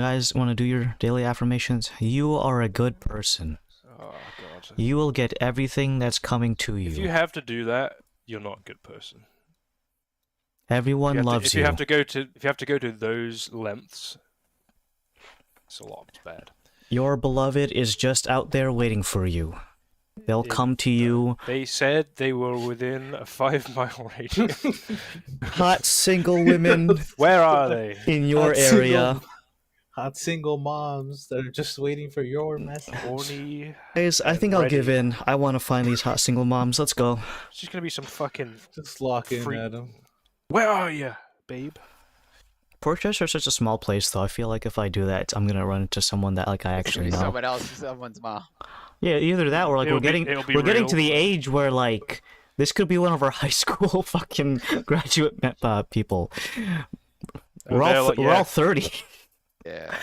guys want to do your daily affirmations? You are a good person. Oh, God. You will get everything that's coming to you. If you have to do that, you're not a good person. Everyone loves you. If you have to go to those lengths, it's a lot bad. Your beloved is just out there waiting for you. They'll come to you. They said they were within a 5-mile radius. Hot single women. Where are they? In your area. Hot single moms that are just waiting for your message. Horny. Guys, I think I'll give in. I want to find these hot single moms. Let's go. It's just gonna be some fucking. Just lock in, Adam. Where are you, babe? Portchester's such a small place, though. I feel like if I do that, I'm gonna run into someone that like I actually know. Someone else, someone's mom. Yeah, either that or like we're getting to the age where like this could be one of our high school fucking graduate people. We're all 30. Yeah.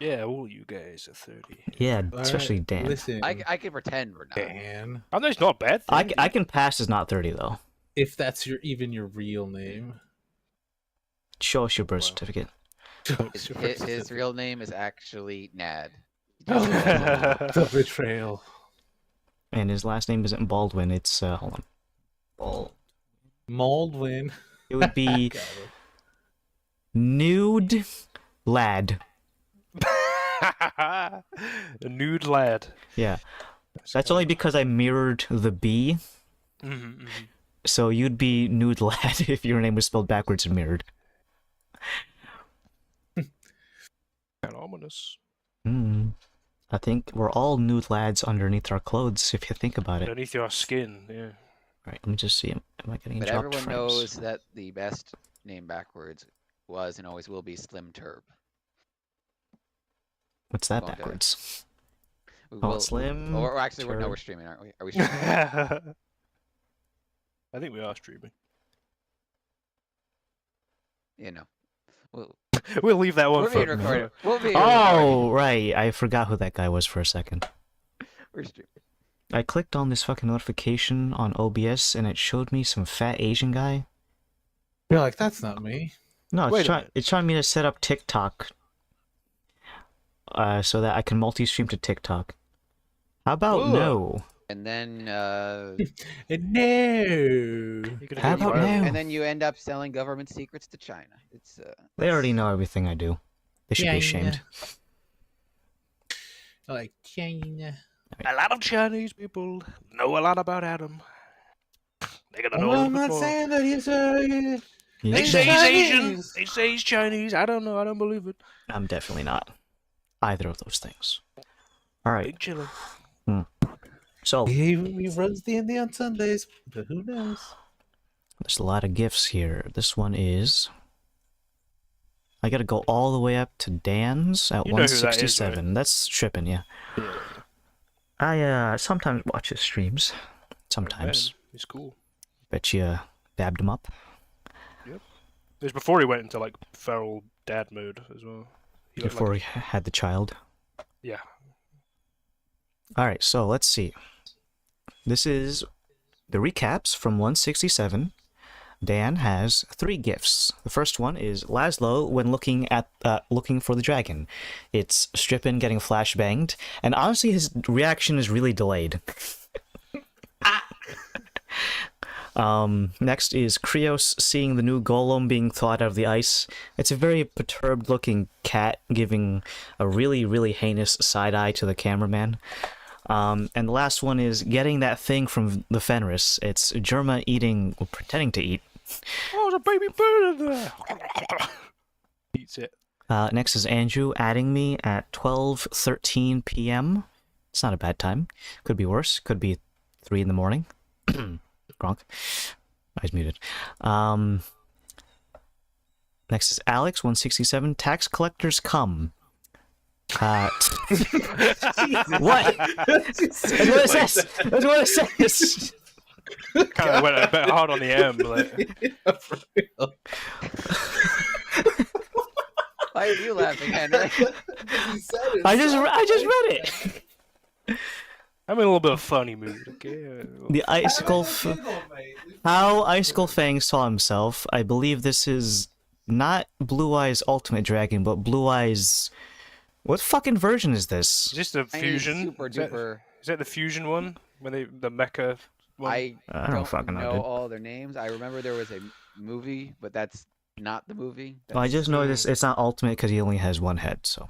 Yeah, all you guys are 30. Yeah, especially Dan. Listen, I can pretend we're not. Dan. I know it's not bad. I can pass as not 30 though. If that's even your real name. Show us your birth certificate. His real name is actually Nad. The betrayal. And his last name isn't Baldwin, it's hold on. Baldwin. It would be Nude Lad. A nude lad. Yeah. That's only because I mirrored the B. So you'd be Nude Lad if your name was spelled backwards and mirrored. Kind of ominous. I think we're all nude lads underneath our clothes, if you think about it. Underneath your skin, yeah. Right, let me just see. Am I getting But dropped everyone frames? knows that the best name backwards was and always will be Slim Turb. What's that Won't do it. backwards? We Oh, will- Slim Or actually, no, Turb. we're streaming, aren't we? Are we streaming? I think we are streaming. You know. We'll leave that one We're for. being recorded. We'll be Oh, right. I forgot who that guy was for a second. We're streaming. I clicked on this fucking notification on OBS and it showed me some fat Asian guy. You're like, that's not me. No, Wait a minute. it's trying me to set up TikTok so that I can multi-stream to TikTok. How about Ooh. no? And then, No. How about no? and then you end up selling government secrets to China. It's They already know everything I do. They should be ashamed. Like China. A lot of Chinese people know a lot about Adam. They're gonna know. Well, a I'm bit not more. saying that he's Yeah. They say he's Asian. Chinese. They say he's Chinese. I don't know. I don't believe it. I'm definitely not either of those things. All right. Big chiller. So He runs D&D on Sundays, but who knows? there's a lot of gifts here. This one is. I gotta go all the way up to Dan's at You know who that is, 167. That's tripping, yeah. I sometimes watch his streams. Sometimes. He's cool. Bet you dabbed him up. It was before he went into like feral dad mode as well. He looked Before like, he had the child. yeah. Alright, so let's see. This is the recaps from 167. Dan has 3 gifts. The first one is Laszlo when looking for the dragon. It's Strippin getting flashbanged, and honestly his reaction is really delayed. Next is Krios seeing the new golem being thawed out of the ice. It's a very perturbed looking cat giving a really, really heinous side eye to the cameraman. And the last one is getting that thing from the Fenris. It's Germa eating, or pretending to eat. Oh, there's a baby bird in there. Eats it. Next is Andrew adding me at 12:13 p.m. It's not a bad time. Could be worse. Could be 3 in the morning. Gronk. Eyes muted. Next is Alex 167. Tax collectors come. What? That's what it says. That's what it says. Kind of went a bit hard on the M. Like. Yeah, for real. Why are you laughing, Henry? He said it. I just read it. I'm in a little bit of funny mood. Okay. The icicle. How Icicle Fang saw himself. I believe this is not Blue Eyes Ultimate Dragon, but Blue Eyes. What fucking version is this? Is this the I fusion? super Is that, duper. is that the fusion one? When the mecha one? I I don't fucking know, know dude. all their names. I remember there was a movie, but that's not the movie. Well, I That's, just know this. It's not Ultimate because he only has one head. So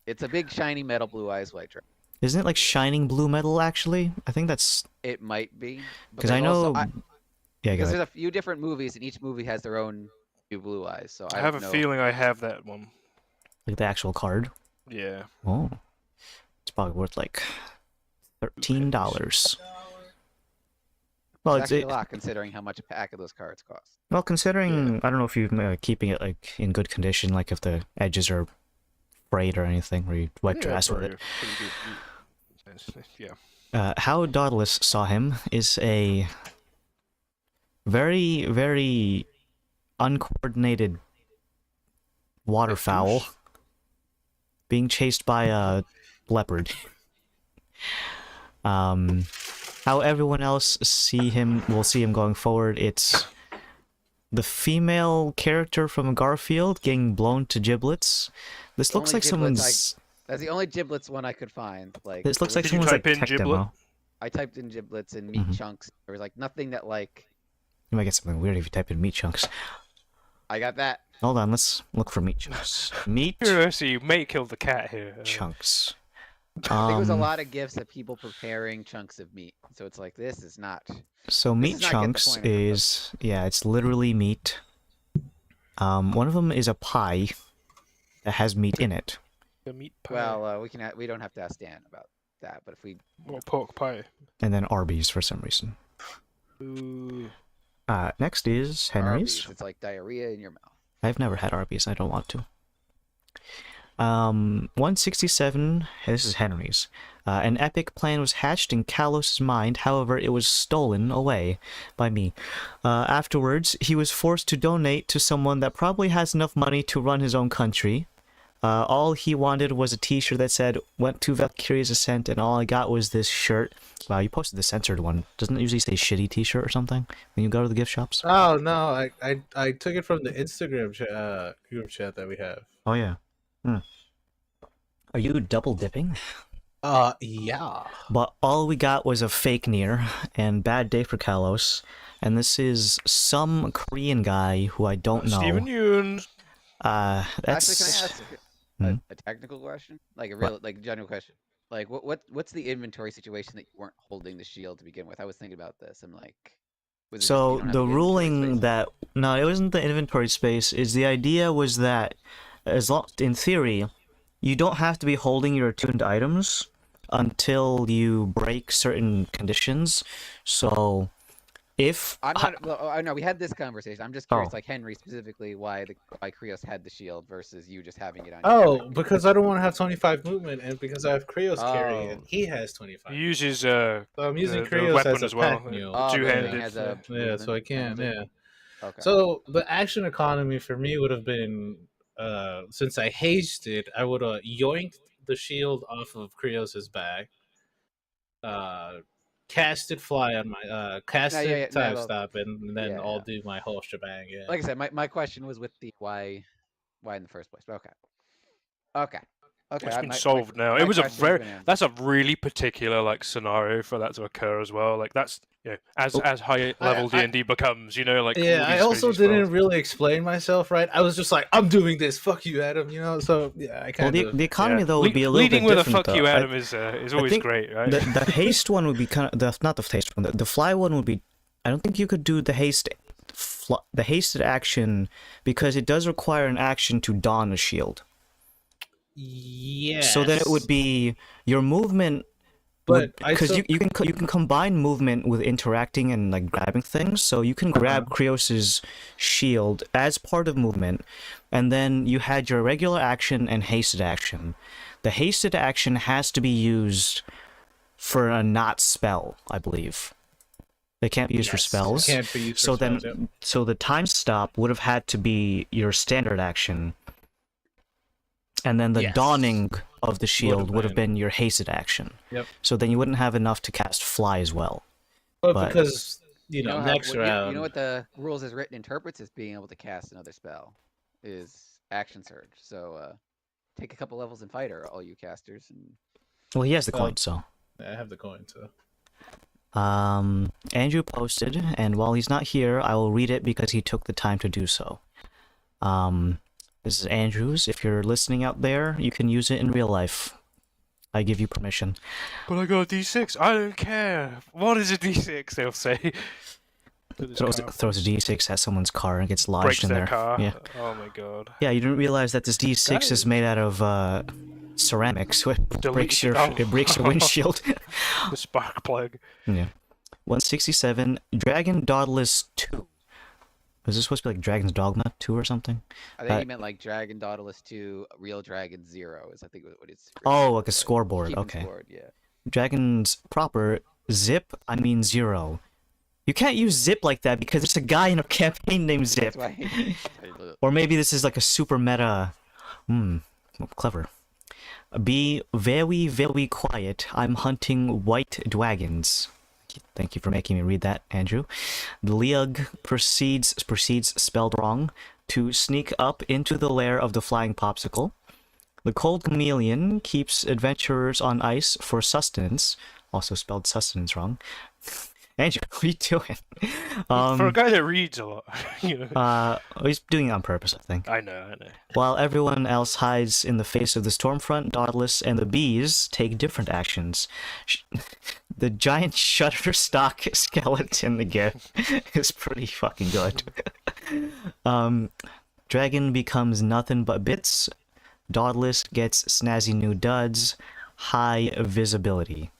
it's a big shiny metal blue eyes white dragon. isn't it like Shining Blue Metal? Actually, I think that's It might be because I know. Yeah, go because ahead. there's a few different movies, and each movie has their own few blue eyes. So I I have don't a know. feeling I have that one. Like the actual card. Yeah. Oh, it's probably worth like $13. Well, It's it's actually a lot considering how much a pack of those cards cost. well considering I don't know if you're keeping it like in good condition, like if the edges are frayed or anything, where you wiped your ass with it. Yeah. How Dauntless saw him is a very, very uncoordinated waterfowl being chased by a leopard. How everyone else will see him going forward, it's the female character from Garfield getting blown to giblets. This looks Only like giblets someone's... That's the only giblets one I could find. Like This looks there like was- Did you someone's like type in tech giblet? demo. I typed in giblets and meat Mhm. chunks. There was like nothing that like You might get something weird if you type in meat chunks. I got that. Hold on, let's look for meat chunks. Meat Curiosity, you may kill the cat here. chunks. I think it was a lot of gifs of people preparing chunks of meat. So it's like this is not. So This meat does not get the chunks point across. is it's literally meat. One of them is a pie that has meat in it. The meat pie. Well, we don't have to ask Dan about that. But if we Or pork pie. And then Arby's for some reason. Ooh. Next is Henry's. Arby's, it's like diarrhea in your mouth. I've never had Arby's. I don't want to. 167. This is Henry's. An epic plan was hatched in Kalos' mind. However, it was stolen away by me. Afterwards, he was forced to donate to someone that probably has enough money to run his own country. All he wanted was a t-shirt that said, "Went to Valkyrie's Ascent," and all I got was this shirt. Wow, you posted the censored one. Doesn't it usually say shitty t-shirt or something when you go to the gift shops? Oh no, I took it from the Instagram group chat that we have. Oh, yeah. Are you double dipping? Yeah. But all we got was a fake Nier and Bad Day for Kalos. And this is some Korean guy who I don't know. Steven Yeun. That's... Actually, can I ask Hmm? a technical question? Like a real, like general question. Like what's the inventory situation that you weren't holding the shield to begin with? I was thinking about this. I'm like, was it just you So don't have the inventory ruling space? that... No, it wasn't the inventory space. Is the idea was that, as long, in theory, you don't have to be holding your attuned items until you break certain conditions. So, if... I'm not. Well, I know we had this conversation. I'm just curious, Oh. like Henry specifically, why Krios had the shield versus you just having it on. your Oh, back. because I don't want to have 25 movement, and because I have Krios carry, and Oh. he has 25. He uses So I'm using the Krios weapon as a as well. pack mule. Oh, the two-handed. thing has a Yeah, so I movement can. penalty? Yeah. Okay. So the action economy for me would have been, since I hasted, I would have yoinked the shield off of Krios's back, casted fly on my, casted no, time well, stop, and then yeah, I'll yeah. do my whole shebang. Yeah. Like I said, my question was with the why in the first place. But okay. It's been my- solved now. my It was a question's very been answered. that's a really particular like scenario for that to occur as well. Like that's as high level D I- and D becomes, like Yeah, all I these also crazy didn't spells. really explain myself right. I was just like, I'm doing this. Fuck you, Adam. So yeah, I Well, kind of. the economy, Yeah. though, would be a little leading bit with different, a fuck though. you, I- Adam, is always think great, right? the haste one would be kind of... not the haste one. The fly one would be... I don't think you could do the hasted action because it does require an action to don a shield. Yes. So then it would be your movement, But I because took- you can combine movement with interacting and like grabbing things. So you can grab Krios's shield as part of movement, and then you had your regular action and hasted action. The hasted action has to be used for a not spell, I believe. They can't be used for Yes, spells. can't be used for So spells, then, yep. so the time stop would have had to be your standard action, and then the Yes. donning of the shield would have been- been your hasted action. Yep. So then you wouldn't have enough to cast fly as well. But but- because You know, next how, round. you know what the rules as written interprets as being able to cast another spell. is Action Surge. So take a couple levels in Fighter, all you casters, and Well, he has the Oh. coin, so. I have the coin, so. Andrew posted, and while he's not here, I will read it because he took the time to do so. This is Andrew's. If you're listening out there, you can use it in real life. I give you permission. But I got a D6. I don't care. What is a D6? They'll say. Throws a D6 at someone's car and gets lodged Breaks in their there. car. Yeah. Oh my god. Yeah, you didn't realize that this D6 is made out of ceramics, so it breaks your windshield. The spark plug. Yeah. 167, Dragon Dauntless 2. Was this supposed to be like Dragon's Dogma 2 or something? I think he meant like Dragon Dauntless 2, Real Dragon 0 is I think what it's. Oh, like a scoreboard. Keeping Okay. scored, yeah. Dragon's proper, Zip, I mean 0. You can't use Zip like that because there's a guy in a campaign named Zip. That's why. Or maybe this is like a super meta. Clever. Be very, very quiet. I'm hunting white dragons. Thank you for making me read that, Andrew. The Leog proceeds spelled wrong to sneak up into the lair of the flying popsicle. The Cold Chameleon keeps adventurers on ice for sustenance, also spelled sustenance wrong. Andrew, what are you doing? For a guy that reads a lot, you know. He's doing it on purpose, I think. I know. While everyone else hides in the face of the Stormfront, Dauntless and the bees take different actions. The giant Shutterstock skeleton again is pretty fucking good. Dragon becomes nothing but bits. Dauntless gets snazzy new duds. High visibility.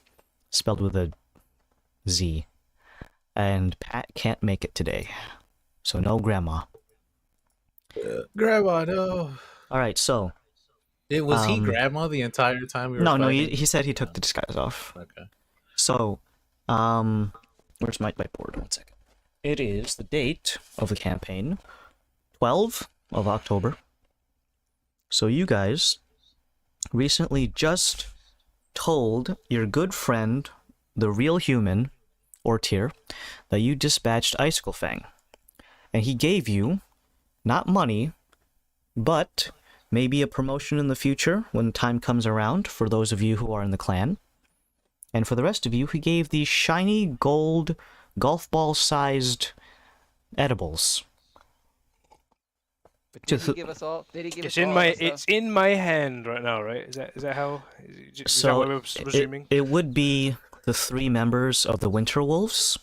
Spelled with a Z. And Pat can't make it today. So no grandma. Grandma, no. Alright, so. Was he grandma the entire time we were No, fighting? he said he took the disguise off. Okay. So, where's my whiteboard? 1 second. It is the date of the campaign, 12 of October. So you guys recently just told your good friend, the real human, Ortier, that you dispatched Icicle Fang. And he gave you, not money, but maybe a promotion in the future when time comes around for those of you who are in the clan. And for the rest of you, he gave these shiny gold golf ball sized edibles. But did he give us all? Did he give It's us in all my of the it's stuff? in my hand right now, right? Is that how? Is that So what we're presuming? it would be the 3 members of the Winter Wolves,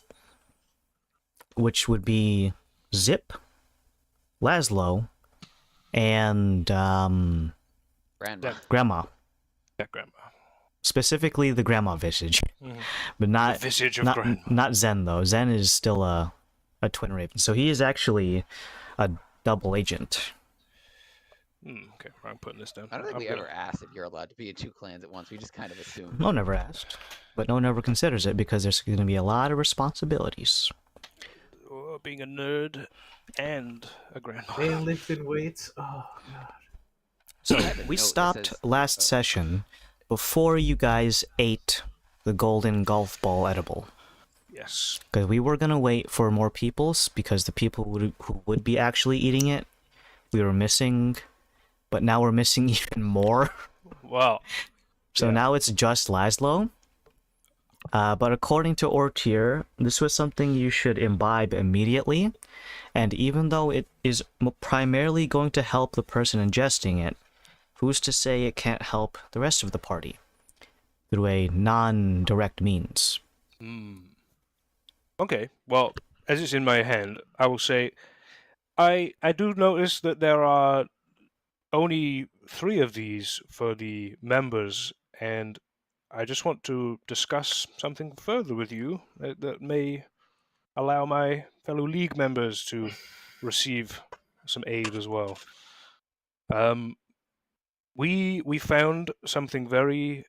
which would be Zip, Laszlo, and Grandma. Grandma. That grandma. Specifically the Grandma visage, Mhm. but not The visage of grandma. not Zen though. Zen is still a twin raven, so he is actually a double agent. Okay, I'm putting this down. I don't think I'm we gonna- ever asked if you're allowed to be in 2 clans at once. We just kind of assumed. No one ever asked, but no one ever considers it because there's going to be a lot of responsibilities. being a nerd and a grandma. They lifted weights. Oh god. So I have a note we that stopped says- last oh. session before you guys ate the golden golf ball edible. Yes. Because we were going to wait for more peoples because the people who would be actually eating it, we were missing, but now we're missing even more. Well, So Yeah. now it's just Laszlo. But according to Ortier, this was something you should imbibe immediately. And even though it is primarily going to help the person ingesting it, who's to say it can't help the rest of the party through a non-direct means? okay. Well, as it's in my hand, I will say, I do notice that there are only 3 of these for the members, and I just want to discuss something further with you that may allow my fellow league members to receive some aid as well. We found something very,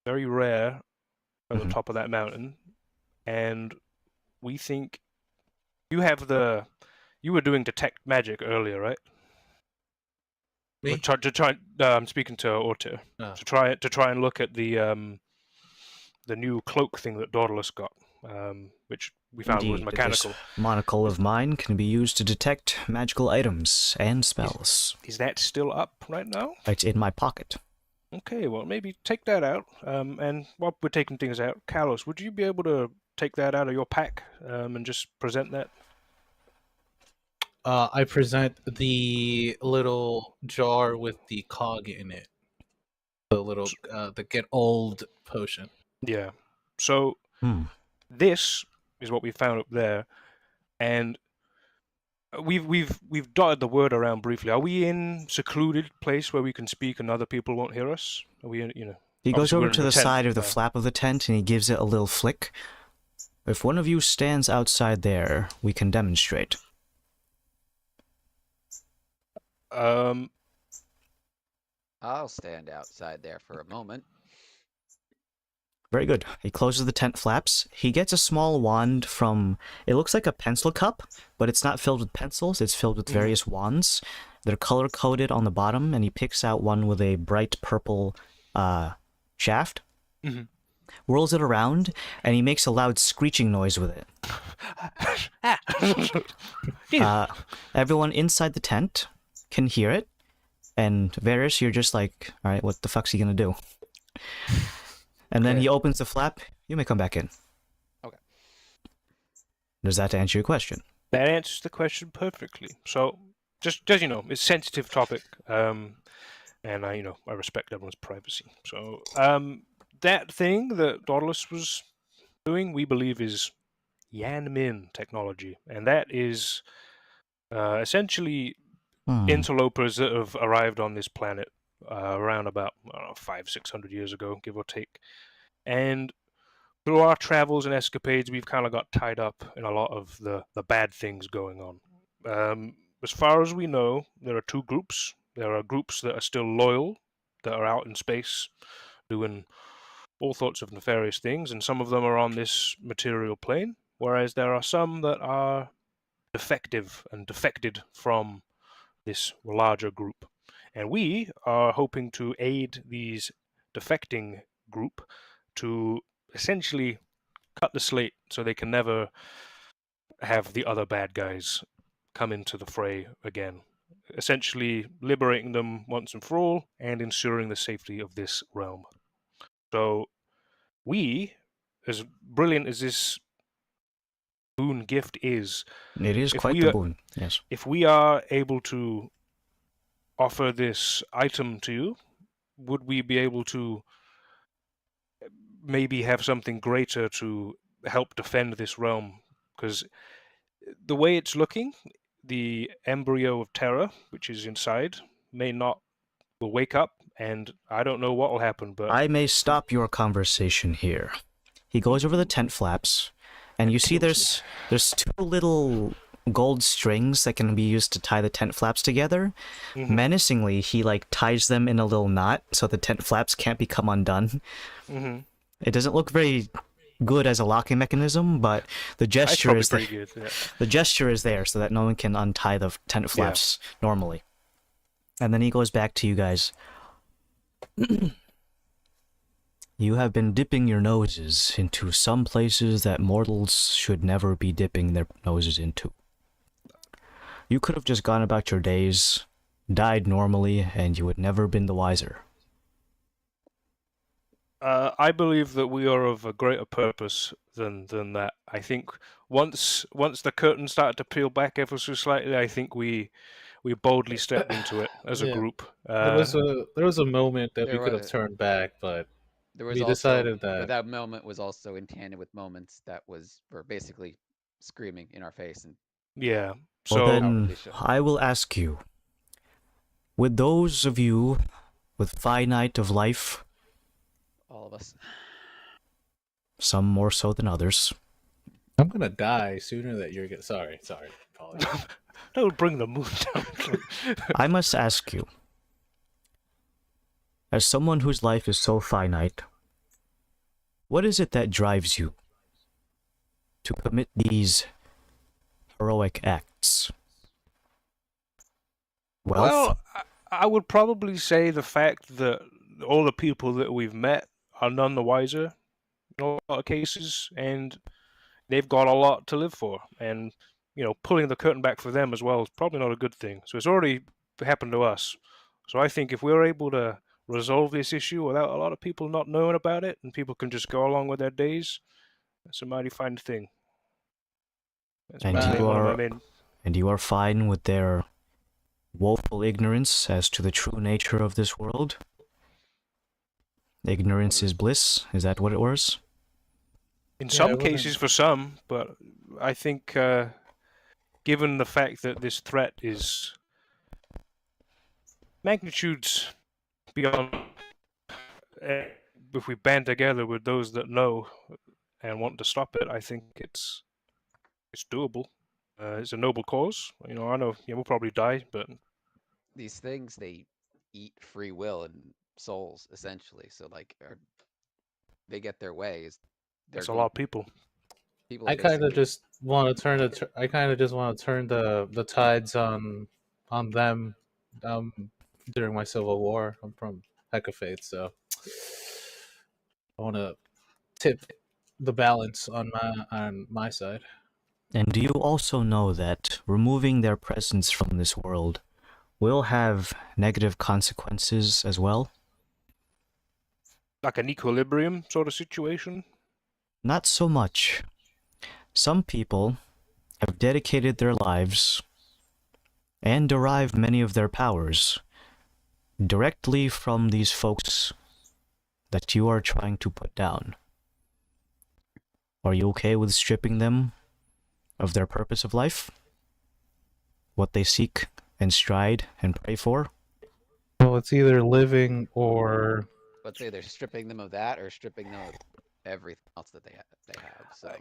very rare at the Mhm. top of that mountain, and we think you were doing detect magic earlier, right? Me? To try. I'm speaking to Orta. Oh. To try and look at the new cloak thing that Dauntless got. which we found was Indeed, this mechanical. monocle of mine can be used to detect magical items and spells. Is that still up right now? It's in my pocket. Okay, well, maybe take that out. And while we're taking things out, Carlos, would you be able to take that out of your pack and just present that? I present the little jar with the cog in it. The little, the get old potion. Yeah. So this is what we found up there, and we've dotted the word around briefly. Are we in secluded place where we can speak and other people won't hear us? Are we in, He goes obviously we're over in to the tent, side of the flap of the tent and he gives it a little flick. If one of you stands outside there, we can demonstrate. I'll stand outside there for a moment. Very good. He closes the tent flaps. He gets a small wand from... It looks like a pencil cup, but it's not filled with pencils. It's filled with various wands. They're color-coded on the bottom, and he picks out one with a bright purple shaft. Whirls it around, and he makes a loud screeching noise with it. Everyone inside the tent can hear it, and Varys, you're just like, all right, what the fuck's he gonna do? And then he opens the flap. You may come back in. Okay. Does that answer your question? That answers the question perfectly. So, just you know, it's a sensitive topic, and I respect everyone's privacy. So, that thing that Dauntless was doing, we believe, is Yan Min technology, and that is essentially interlopers that have arrived on this planet around about 500-600 years ago, give or take. And through our travels and escapades, we've kind of got tied up in a lot of the bad things going on. As far as we know, there are two groups. There are groups that are still loyal, that are out in space doing all sorts of nefarious things, and some of them are on this material plane, whereas there are some that are defective and defected from this larger group. And we are hoping to aid these defecting group to essentially cut the slate so they can never have the other bad guys come into the fray again. Essentially liberating them once and for all and ensuring the safety of this realm. So we, as brilliant as this boon gift is, it is quite the boon, yes. If we are able to offer this item to you, would we be able to maybe have something greater to help defend this realm? Because the way it's looking, the embryo of terror, which is inside, will wake up, and I don't know what will happen, but... I may stop your conversation here. He goes over the tent flaps, and you see there's two little gold strings that can be used to tie the tent flaps together. Menacingly, he ties them in a little knot so the tent flaps can't become undone. It doesn't look very good as a locking mechanism, but the gesture is there. Good, yeah. The gesture is there so that no one can untie the tent flaps normally. And then he goes back to you guys. You have been dipping your noses into some places that mortals should never be dipping their noses into. You could have just gone about your days, died normally, and you would never been the wiser. I believe that we are of a greater purpose than that. I think once the curtain started to peel back ever so slightly, I think we boldly stepped into it as a group. There was a moment that we could have turned back, but we decided that moment was also in tandem with moments that were basically screaming in our face. And yeah. So well, then I will ask you, with those of you with finite of life, all of us, some more so than others, I'm gonna die sooner that you're gonna. Sorry. Don't bring the mood down. I must ask you, as someone whose life is so finite, what is it that drives you to commit these heroic acts? Well, I would probably say the fact that all the people that we've met are none the wiser in a lot of cases, and they've got a lot to live for, and pulling the curtain back for them as well is probably not a good thing. So it's already happened to us. So I think if we're able to resolve this issue without a lot of people not knowing about it, and people can just go along with their days, that's a mighty fine thing. That's And one of my main. And you are fine with their woeful ignorance as to the true nature of this world? Ignorance is bliss? Is that what it was? In some cases for some, but I think given the fact that this threat is magnitudes beyond, if we band together with those that know and want to stop it, I think it's doable. It's a noble cause. I know we'll probably die, but these things, they eat free will and souls essentially. So like, they get their ways. There's a lot of people. I kind of just want to turn the tides on them during my civil war. I'm from Hecate, so I want to tip the balance on my side. And do you also know that removing their presence from this world will have negative consequences as well? Like an equilibrium sort of situation? Not so much. Some people have dedicated their lives and derive many of their powers directly from these folks that you are trying to put down. Are you okay with stripping them of their purpose of life? What they seek and stride and pray for? Well, it's either living or... Let's say they're stripping them of that or stripping them of everything else that they have. So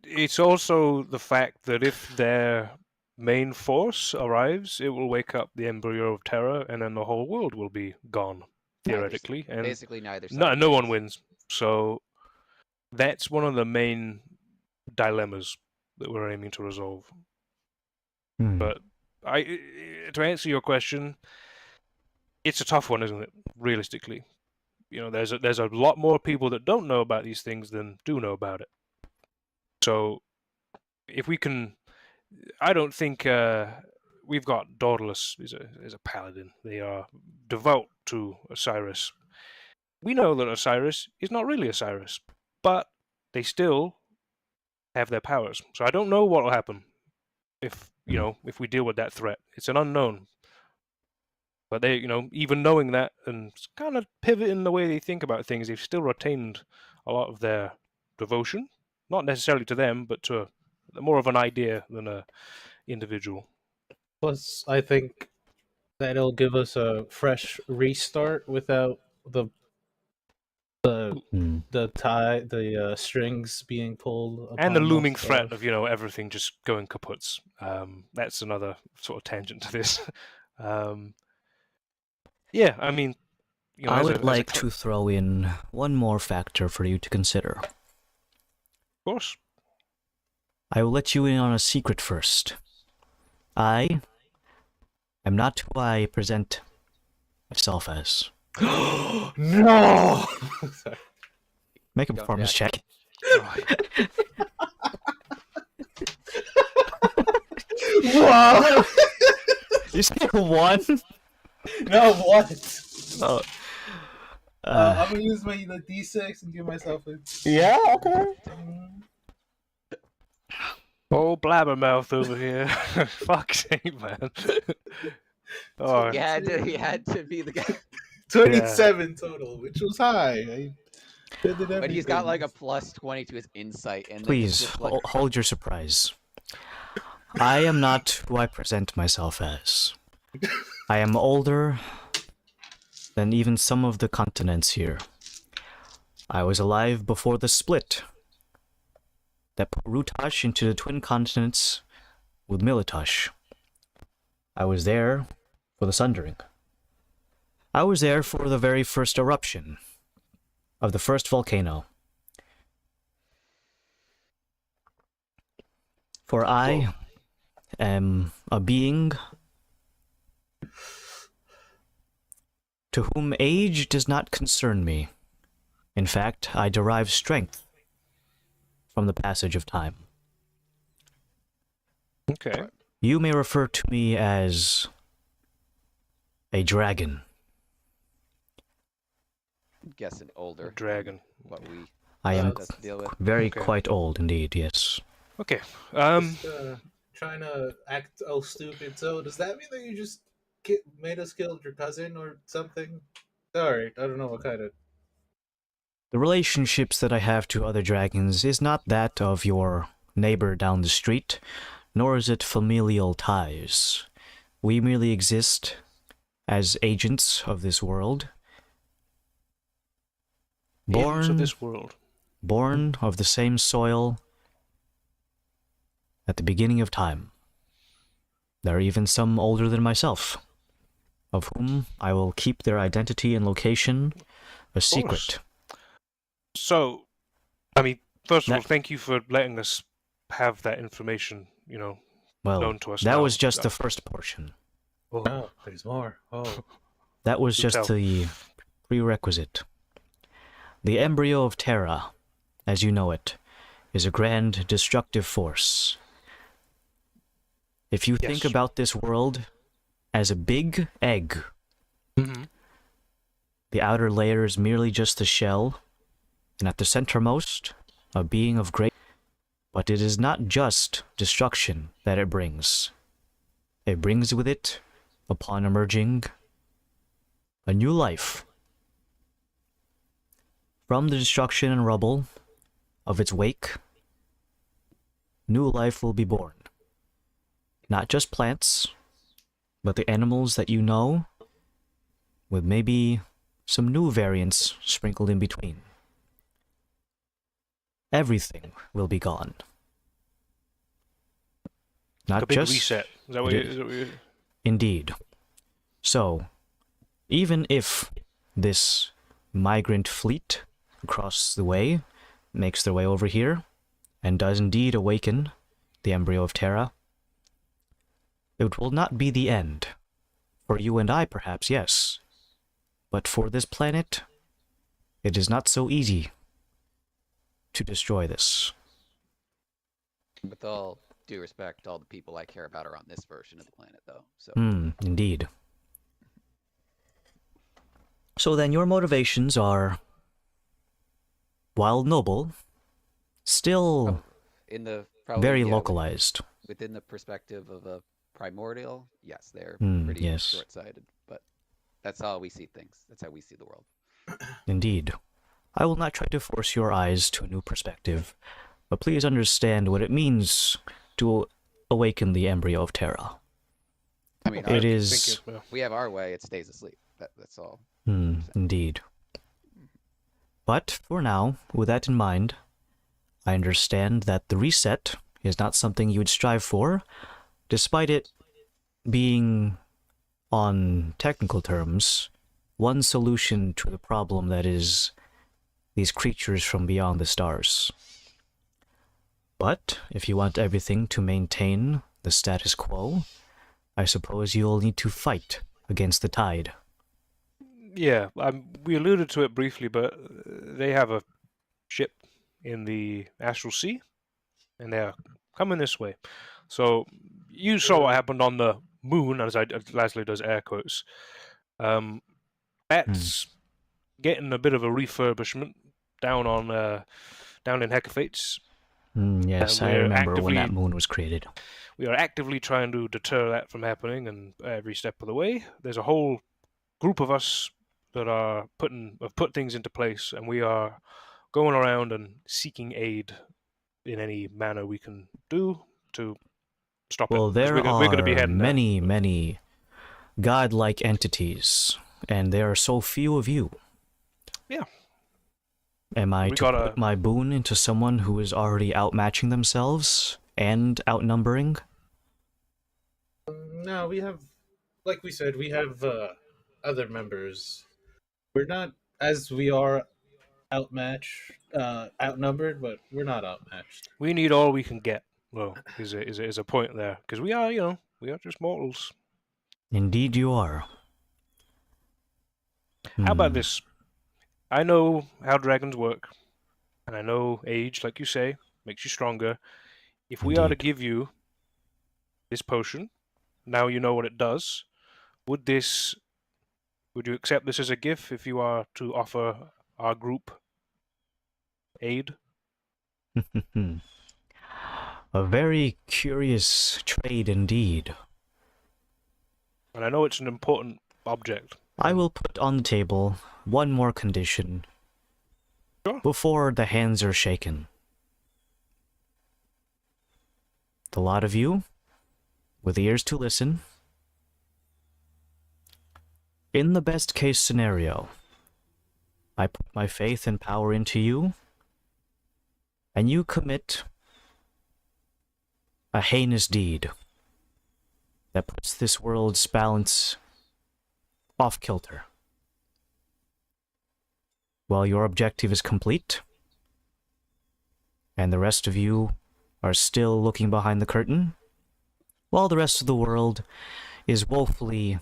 it's also the fact that if their main force arrives, it will wake up the embryo of terror, and then the whole world will be gone, theoretically. And basically neither side. No one wins. So that's one of the main dilemmas that we're aiming to resolve. But to answer your question, it's a tough one, isn't it? Realistically, there's a lot more people that don't know about these things than do know about it. So if we can, I don't think we've got Dauntless is a paladin. They are devout to Osiris. We know that Osiris is not really Osiris, but they still have their powers. So I don't know what will happen if if we deal with that threat. It's an unknown. But they, even knowing that and kind of pivoting the way they think about things, they've still retained a lot of their devotion, not necessarily to them, but to more of an idea than a individual. Plus, I think that it'll give us a fresh restart without the strings being pulled, and the looming threat of everything just going kaputs. That's another sort of tangent to this. Yeah, I mean, I would like to throw in one more factor for you to consider. Of course. I will let you in on a secret first. I am not who I present myself as. No! Make a performance check. Wow! You said one? No, what? Oh. I'm gonna use my D6 and give myself a... Yeah, okay. Oh, blabbermouth over here. Fuck's sake, man. Oh, he had to be the guy. 27 total, which was high. But he's got like a plus 20 to his insight. And please, hold your surprise. I am not who I present myself as. I am older than even some of the continents here. I was alive before the split that put Rutash into the twin continents with Militash. I was there for the Sundering. I was there for the very first eruption of the first volcano. For I am a being to whom age does not concern me. In fact, I derive strength from the passage of time. Okay. Right. You may refer to me as a dragon. I'm guessing older. A dragon. What we I am has to deal with. very Okay. quite old indeed, yes. Okay. Just trying to act all stupid. So does that mean that you just made us kill your cousin or something? Sorry, I don't know what kind of. The relationships that I have to other dragons is not that of your neighbor down the street, nor is it familial ties. We merely exist as agents of this world, Agents of born this world. born of the same soil at the beginning of time. There are even some older than myself, of whom I will keep their identity and location a secret. So, I mean, first of all, That- thank you for letting us have that information, Well, known to us that now. was just the first portion. Oh, Oh, there's more. Oh, That was Do just tell. the prerequisite. The embryo of Terra, as you know it, is a grand destructive force. If you think Yes. about this world as a big egg, Mhm. the outer layer is merely just the shell, and at the centermost, a being of great. But it is not just destruction that it brings. It brings with it, upon emerging, a new life. From the destruction and rubble of its wake, new life will be born. Not just plants, but the animals that you know, with maybe some new variants sprinkled in between. Everything will be gone. Not A big just reset. Is that what you... Indeed. So, even if this migrant fleet across the way makes their way over here and does indeed awaken the embryo of Terra, it will not be the end. For you and I, perhaps, yes. But for this planet, it is not so easy to destroy this. With all due respect, all the people I care about are on this version of the planet, though. So Indeed. So then your motivations are, while noble, still in the probably very yeah, localized. within the perspective of a primordial, yes, they're Hmm, pretty yes. short-sighted. But that's how we see things. That's how we see the world. Indeed. I will not try to force your eyes to a new perspective, but please understand what it means to awaken the embryo of Terra. I mean, It is... we have our way. It stays asleep. That's all. Indeed. But for now, with that in mind, I understand that the reset is not something you would strive for, despite it being, on technical terms, one solution to the problem that is these creatures from beyond the stars. But if you want everything to maintain the status quo, I suppose you'll need to fight against the tide. Yeah, we alluded to it briefly, but they have a ship in the Astral Sea, and they're coming this way. So you saw what happened on the moon, as Leslie does air quotes. That's getting a bit of a refurbishment down in Hecafates. Yes, I remember when that moon was created. We are actively trying to deter that from happening, and every step of the way, there's a whole group of us that have put things into place, and we are going around and seeking aid in any manner we can do to stop it. Well, 'Cause there we're going to be are heading many, there. many godlike entities, and there are so few of you. Yeah. Am I We to put my boon into someone who is already outmatching themselves and outnumbering? No, we have, like we said, we have other members. We're not as we are outnumbered, but we're not outmatched. We need all we can get. Well, is a point there, because we are just mortals. Indeed, you are. How about this? I know how dragons work, and I know age, like you say, makes you stronger. If we are to Indeed. give you this potion. Now you know what it does. Would you accept this as a gift if you are to offer our group aid? A very curious trade indeed. And I know it's an important object. I will put on the table one more condition Sure. before the hands are shaken. The lot of you, with ears to listen, in the best case scenario, I put my faith and power into you, and you commit a heinous deed that puts this world's balance off kilter. While your objective is complete, and the rest of you are still looking behind the curtain, while the rest of the world is woefully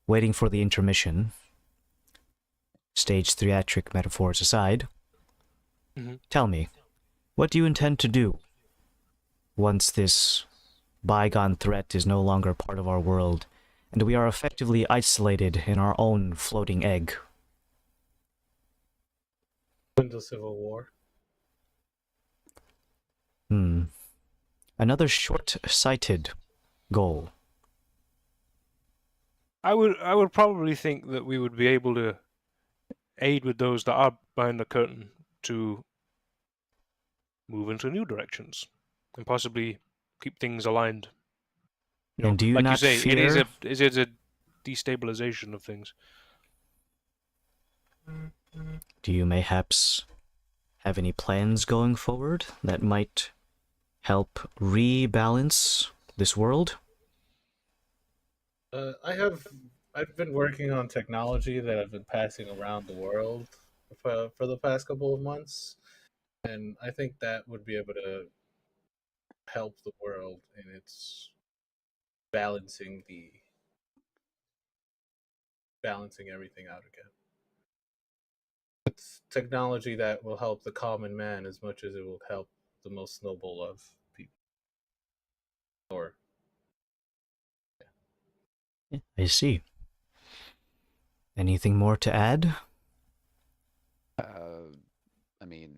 waiting for the intermission, stage theatric metaphors aside, tell me, what do you intend to do once this bygone threat is no longer part of our world, and we are effectively isolated in our own floating egg? Win the Civil War. Another short-sighted goal. I would probably think that we would be able to aid with those that are behind the curtain to move into new directions and possibly keep things aligned. And do you like not you say, fear... it is a destabilization of things. Do you mayhaps have any plans going forward that might help rebalance this world? I've been working on technology that I've been passing around the world for the past couple of months, and I think that would be able to help the world in its balancing everything out again. It's technology that will help the common man as much as it will help the most noble of people. Or I see. Anything more to add? I mean,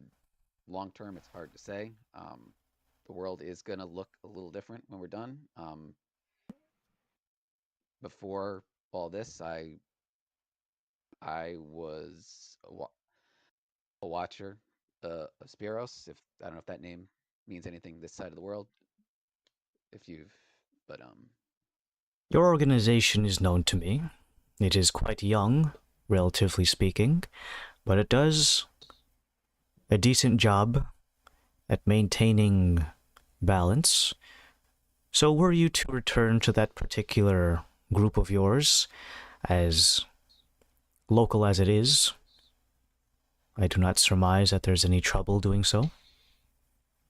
long term, it's hard to say. The world is going to look a little different when we're done. Before all this, I was a watcher of Spiros. If I don't know if that name means anything this side of the world. But Your organization is known to me. It is quite young, relatively speaking, but it does a decent job at maintaining balance. So were you to return to that particular group of yours, as local as it is, I do not surmise that there's any trouble doing so.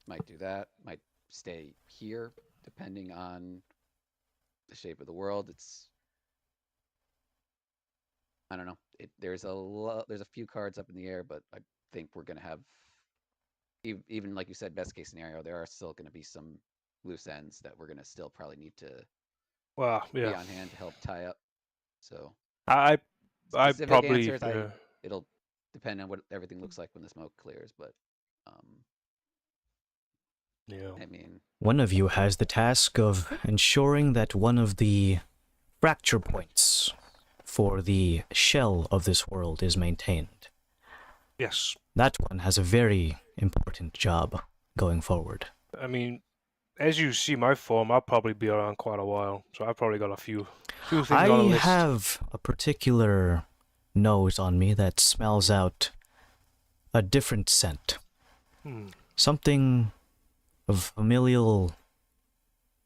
Might do that. Might stay here, depending on the shape of the world. I don't know. There's a few cards up in the air, but I think we're gonna have, even like you said, best case scenario, there are still gonna be some loose ends that we're gonna still probably need to be on hand to help tie up. So I specific probably answers, it'll depend on what everything looks like when the smoke clears, but I mean, one of you has the task of ensuring that one of the fracture points for the shell of this world is maintained. Yes. That one has a very important job going forward. I mean, as you see my form, I'll probably be around quite a while, so I've probably got a few things on the list. I have a particular nose on me that smells out a different scent. Something of familial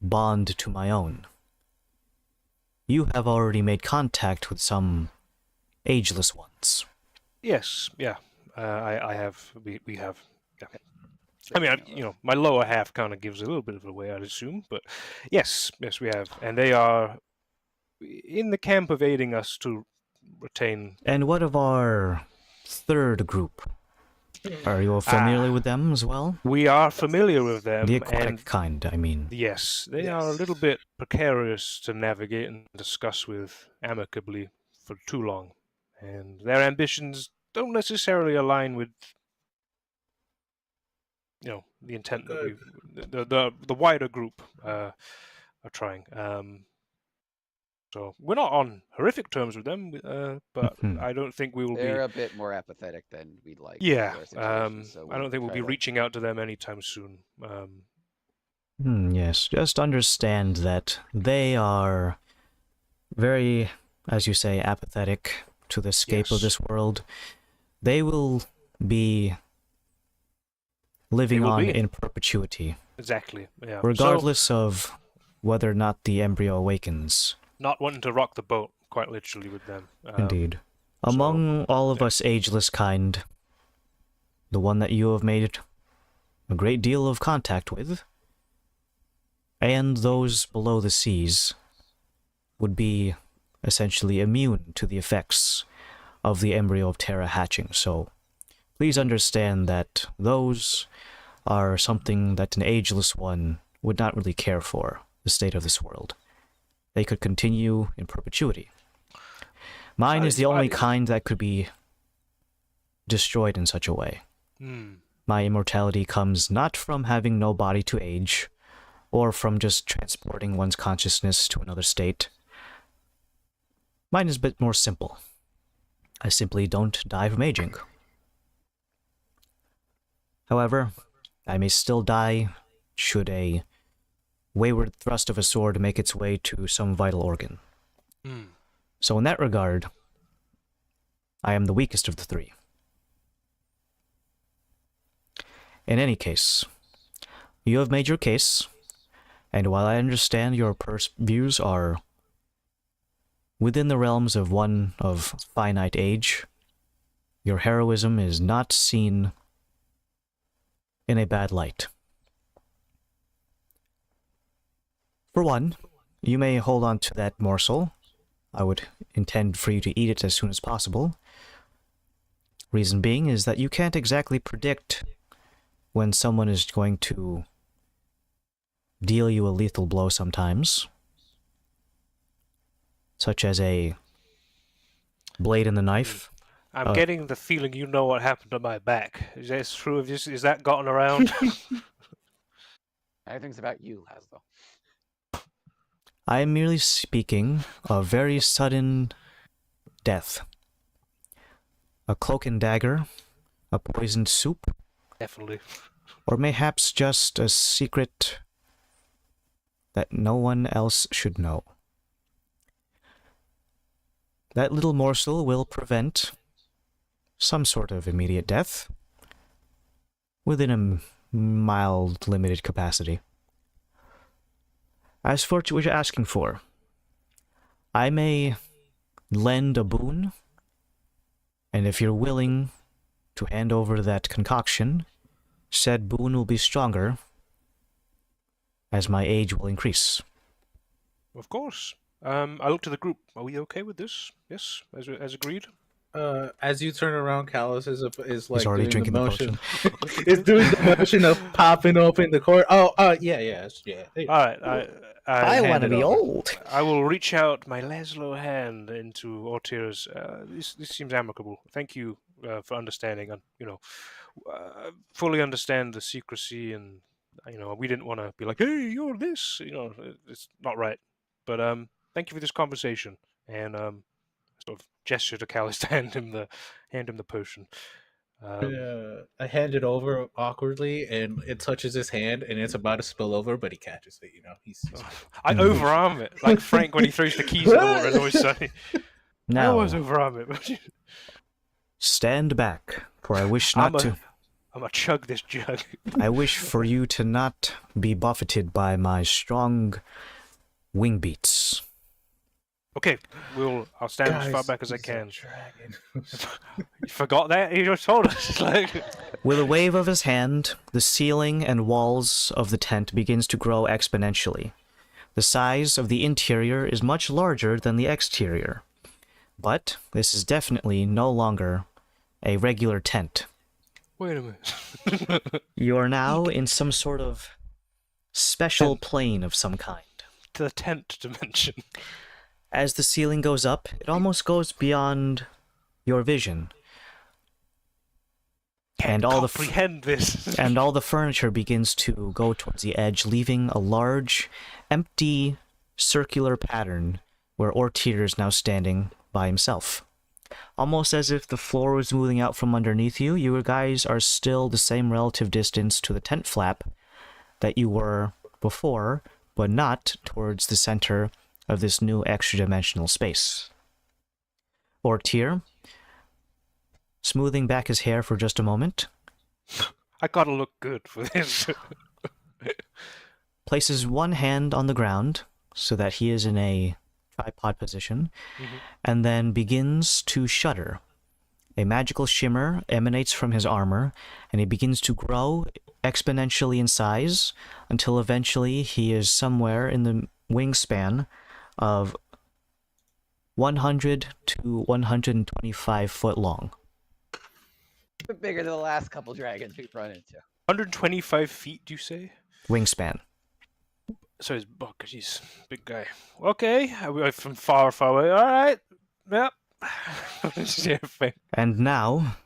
bond to my own. You have already made contact with some ageless ones. Yes, yeah, I have. We have. Yeah. I mean, my lower half kind of gives a little bit of it away, I'd assume, but yes, we have, and they are in the camp of aiding us to retain. And what of our third group? Are you familiar with them as well? We are familiar with them, The aquatic and kind, I mean. yes, they are a little bit precarious to navigate and discuss with amicably for too long, and their ambitions don't necessarily align with the intent that Good. the wider group are trying. So we're not on horrific terms with them, but Mhm. I don't think we will They're be. a bit more apathetic than we'd like Yeah, with our situation. So I don't think we'll try be to- reaching out to them anytime soon. Yes, just understand that they are very, as you say, apathetic to the escape of Yes. this world. They will be living will on be. in perpetuity, Exactly. Yeah. regardless of whether or not the embryo awakens. Not wanting to rock the boat, quite literally, with them. Indeed. Among all of yeah. us ageless kind, the one that you have made a great deal of contact with, and those below the seas, would be essentially immune to the effects of the embryo of Terra hatching. So please understand that those are something that an ageless one would not really care for, the state of this world. They could continue in perpetuity. Mine is the only kind that could be destroyed in such a way. My immortality comes not from having no body to age, or from just transporting one's consciousness to another state. Mine is a bit more simple. I simply don't die from aging. However, I may still die should a wayward thrust of a sword make its way to some vital organ. So in that regard, I am the weakest of the three. In any case, you have made your case, and while I understand your views are within the realms of one of finite age, your heroism is not seen in a bad light. For one, you may hold on to that morsel. I would intend for you to eat it as soon as possible. Reason being is that you can't exactly predict when someone is going to deal you a lethal blow sometimes, such as a blade in the knife. I'm getting the feeling you know what happened to my back. Is that true? Is that gotten around? Everything's about you, Laszlo. I am merely speaking of very sudden death. A cloak and dagger, a poisoned soup, Definitely. or mayhaps just a secret that no one else should know. That little morsel will prevent some sort of immediate death within a mild, limited capacity. As for what you're asking for, I may lend a boon, and if you're willing to hand over that concoction, said boon will be stronger as my age will increase. Of course. I look to the group. Are we okay with this? Yes, as agreed. As you turn around, Callus is like He's already doing drinking the the motion. potion. It's doing the motion of popping open the cord. Oh, yeah. All right, I hand want to it be over. old. I will reach out my Laszlo hand into Ortir's. This seems amicable. Thank you for understanding. Fully understand the secrecy, and we didn't want to be like, hey, you're this. It's not right. But thank you for this conversation, and sort of gesture to Callus to hand him the potion. I hand it over awkwardly, and it touches his hand, and it's about to spill over, but he catches it. He's I overarm it like Frank when he throws the keys in the water. It's always sunny. I Now, always overarm it. stand back, for I wish not to. I'm gonna chug this jug. I wish for you to not be buffeted by my strong wing beats. Okay, I'll stand as far Guys, back as I he's a can. dragon. You forgot that? You just told us. With a wave of his hand, the ceiling and walls of the tent begins to grow exponentially. The size of the interior is much larger than the exterior. But this is definitely no longer a regular tent. Wait a minute. You are now in some sort of special plane of some kind. The 10th dimension. As the ceiling goes up, it almost goes beyond your vision. And all comprehend this. and all the furniture begins to go towards the edge, leaving a large, empty, circular pattern where Ortier is now standing by himself. Almost as if the floor was moving out from underneath you, you guys are still the same relative distance to the tent flap that you were before, but not towards the center of this new extra-dimensional space. Ortier, smoothing back his hair for just a moment, I gotta look good for this. places one hand on the ground so that he is in a tripod position, and then begins to shudder. A magical shimmer emanates from his armor, and he begins to grow exponentially in size until eventually he is somewhere in the wingspan of 100 to 125 foot long. Bigger than the last couple dragons we've run into. 125 feet, do you say? Wingspan. So he's buck, he's a big guy. Okay, I'm from far, far away. Alright. Yep. And now,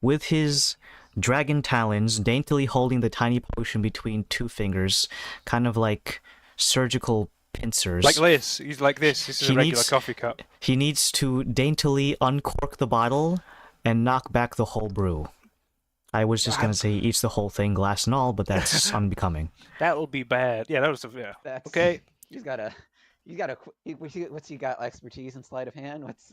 with his dragon talons daintily holding the tiny potion between two fingers, kind of like surgical pincers. Like this. He's like this. This is a regular coffee cup. He needs to daintily uncork the bottle and knock back the whole brew. I was just going to say he eats the whole thing, glass and all, but that's unbecoming. That will be bad. Yeah, that was yeah. That's, okay. He's got what's he got? Expertise in sleight of hand? What's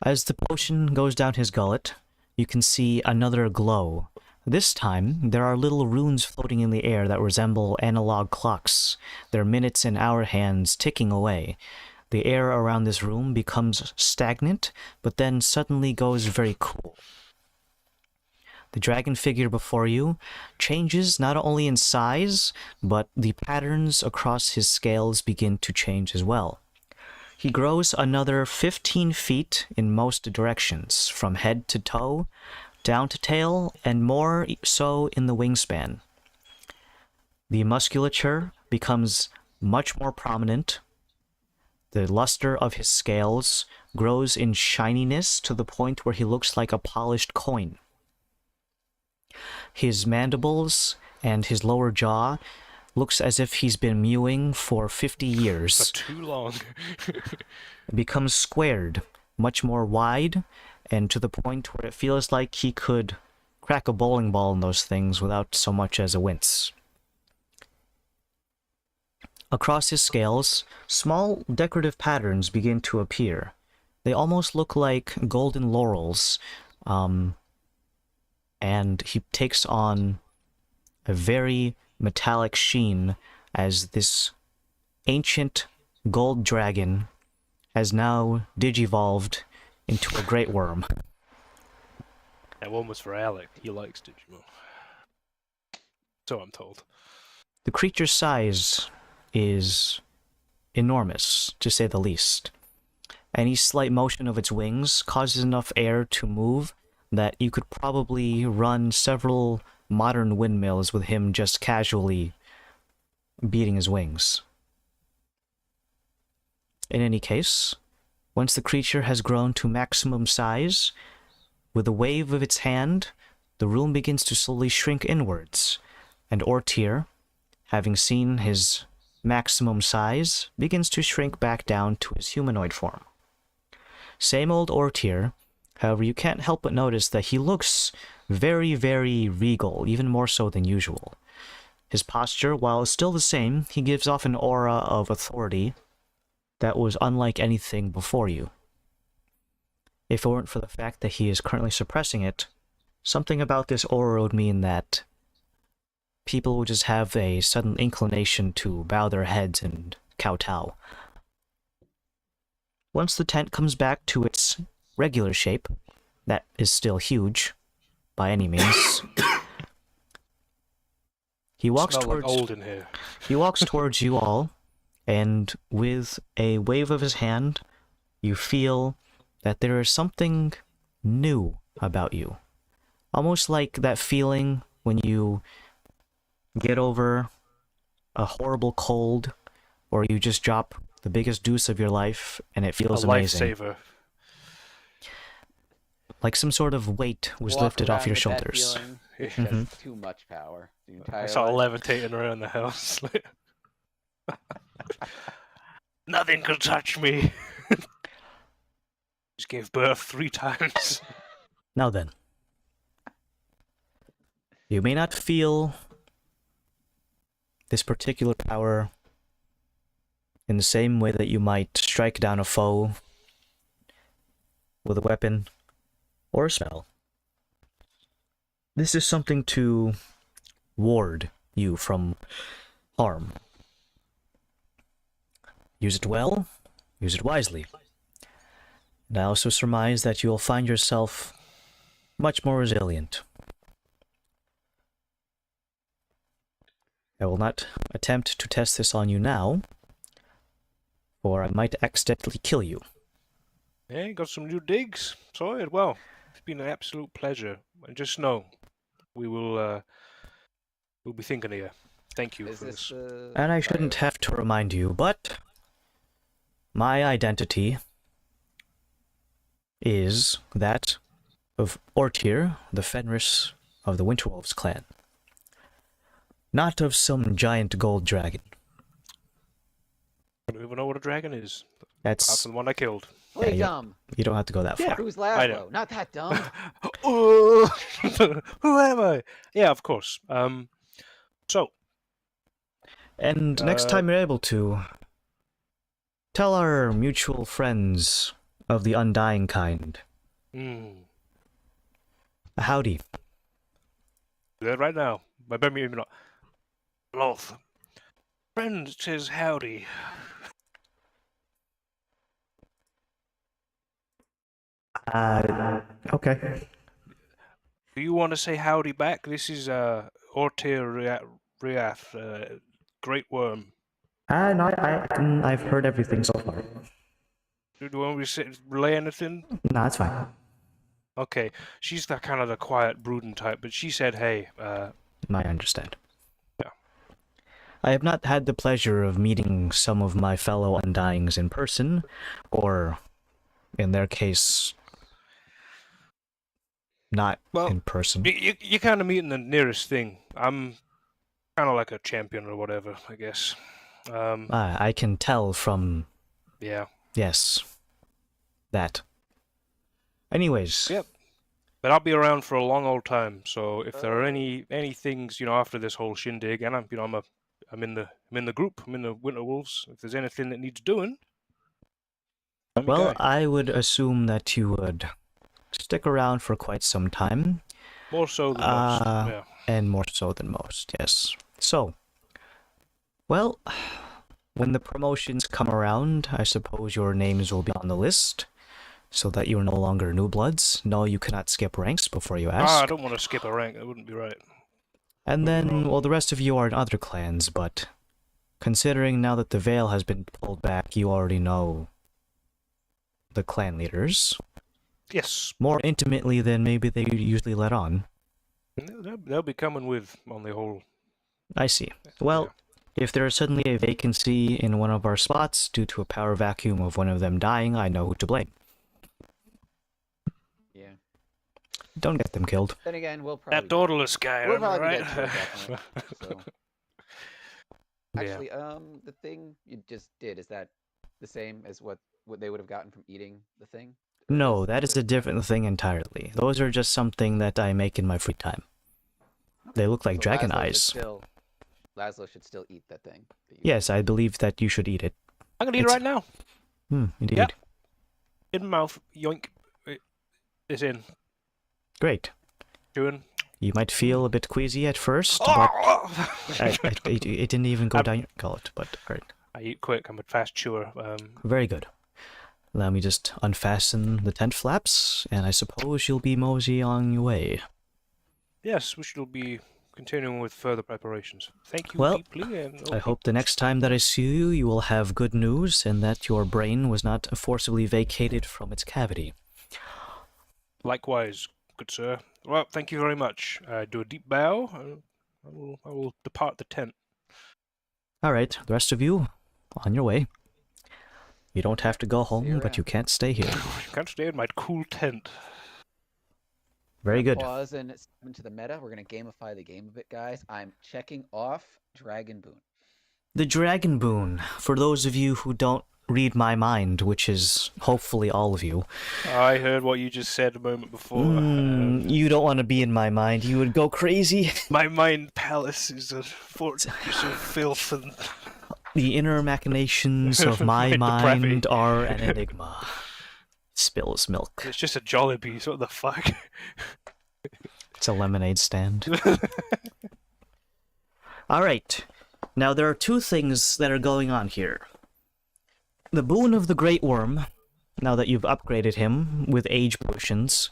As the potion goes down his gullet, you can see another glow. This time, there are little runes floating in the air that resemble analog clocks, their minutes and hour hands ticking away. The air around this room becomes stagnant, but then suddenly goes very cool. The dragon figure before you changes not only in size, but the patterns across his scales begin to change as well. He grows another 15 feet in most directions, from head to toe, down to tail, and more so in the wingspan. The musculature becomes much more prominent. The luster of his scales grows in shininess to the point where he looks like a polished coin. His mandibles and his lower jaw looks as if he's been mewing for 50 years. For too long. It becomes squared, much more wide, and to the point where it feels like he could crack a bowling ball in those things without so much as a wince. Across his scales, small decorative patterns begin to appear. They almost look like golden laurels, and he takes on a very metallic sheen as this ancient gold dragon has now digivolved into a great worm. That one was for Alec. He likes Digimon. So I'm told. The creature's size is enormous, to say the least. Any slight motion of its wings causes enough air to move that you could probably run several modern windmills with him just casually beating his wings. In any case, once the creature has grown to maximum size, with a wave of its hand, the room begins to slowly shrink inwards, and Ortier, having seen his maximum size, begins to shrink back down to his humanoid form. Same old Ortier, however, you can't help but notice that he looks very, very regal, even more so than usual. His posture, while still the same, he gives off an aura of authority that was unlike anything before you. If it weren't for the fact that he is currently suppressing it, something about this aura would mean that people would just have a sudden inclination to bow their heads and kowtow. Once the tent comes back to its regular shape, that is still huge, by any means, he walks Smell towards like old in here. He walks towards you all, and with a wave of his hand, you feel that there is something new about you. Almost like that feeling when you get over a horrible cold, or you just drop the biggest deuce of your life and it feels A amazing. lifesaver. Like some sort of weight was Walk lifted off around your with that shoulders. feeling. It's Mhm. just too much power. The I entire start life. levitating around the house. Nothing can touch me. Just gave birth 3 times. Now then, you may not feel this particular power in the same way that you might strike down a foe with a weapon or a spell. This is something to ward you from harm. Use it well, use it wisely. And I also surmise that you'll find yourself much more resilient. I will not attempt to test this on you now, or I might accidentally kill you. Yeah, got some new digs. Sorry. Well, it's been an absolute pleasure. And just know, we'll be thinking of you. Thank you Is for this this. And I shouldn't have to remind you, but my identity is that of Ortir, the Fenris of the Winterwolves clan. Not of some giant gold dragon. I don't even know what a dragon is. Apart That's... from the one I killed. Play you- dumb. You don't have to go that Yeah. far. Who's I know. Laszlo? Not that dumb. Oh, who am I? Yeah, of course. So, And next time you're able to, tell our mutual friends of the undying kind. Howdy. do that right now. My maybe even not. Loth. Friend says howdy. Okay. Do you want to say howdy back? This is Ortir Riath, Great Worm. No, I've heard everything so far. Do you want me to relay anything? No, that's fine. Okay, she's the kind of the quiet, brooding type, but she said, "Hey, I understand. Yeah. I have not had the pleasure of meeting some of my fellow Undyings in person, or, in their case, not Well, in person. you kind of meeting the nearest thing. I'm kind of like a champion or whatever, I guess. I can tell from... Yeah. Yes. That. Anyways. Yep. But I'll be around for a long old time. So if there are any things, after this whole shindig, and I'm in the group, I'm in the Winter Wolves. If there's anything that needs doing, I'm your Well, guy. I would assume that you would stick around for quite some time. More so than most. Yeah. And more so than most, yes. So, well, when the promotions come around, I suppose your names will be on the list, so that you are no longer new bloods. No, you cannot skip ranks before you ask. I don't want to skip a rank. That wouldn't be right. And then, well, the rest of you are in other clans, but considering now that the veil has been pulled back, you already know the clan leaders. Yes. More intimately than maybe they usually let on. They'll be coming with on the whole. I see. Well, if there is suddenly a vacancy in one of our spots due to a power vacuum of one of them dying, I know who to blame. Yeah. Don't get them killed. Then again, we'll probably That daughterless guy, We'll am I probably right? get to it, definitely. So. Yeah. Actually, the thing you just did, is that the same as what they would have gotten from eating the thing? Or No, that is a different thing entirely. Those are just something that I make in my free time. They look like So dragon Laszlo should eyes. Laszlo should still eat that thing. that you- Yes, I believe that you should eat it. I'm gonna eat it right now. Indeed. Yep. In my mouth. Yoink. It's in. Great. Chewing. You might feel a bit queasy at first, but it didn't even go down your gullet, but alright. I eat quick. I'm a fast chewer. Very good. Let me just unfasten the tent flaps, and I suppose you'll be mosey on your way. Yes, we shall be continuing with further preparations. Thank you Well, deeply. And I hope the next time that I see you, you will have good news and that your brain was not forcibly vacated from its cavity. Likewise, good sir. Well, thank you very much. I do a deep bow. I will depart the tent. All right, the rest of you, on your way. You don't have to go See you home, but you around. can't stay here. Can't stay in my cool tent. Very good. Pause and step into the meta. We're gonna gamify the game a bit, guys. I'm checking off Dragon Boon. The Dragon Boon, for those of you who don't read my mind, which is hopefully all of you. I heard what you just said a moment before. You don't want to be in my mind. You would go crazy. My mind palace is a fortress of filth and The inner machinations of my Depravity. mind are an enigma. Spills milk. it's just a Jollibee. What the fuck? It's a lemonade stand. Alright. Now there are two things that are going on here. The Boon of the Great Worm, now that you've upgraded him with age potions,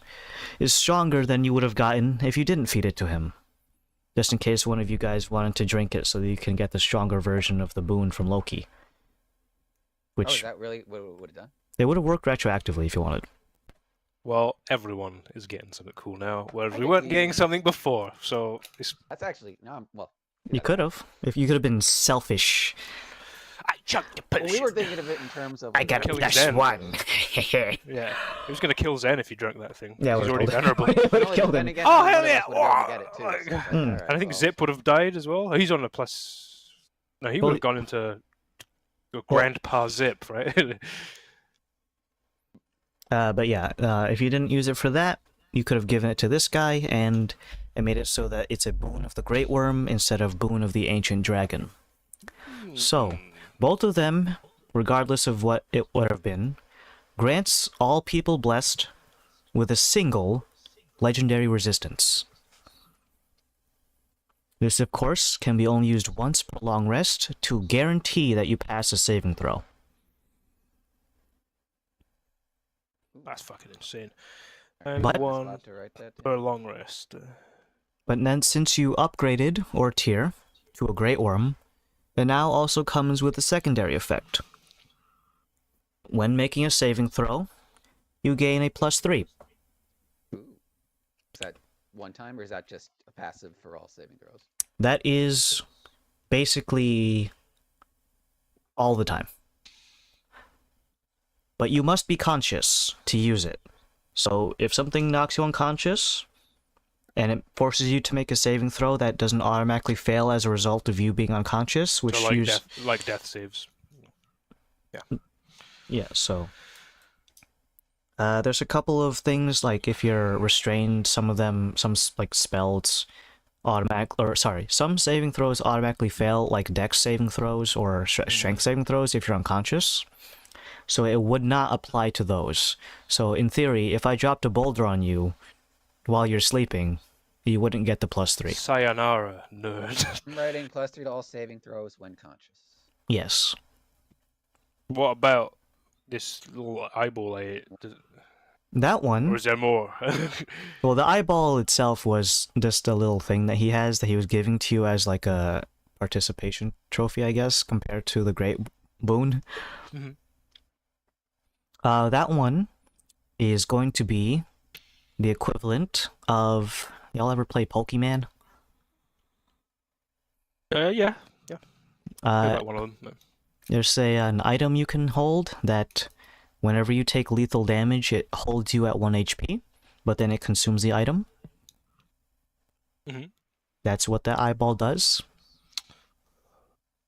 is stronger than you would have gotten if you didn't feed it to him. Just in case one of you guys wanted to drink it so that you can get the stronger version of the boon from Loki. Oh, is Which, that really what it would have done? it would have worked retroactively if you wanted. Well, everyone is getting something cool now, whereas I we think weren't we- getting something before. So it's That's actually no. Well, You could have. If you could have been selfish. I chucked the well, we were thinking of it in terms of. I got Killing plus Zen. one. Yeah, he was gonna kill Zen if he drank that thing. Yeah, he's would've already killed him. venerable. Would've Well, killed then him. again, Oh, none hell of us yeah. would be able to get it too, so it's like, Mm. alright, And I think well, Zip would have died as well. He's on a plus. No, he Well, would have gone into Grandpa Zip, right? But yeah, if you didn't use it for that, you could have given it to this guy, and it made it so that it's a boon of the Great Worm instead of boon of the Ancient Dragon. So, both of them, regardless of what it would have been, grants all people blessed with a single legendary resistance. This, of course, can be only used once per long rest to guarantee that you pass a saving throw. That's fucking insane. And But- one I'll have to write that down. per long rest. But then since you upgraded, or tier, to a Great Worm, it now also comes with a secondary effect. When making a saving throw, you gain a +3. Ooh. Is that one time, or is that just a passive for all saving throws? That is basically all the time. But you must be conscious to use it. So if something knocks you unconscious, and it forces you to make a saving throw that doesn't automatically fail as a result of you being unconscious, which So like, use... death saves. Yeah, so... there's a couple of things, like if you're restrained, some of them, like spells, some saving throws automatically fail, like dex saving throws or strength saving throws if you're unconscious. So it would not apply to those. So in theory, if I dropped a boulder on you while you're sleeping, you wouldn't get the +3. Sayonara, nerd. I'm writing +3 to all saving throws when conscious. Yes. What about this little eyeball I ate? That Or one, is there more? well, the eyeball itself was just a little thing that he has that he was giving to you as like a participation trophy, I guess, compared to the Great Boon. Mhm. That one is going to be the equivalent of... Y'all ever play Pokemon? Yeah. Uh, About one of them. No. There's an item you can hold that whenever you take lethal damage, it holds you at 1 HP, but then it consumes the item. Mhm. That's what that eyeball does.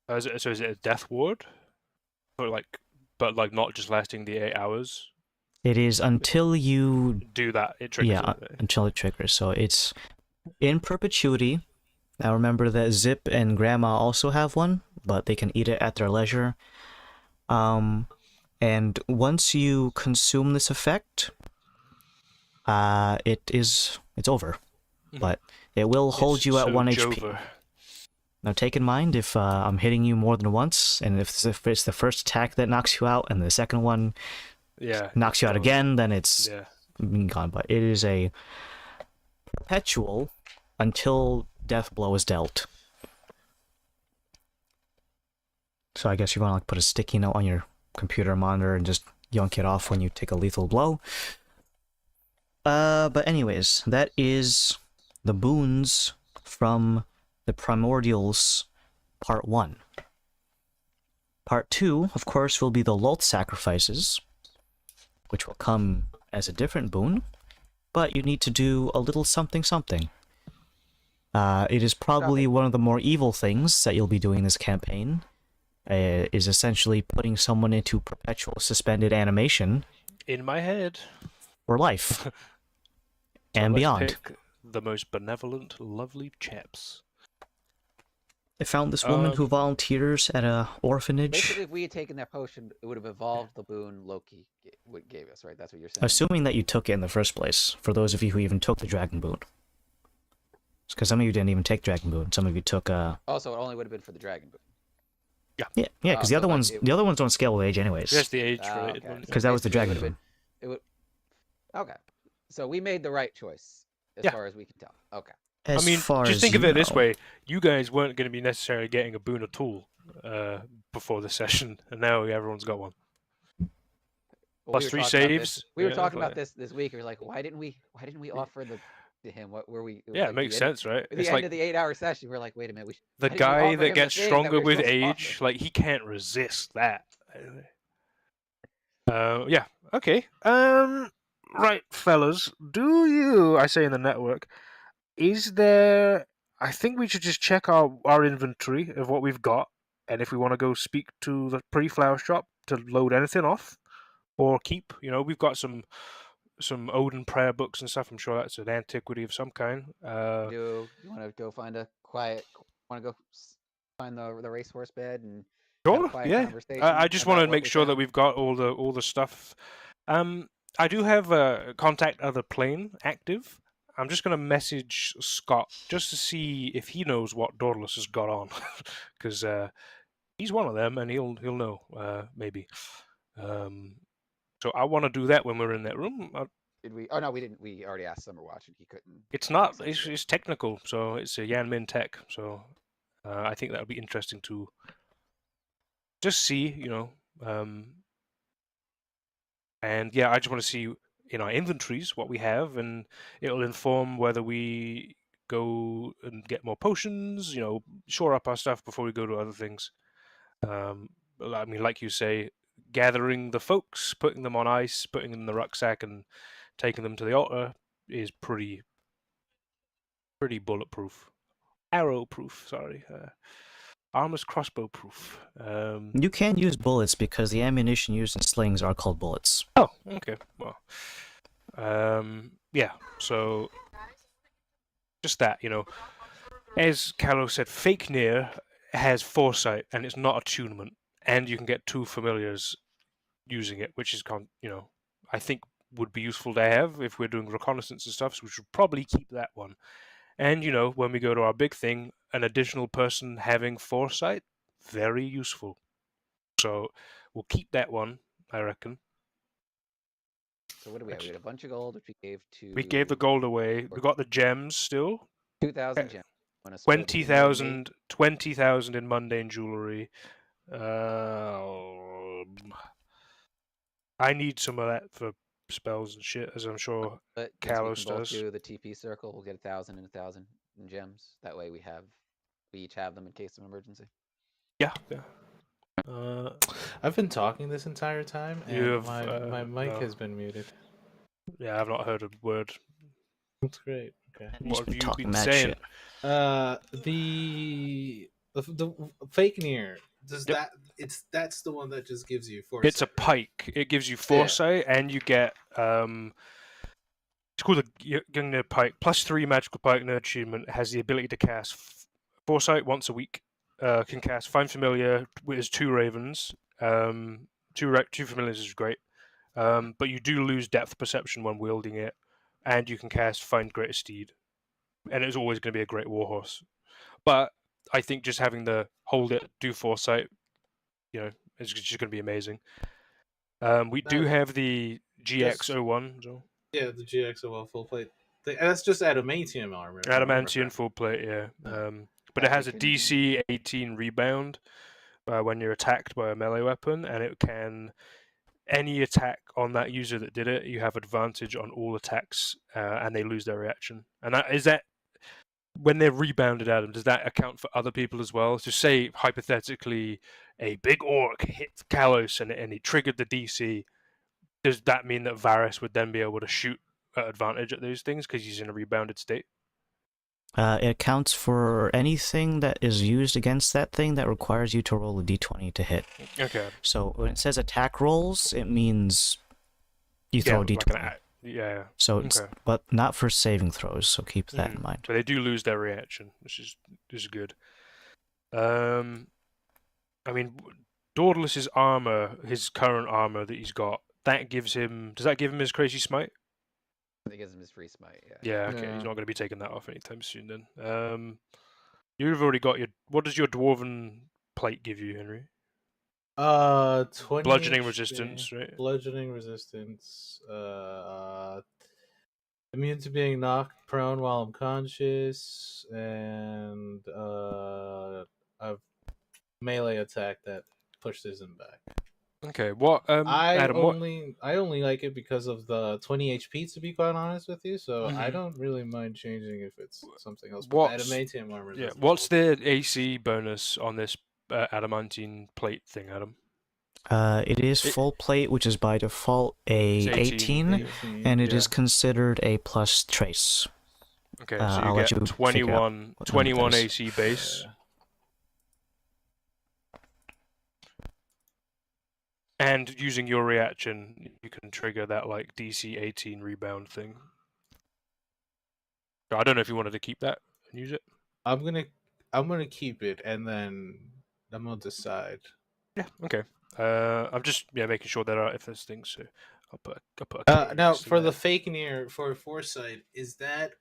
So is it a death ward? Or but not just lasting the 8 hours? It is until you... Do that, it triggers Yeah, it. until it triggers. So it's in perpetuity. Now remember that Zip and Grandma also have one, but they can eat it at their leisure. And once you consume this effect, it's over. Mhm. But it will hold It's you at so 1 HP. Jover. Now take in mind, if I'm hitting you more than once, and if it's the first attack that knocks you out, and the second one Yeah. knocks you out goes. again, then it's Yeah. gone. But it is a perpetual until death blow is dealt. So I guess you want to put a sticky note on your computer monitor and just yank it off when you take a lethal blow. But anyways, that is the boons from the Primordials Part 1. Part 2, of course, will be the Loth sacrifices, which will come as a different boon, but you need to do a little something something. It is probably one of the more evil things that you'll be doing this campaign, is essentially putting someone into perpetual suspended animation In my head. for life So and let's beyond. pick the most benevolent, lovely chaps. I found this woman who Um, volunteers at a orphanage. Basically, if we had taken that potion, it would have evolved the boon Loki gave us, right? That's what you're saying. Assuming that you took it in the first place, for those of you who even took the Dragon Boon. Because some of you didn't even take Dragon Boon. Some of you took Also, it only would have been for the dragon boon. yeah, because the so other like ones, the other ones don't scale with age anyways. Just the age Ah, related okay. one. Because that was the basically Dragon it Boon. Okay, so we made the right choice as Yeah. far as we can tell. Okay. As I mean, far just as think of you it this know. way: you guys weren't going to be necessarily getting a boon at all before the session, and now everyone's got one. Well, Plus we were 3 talking about saves. this. We were yeah, talking like- about this week. We were like, why didn't we offer to him? What were we? It was Yeah, like it makes the sense, right? At the It's end like of the 8-hour session, we're like, wait a minute. the why didn't we guy offer that him the gets thing that stronger we were with supposed to offer age, him? like he can't resist that. Yeah. Okay. Right, fellas. Do you? I say in the network. Is there? I think we should just check our inventory of what we've got, and if we want to go speak to the pre-flower shop to load anything off or keep. We've got some Odin prayer books and stuff. I'm sure that's an antiquity of some kind. Do you want to go find a quiet? Want to go find the racehorse bed and have a Sure, quiet yeah. conversation? I just want about to what make we sure that found? we've got all the stuff. I do have contact other plane active. I'm just gonna message Scott just to see if he knows what Dorlus has got on, because he's one of them, and he'll know maybe. So I want to do that when we're in that room. Did we? Oh no, we didn't. We already asked Summerwatch, and he couldn't. It's not. access it. It's technical, so it's a Yanmin tech. So I think that would be interesting to just see, and yeah, I just want to see in our inventories what we have, and it'll inform whether we go and get more potions, shore up our stuff before we go to other things. I mean, like you say, gathering the folks, putting them on ice, putting them in the rucksack, and taking them to the altar is pretty bulletproof, arrow proof. Sorry, armor's crossbow proof. You can use bullets because the ammunition used in slings are called bullets. Oh, okay. Well, yeah. So just that, as Carlo said, Fake Near has foresight, and it's not attunement, and you can get 2 familiars using it, which is I think would be useful to have if we're doing reconnaissance and stuff. So we should probably keep that one. And when we go to our big thing, an additional person having foresight, very useful. So we'll keep that one, I reckon. So what do we have? We had a bunch of gold, which we gave to. We gave the gold away. We got the gems still. 2,000 gems. Wanna split between you and me? 20,000 in mundane jewelry. I need some of that for spells and shit, as I'm sure But since we Kalos can both does. do the TP circle, we'll get 1,000 and 1,000 in gems. That way we each have them in case of an emergency. Yeah. I've been talking this entire time, and You have, my mic no. has been muted. Yeah, I've not heard a word. That's great. Okay. What have you talking been mad saying? shit. The fake near does Yep. that's the one that just gives you foresight. It's a pike. It gives you foresight, and you get it's called a Gungnir Pike. +3 magical pike nerd achievement. Has the ability to cast foresight once a week. Can cast find familiar with 2 ravens. Two familiars is great. But you do lose depth perception when wielding it, and you can cast find greater steed, and it's always going to be a great warhorse. But I think just having the hold it, do foresight, it's just going to be amazing. We do have the GX01. So. Yeah, the GXOL full plate. That's just adamantium armor. Adamantium full plate, yeah. But it has a DC 18 rebound when you're attacked by a melee weapon, and it can any attack on that user that did it, you have advantage on all attacks, and they lose their reaction. And is that when they're rebounded, Adam? Does that account for other people as well? So, say hypothetically, a big orc hit Kalos and he triggered the DC. Does that mean that Varys would then be able to shoot at advantage at those things because he's in a rebounded state? It accounts for anything that is used against that thing that requires you to roll a d20 to hit. Okay. So when it says attack rolls, it means you throw a d20. Like yeah. So, but not for saving throws. So keep that in mind. But they do lose their reaction, which is good. I mean, Dauntless's armor, his current armor that he's got, that gives him. Does that give him his crazy smite? It gives him his free smite. Yeah. Yeah. Okay. He's not going to be taking that off anytime soon. Then. You've already got your. What does your dwarven plate give you, Henry? 20 bludgeoning HP, resistance, right? Bludgeoning resistance. Immune to being knocked prone while I'm conscious, and a melee attack that pushes him back. Okay, what Adam, I only like it because of the 20 HP, to be quite honest with you, so I don't really mind changing if it's something else. But adamantium armor. Yeah, what's the AC bonus on this adamantine plate thing, Adam? It is full plate, which is by default a 18 and it is considered a plus trace. Okay, so you get 21 AC base. Yeah. And using your reaction, you can trigger that like DC 18 rebound thing. I don't know if you wanted to keep that and use it. I'm gonna keep it, and then I'm gonna decide. Yeah. Okay. I'm just making sure there are if there's things. So I'll put a now for the fake near for foresight, is that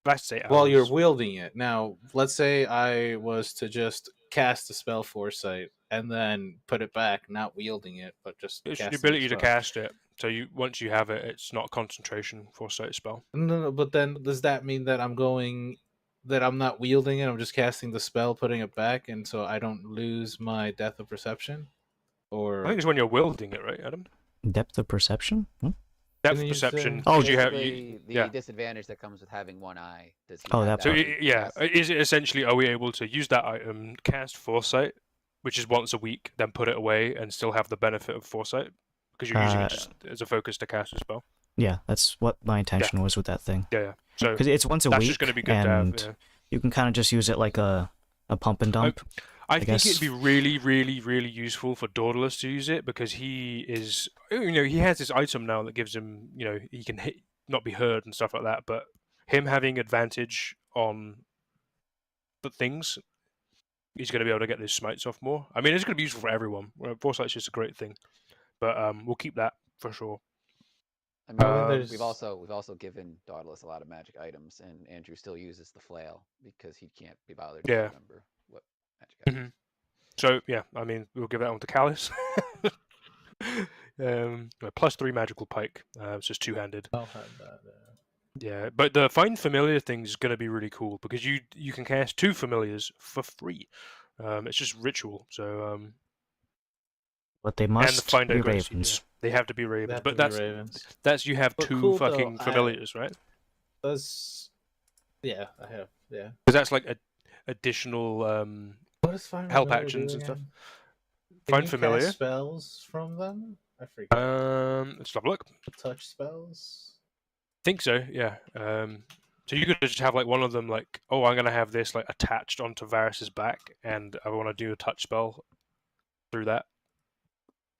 let's say while you're wielding it. Now let's say I was to just cast a spell foresight and then put it back, not wielding it, but just it's the ability to cast it. So once you have it, it's not concentration foresight spell. No, but then does that mean that I'm not wielding it? I'm just casting the spell, putting it back, and so I don't lose my depth of perception? Or I think it's when you're wielding it, right, Adam? Depth of perception? Depth of perception. You have the disadvantage that comes with having one eye. So is it essentially, are we able to use that item, cast foresight, which is once a week, then put it away and still have the benefit of foresight because you're using it just as a focus to cast a spell? Yeah, that's what my intention was with that thing. Yeah. So because it's once a week, just going to be good and to have, you can kind of just use it like a pump and dump. I think it'd be really, really, really useful for Dauntless to use it because he is, he has this item now that gives him, he can not be heard and stuff like that. But him having advantage on the things, he's going to be able to get those smites off more. I mean, it's going to be useful for everyone. Foresight's just a great thing, but we'll keep that for sure. I mean, we've also given Dauntless a lot of magic items, and Andrew still uses the flail because he can't be bothered to remember what magic items. So yeah, I mean, we'll give that one to Callus. +3 magical pike. It's just two-handed. I'll have that. Yeah, but the find familiar thing is going to be really cool because you can cast 2 familiars for free. It's just ritual, so. But they must be ravens. Yeah. They have to be ravens, but that's you have 2 fucking familiars, right? Yeah, I have. Yeah, because that's like additional what is help actions and stuff. Find familiar cast spells from them. I forget. Let's have a look. Touch spells. Think so, yeah. So you could just have like one of them, like, oh, I'm gonna have this like attached onto Varys's back, and I want to do a touch spell through that.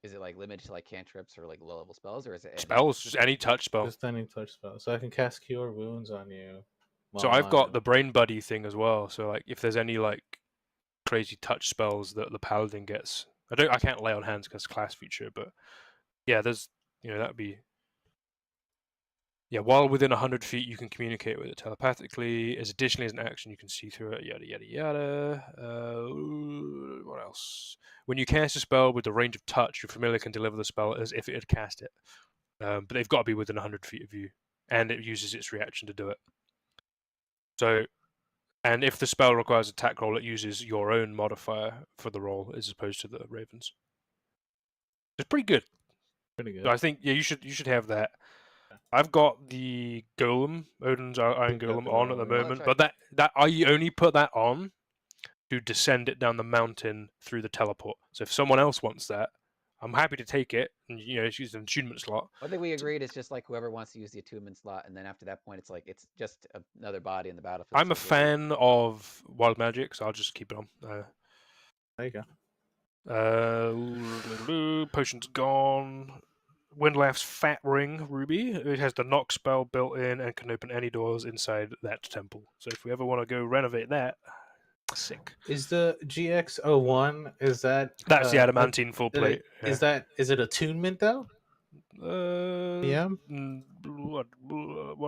Is it like limited to like cantrips or like low level spells, or is it spells? Just any touch spell. Just any touch spell. So I can cast Cure Wounds on you. So I've got the Brain Buddy thing as well. So like, if there's any like crazy touch spells that the Paladin gets, I can't lay on hands because class feature, but yeah, there's that'd be. Yeah, while within 100 feet, you can communicate with it telepathically. As additionally as an action, you can see through it. Yada yada yada. What else? When you cast a spell with the range of touch, your familiar can deliver the spell as if it had cast it. But they've got to be within 100 feet of you, and it uses its reaction to do it. So, and if the spell requires attack roll, it uses your own modifier for the roll as opposed to the Ravens. It's pretty good. Pretty good. I think you should have that. I've got the golem, Odin's Iron You've got Golem, the on at the golem, yeah. moment, Oh, that's but that I only put that on to descend it down the mountain through the teleport. So if someone else wants that, I'm happy to take it and it's use an attunement slot. I think we agreed it's just like whoever wants to use the attunement slot, and then after that point, it's like it's just another body in the battlefield. I'm a so maybe- fan of wild magic, so I'll just keep it on. There you go. Potion's gone. Windlaught's Fat Ring Ruby. It has the knock spell built in and can open any doors inside that temple. So if we ever want to go renovate that, sick. Is the GX01 is that That's the adamantine full plate. is it attunement though? Yeah. What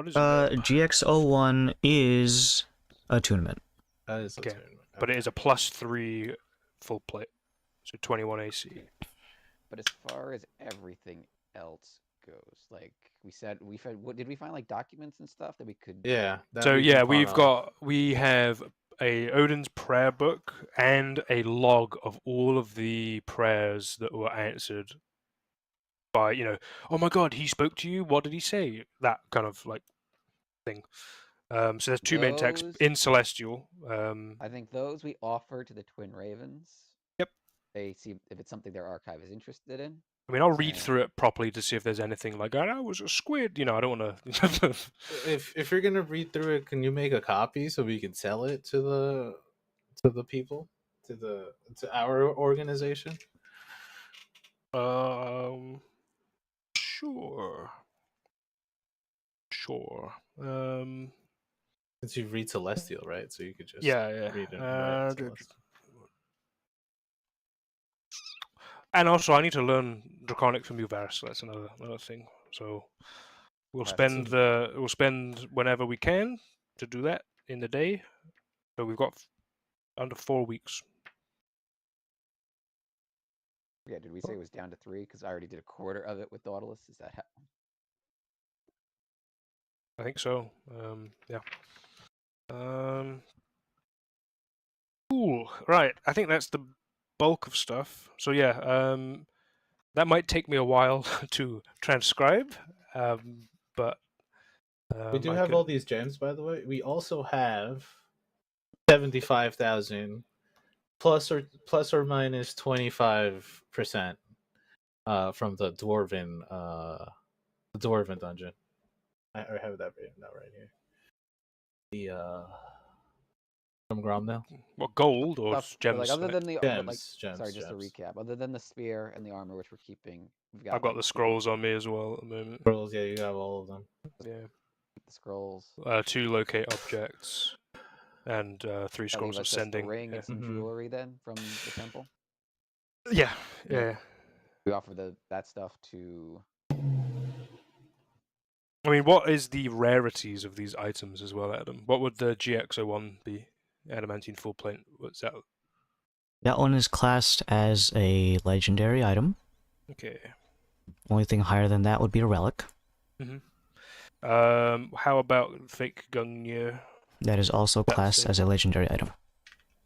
is it? GX01 is attunement. That is Okay. attunement. But it is a +3 full plate, so 21 AC. But as far as everything else goes, like what did we find like documents and stuff that we could? Yeah. that So we yeah, can pawn off. we have a Odin's prayer book and a log of all of the prayers that were answered by oh my god, he spoke to you, what did he say, that kind of like thing. So there's two main texts Those- in Celestial. I think those we offer to the Twin Ravens. Yep. They see if it's something their archive is interested in. I mean, I'll read Yeah. through it properly to see if there's anything like, I was a squid, I don't want to. If you're gonna read through it, can you make a copy so we can sell it to the people, to our organization? Sure. Since you read Celestial, right? So you could just Yeah. read it. Right, Celestial. And also, I need to learn Draconic from Uvaris, so that's another thing. So we'll That's spend whenever we can to do that in the day. So we've got under 4 weeks. Yeah, did we say it was down to 3? Because I already did a quarter of it with Nautilus. Is that how? I think so. Yeah. Cool. Right. I think that's the bulk of stuff. So yeah, that might take me a while to transcribe, but We do I have can- all these gems, by the way. We also have 75,000 plus or minus 25% from the dwarven dungeon. I have that written out right here. The from Gromnell. What, gold or Stuff, gems? like other than the Gems, like, gems, sorry, just gems. a recap. Other than the spear and the armor, which we're keeping, we've got. I've got like, the scrolls on me as well at the moment. Scrolls, yeah, you have all of them. Yeah. the scrolls. 2 locate objects, and 3 That leave scrolls of us just sending. the ring Yeah. and some Mhm. jewelry then from the temple. Yeah. Yeah. We offer that stuff to. I mean, what is the rarities of these items as well, Adam? What would the GX01 be? Adamantine full plate. What's that? That one is classed as a legendary item. Okay. Only thing higher than that would be a relic. How about fake Gungnir That is also That's classed it. as a legendary item.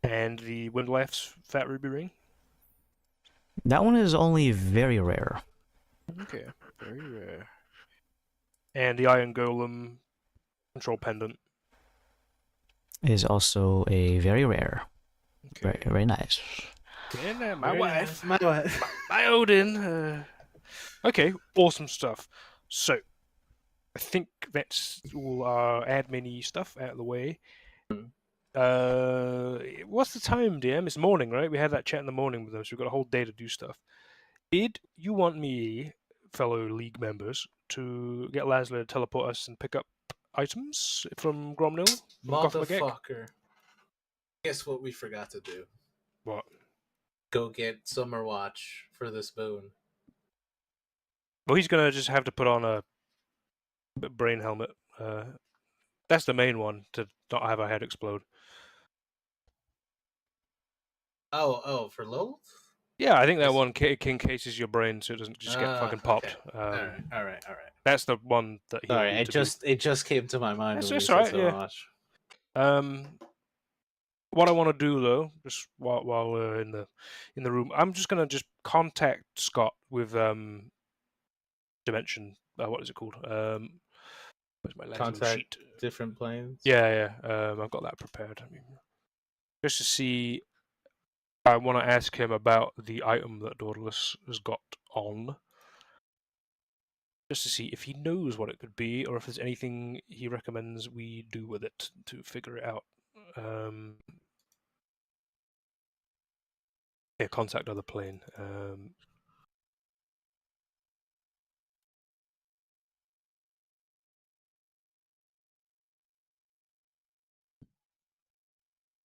and the Windlaught's Fat Ruby Ring? That one is only very rare. Okay, very rare. And the Iron Golem Control Pendant. Is also a very rare. Okay. Very, very nice. And my Very wife. nice. My wife. My Odin. Okay, awesome stuff. So, I think that's all our admin-y stuff out of the way. What's the time, DM? It's morning, right? We had that chat in the morning with them, so we've got a whole day to do stuff. Did you want me, fellow League members, to get Laszlo to teleport us and pick up items from Gromnil? From Gothmagek? Motherfucker. Guess what we forgot to do? What? Go get Summer Watch for this boon. Well, he's gonna just have to put on a brain helmet. That's the main one, to not have our head explode. Oh, for Lowell? Yeah, I think that Yes. one encases your brain so it doesn't just get fucking popped. Okay. All right. That's the one that he. Sorry, it just came to my mind. That's when just you said alright, Summer yeah. Watch. what I want to do though, just while we're in the room, I'm just gonna just contact Scott with Dimension. What is it called? Where's my Laszlo Contact sheet? different planes. Yeah. I've got that prepared. I mean, just to see. I want to ask him about the item that Dauntless has got on. Just to see if he knows what it could be, or if there's anything he recommends we do with it to figure it out. Yeah, contact other plane.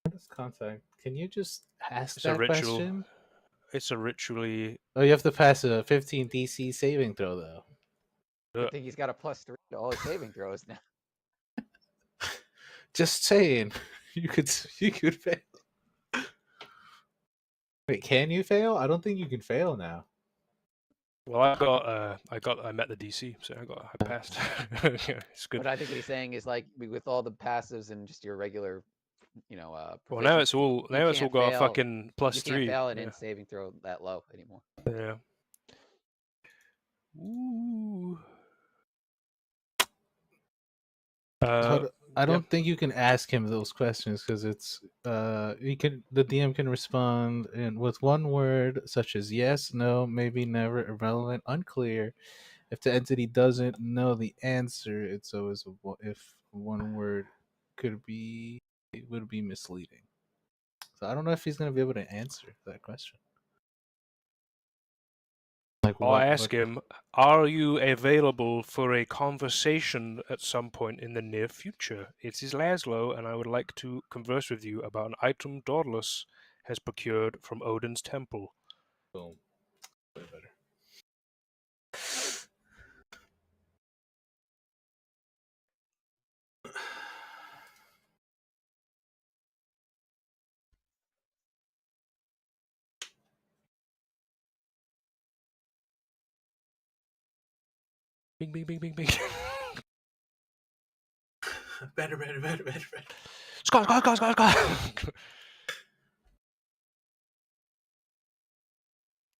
What is contact? Can you just ask It's a that ritual. question? It's a ritually. Oh, you have to pass a 15 DC saving throw though. I think he's got a +3 to all his saving throws now. Just saying, you could fail. Wait, can you fail? I don't think you can fail now. Well, I met the DC, so I passed. Yeah, it's good. But I think what he's saying is like with all the passives and just your regular, Well, now it's proficiency, all you it's all can't got a fail- fucking you +3. can't fail an Yeah. int saving throw that low anymore. Yeah. Ooh. I don't think you can ask him those questions because it's the DM can respond with one word such as yes, no, maybe, never, irrelevant, unclear. If the entity doesn't know the answer, it's always if one word it would be misleading. So I don't know if he's gonna be able to answer that question. Like I'll ask him, are you available for a conversation at some point in the near future? It is Laszlo, and I would like to converse with you about an item Dauntless has procured from Odin's temple. Boom. Way better. Bing, bing, bing, bing, bing. Better. Scott.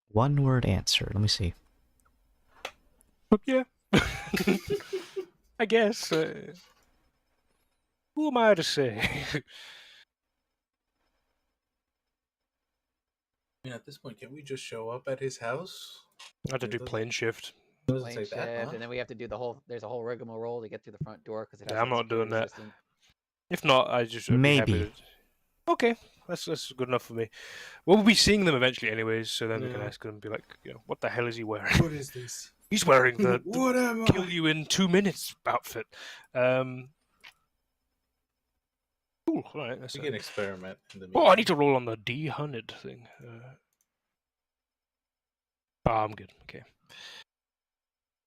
One word answer. Let me see. Yeah. I guess. Who am I to say? At this point, can we just show up at his house? I have to do plane shift. Doesn't Plane take that shift, long. and then we have to do there's a whole rigmarole to get through the front door because it has Yeah, I'm a not doing security that. system. If not, I'd be Maybe. happy to... Okay, that's good enough for me. We'll be seeing them eventually anyways, so then we can Yeah. ask them and be like, what the hell is he wearing? What is this? He's wearing the What am kill I? you in 2 minutes outfit. Cool. All right. We can experiment in the Oh, I meantime. need to roll on the D100 thing. I'm good. Okay.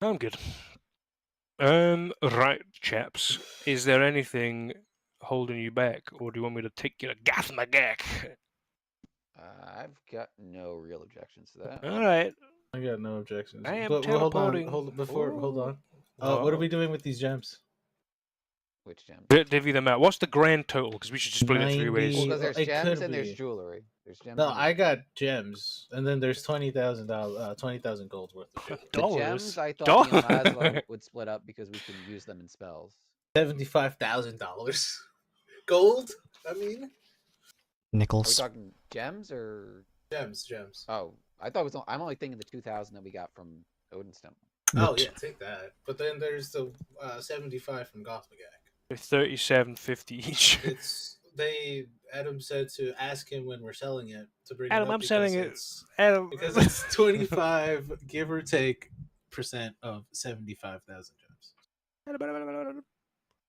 I'm good. Right, chaps. Is there anything holding you back, or do you want me to take you to Gathmagak? I've got no real objections to that. All right. I got no objections. I am But hold teleporting. on. Hold on. Oh. What are we doing with these gems? Which gems? Divvy them out. What's the grand total? Because we should just split it 3 ways. Well, because there's It gems could and there's be. jewelry. There's gems. No, and I got gems, and then there's $20,000 gold worth of jewelry. the Dollars? gems. I thought me and Dollars? Laszlo would split up because we can use them in spells. $75,000 gold. I mean, Are we Nickels. talking gems or gems. Oh, I thought it was. I'm only thinking the 2,000 that we got from Odin's temple. Oh yeah, take that. But then there's the 75 from Gothmagak. They're 37.50 each. Adam said to ask him when we're selling it to bring Adam, it up I'm selling it. it's, Adam. because it's 25 give or take % of 75,000 gems.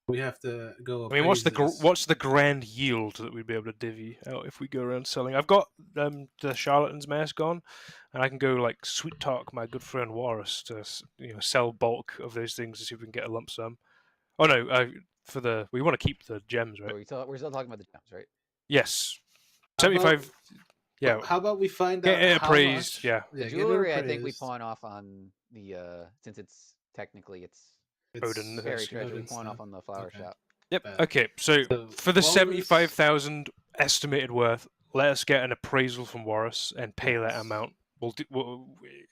We have to go. I mean, what's appraise this. what's the grand yield that we'd be able to divvy out if we go around selling? I've got the charlatan's mask on, and I can go like sweet talk my good friend Warris to sell bulk of those things to see if we can get a lump sum. Oh no, we want to keep the gems, right? We're still talking about the gems, right? Yes, How about- 75. Yeah, How about we find get out it how appraised. much- Yeah, The get it jewelry, I think we appraised. pawn off on the since it's technically It's Odin. fairy treasure. We Odin's pawn stuff. off on the flower Okay. shop. Yep. bad. Okay, so So for the what was- 75,000, estimated worth. Let us get an appraisal from Warris and pay that Yes. amount. How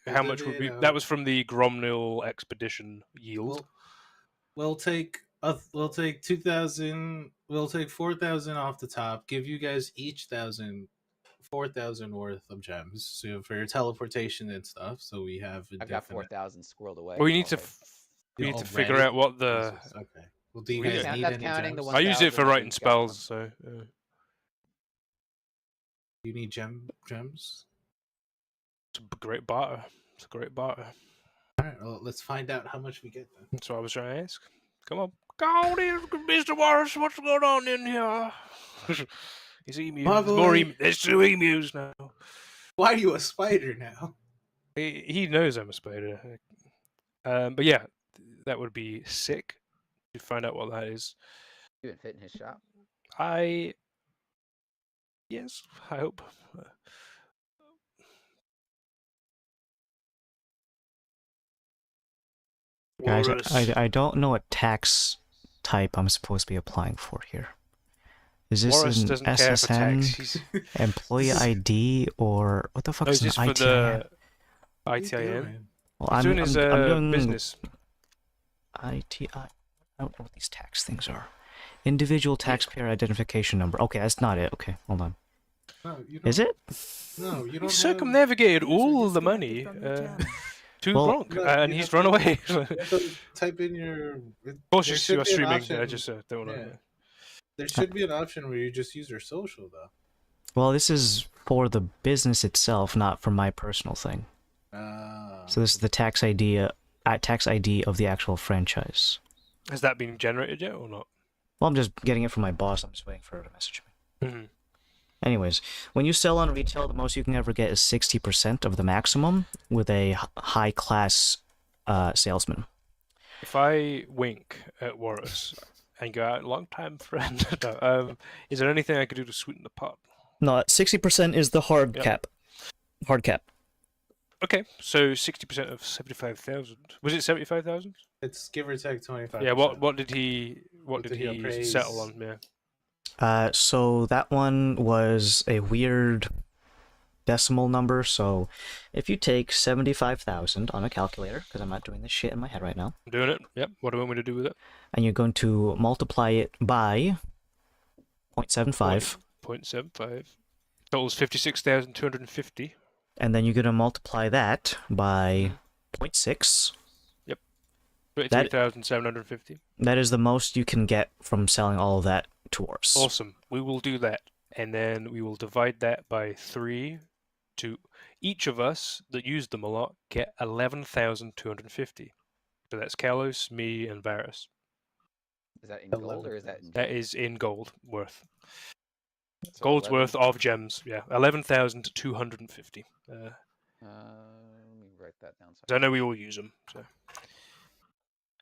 Isn't much would it, be? That was from the Gromnil expedition yield. We'll take 2,000. We'll take 4,000 off the top. Give you guys each 4,000 worth of gems, so for your teleportation and stuff. So we have a I've got definite. 4,000 squirreled away. we need to already. we need to Already? figure out what the. Jesus, okay. Well, do you We guys did. need That's any counting the gems? I use it for 1,000 writing we've got. spells, so. You need gems. It's a great barter. It's a great barter. All right. Well, let's find out how much we get then. That's what I was trying to ask. Come on. Go on in, Mr. Morris. What's going on in here? He's emus. My There's more boy. There's 2 emus now. Why are you a spider now? He knows I'm a spider. But yeah, that would be sick to find out what that is. You would fit in his shop. Yes, I hope. Guys, Walrus. I don't know what tax type I'm supposed to be applying for here. Is this Walrus an doesn't care for tax. He's employee ID, or what the fuck no, is an just for ITIN? the What are you ITIN. doing? Well, He's doing his I'm doing business. ITI. I don't know what these tax things are. Individual taxpayer identification number. Okay, that's not it. Okay, hold on. No, you Is don't- it? No, you He don't. circumnavigated all the money to Well- Bronx, No, and you he's have run to- away. You have to type in your. Of course, there you're should be an streaming. I option- just don't know. yeah. There should be an option where you just use your social though. Well, this is for the business itself, not for my personal thing. So this is the tax ID of the actual franchise. Has that been generated yet or not? Well, I'm just getting it from my boss. I'm just waiting for her to message me. Mhm. Anyways, when you sell on retail, the most you can ever get is 60% of the maximum with a high-class salesman. If I wink at Warris and go, long time friend, no, is there anything I could do to sweeten the pot? No, 60% is the hard Yep. cap. Hard cap. Okay, so 60% of 75,000. Was it 75,000? It's give or take 25. Yeah. What did he What did he appraise? settle on? Yeah. So that one was a weird decimal number. So if you take 75,000 on a calculator, because I'm not doing this shit in my head right now, I'm doing it. Yep. What do you want me to do with it? and you're going to multiply it by 0.75, 0.75. Totals 56,250. and then you're going to multiply that by 0.6. 23,750. That is the most you can get from selling all of that to Wars. Awesome. We will do that. And then we will divide that by 3 to each of us that used them a lot get 11,250. So that's Kalos, me, and Varus. Is that in gold or is that in? That is in gold worth. So Gold's 11 worth of gems. Yeah, 11,250. Let me write that down. I know we all use them. So.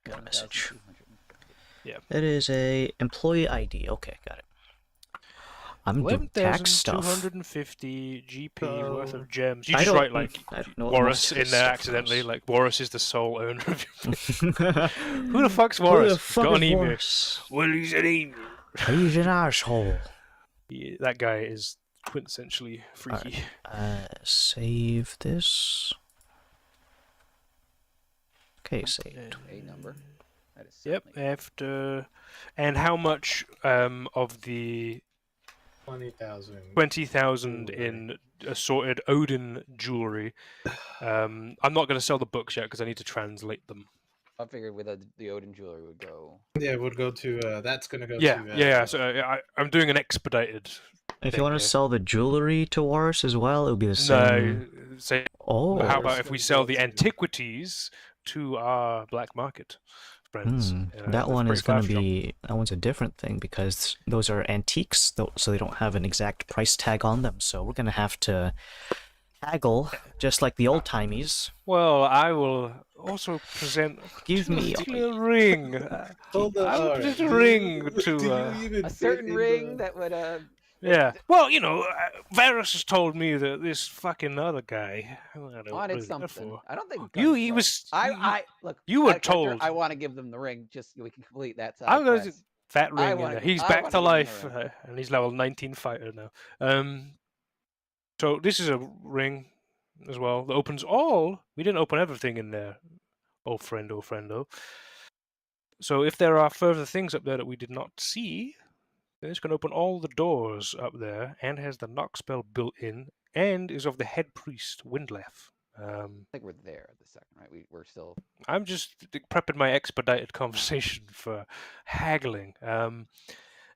Got a message. 11,250. Yeah. It is a employee ID. Okay, got it. I'm doing tax stuff. 11,250 GP worth of gems. You I just don't- write like I don't know what Warris most of in this there stuff accidentally. is. Like Warris is the sole owner of your. Who Who the fuck's Warris? the fuck Got is an email. Warris? Well, he's an emu. He's an asshole. That guy is quintessentially freaky. Save this. Okay, saved. A number. That is Yep. certainly- After, and how much of the 20,000. 20,000 in assorted Odin jewelry? I'm not going to sell the books yet because I need to translate them. I figured with the Odin jewelry would go. Yeah, it would go to. That's gonna go Yeah, to. yeah. So I'm doing an expedited. If thing you want to here. sell the jewelry to Warris as well, it would be the same. No, say Oh. how Warris about if we can sell go the to- antiquities to our black market friends? That that's one pretty is going fast to job. be. That one's a different thing because those are antiques, so they don't have an exact price tag on them. So we're going to have to haggle, just like the old timies. Well, I will also present Give me. a ring. Hold on. I will alright. present a Do ring you- to. do you even A fit certain in ring the- that would Yeah. Well, Varus has told me that this fucking other guy I don't wanted really care something. for. I don't think He guns was. I look. you were like Hector, told. I want to give them the ring just so we can complete that side I'm gonna. quest. Fat I Ring in wanna there. get- He's I back wanna to give him a life, ring. and he's level 19 fighter now. So this is a ring as well that opens all. We didn't open everything in there. Oh friendo. So if there are further things up there that we did not see, then it's going to open all the doors up there, and has the knock spell built in, and is of the head priest Windlef. I think we're there at the second, right? We're still. I'm just prepping my expedited conversation for haggling.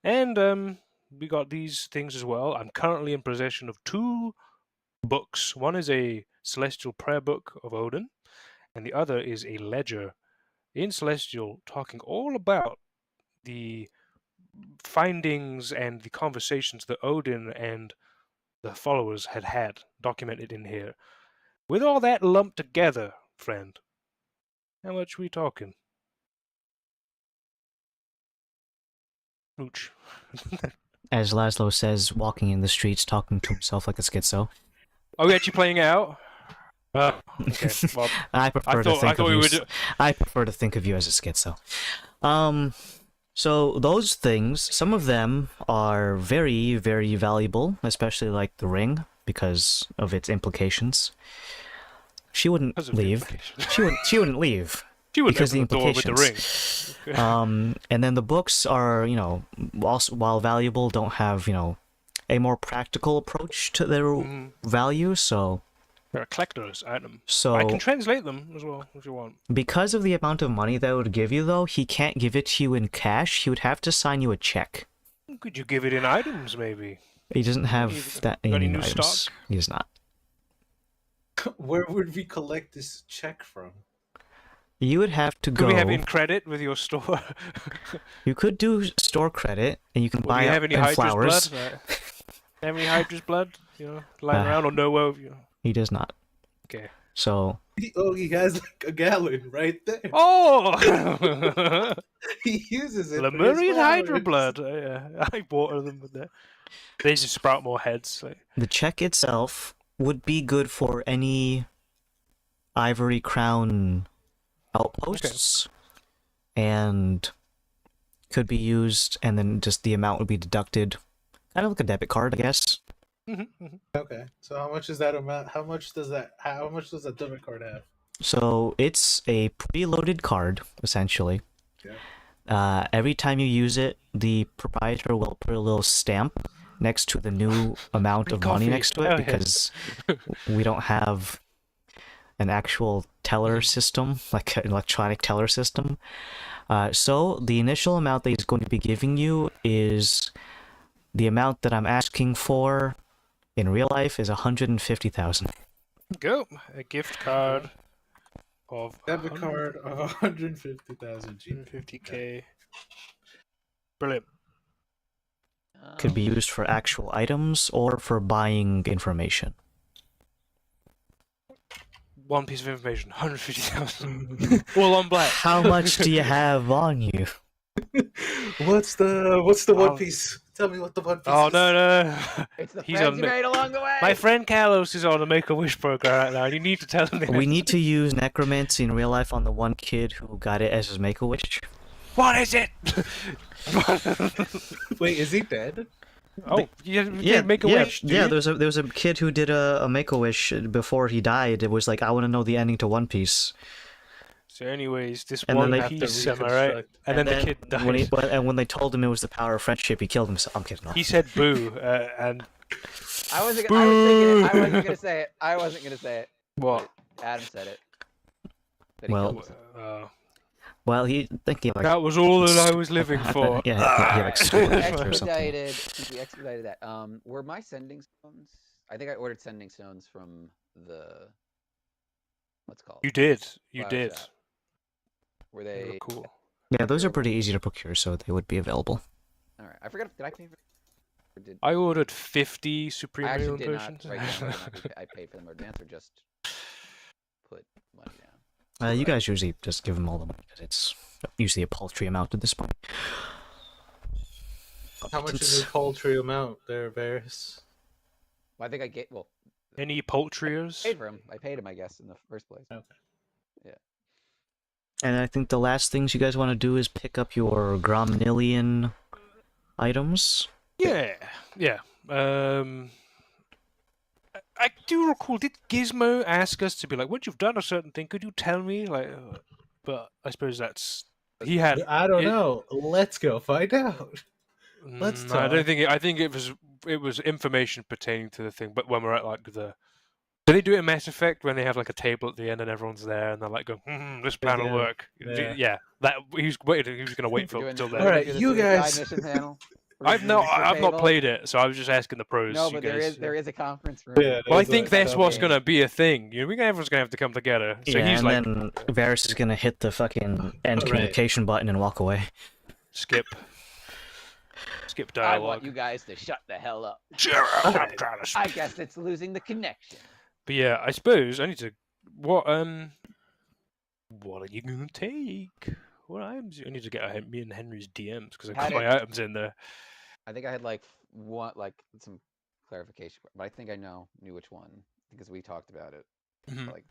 And we got these things as well. I'm currently in possession of 2 books. One is a Celestial Prayer Book of Odin, and the other is a ledger in Celestial talking all about the findings and the conversations that Odin and the followers had documented in here. With all that lumped together, friend, how much we talking? Mooch. As Laszlo says, walking in the streets, talking to himself like a schizo. Are we actually playing it out? Okay. Well, I prefer to think of we you. would. I prefer to think of you as a schizo. So those things, some of them are very, very valuable, especially like the ring because of its implications. She wouldn't leave. She wouldn't leave. She wouldn't because open the the door with the implications. ring. And then the books are, also, while valuable, don't have, a more practical approach to their value. So They're a collector's item. So I can translate them as well if you want. because of the amount of money that would give you, though, he can't give it to you in cash. He would have to sign you a check. Could you give it in items, maybe? He doesn't have that got many any new items. stock? He does not. Where would we collect this check from? You would have to Could go. we have in credit with your store? You could do store credit, and you can Do buy you up have any and Hydra's flowers. blood? Have any Hydra's blood? Lying around or nowhere? He does not. Okay. So He has like a gallon right there. Oh! He uses it. for his Lemurian Hydra flowers. blood. I water them with that. They just sprout more heads. the check itself would be good for any Ivory Crown outposts, and could be used, and then just the amount would be deducted. Kind of like a debit card, I guess. Okay, so how much is that amount? How much does that debit card have? So it's a preloaded card, essentially. Yeah. Every time you use it, the proprietor will put a little stamp next to the new amount of money Coffee. next to it, Hell yeah. because we don't have an actual teller system, like an electronic teller system. So the initial amount that he's going to be giving you is the amount that I'm asking for in real life is 150,000. Go. A gift card of Debit card of 150,000 G. 150k. Brilliant. Could be used for actual items or for buying information. One piece of information, 150,000. All on black. How much do you have on you? What's the one Oh. piece? Tell me what the one piece Oh is. no! It's the He's friends on you the- made along the way. My friend Carlos is on the Make-A-Wish program right now. You need to tell him this. We need to use necromancy in real life on the one kid who got it as his Make-A-Wish. What is it? Wait, is he dead? Oh, you did Make-A-Wish. Yeah. There was a kid who did a Make-A-Wish before he died. It was like, I want to know the ending to One Piece. So, anyways, this And one then they- piece, am I right? And then the kid died. When they told him it was the power of friendship, he killed himself. I'm kidding. No. He said "boo," and I wasn't gonna say it. I wasn't gonna say it. what? But Adam said it. That he Well, killed himself. Well, he think he like That was all that I was living for. yeah, he like stole We it or something. expedited that. Were my sending stones? I think I ordered sending stones from the. What's it called? You did. You Flower did. shop. Were They they? were cool. Yeah, those are pretty easy to procure, so they would be available. All right. I forgot. Did I pay for? Or did I ordered 50 Supreme I actually Alien did potions. not write down whether or not I paid for them in advance or just put money down. You guys usually just give them all the money because it's usually a paltry amount at this point. How much is the paltry amount there, Varys? Well, I think I get. Well, Any poultriers? paid for him. I paid him, I guess, in the first place. Okay. Yeah. And I think the last things you guys want to do is pick up your Gromnilian items. Yeah. I do recall. Did Gizmo ask us to be like, once you've done a certain thing, could you tell me? But I suppose that's he had. I don't know. Let's go find out. Let's talk. I don't think. I think it was information pertaining to the thing. But when we're at like the. Do they do it in Mass Effect when they have like a table at the end and everyone's there and they're like, going, this plan will work? Yeah. That he was going to wait for until then. All right, you guys. Mission panel. I've not played it, so I was just asking the pros. No, but there is a conference room. Yeah, Well, I think that's what's game. going to be a thing. everyone's going to have to come together. So yeah, he's and like, then Varys is gonna hit the fucking end Right. communication button and walk away. skip I want dialogue. you guys to shut the hell up. I'm trying to I guess it's losing the connection. But yeah, I suppose I need to. What are you gonna take? What items? I need to get me and Henry's DMs because I got my items in there. I think I had some clarification, but I think I knew which one because we talked about it. Mhm. Like,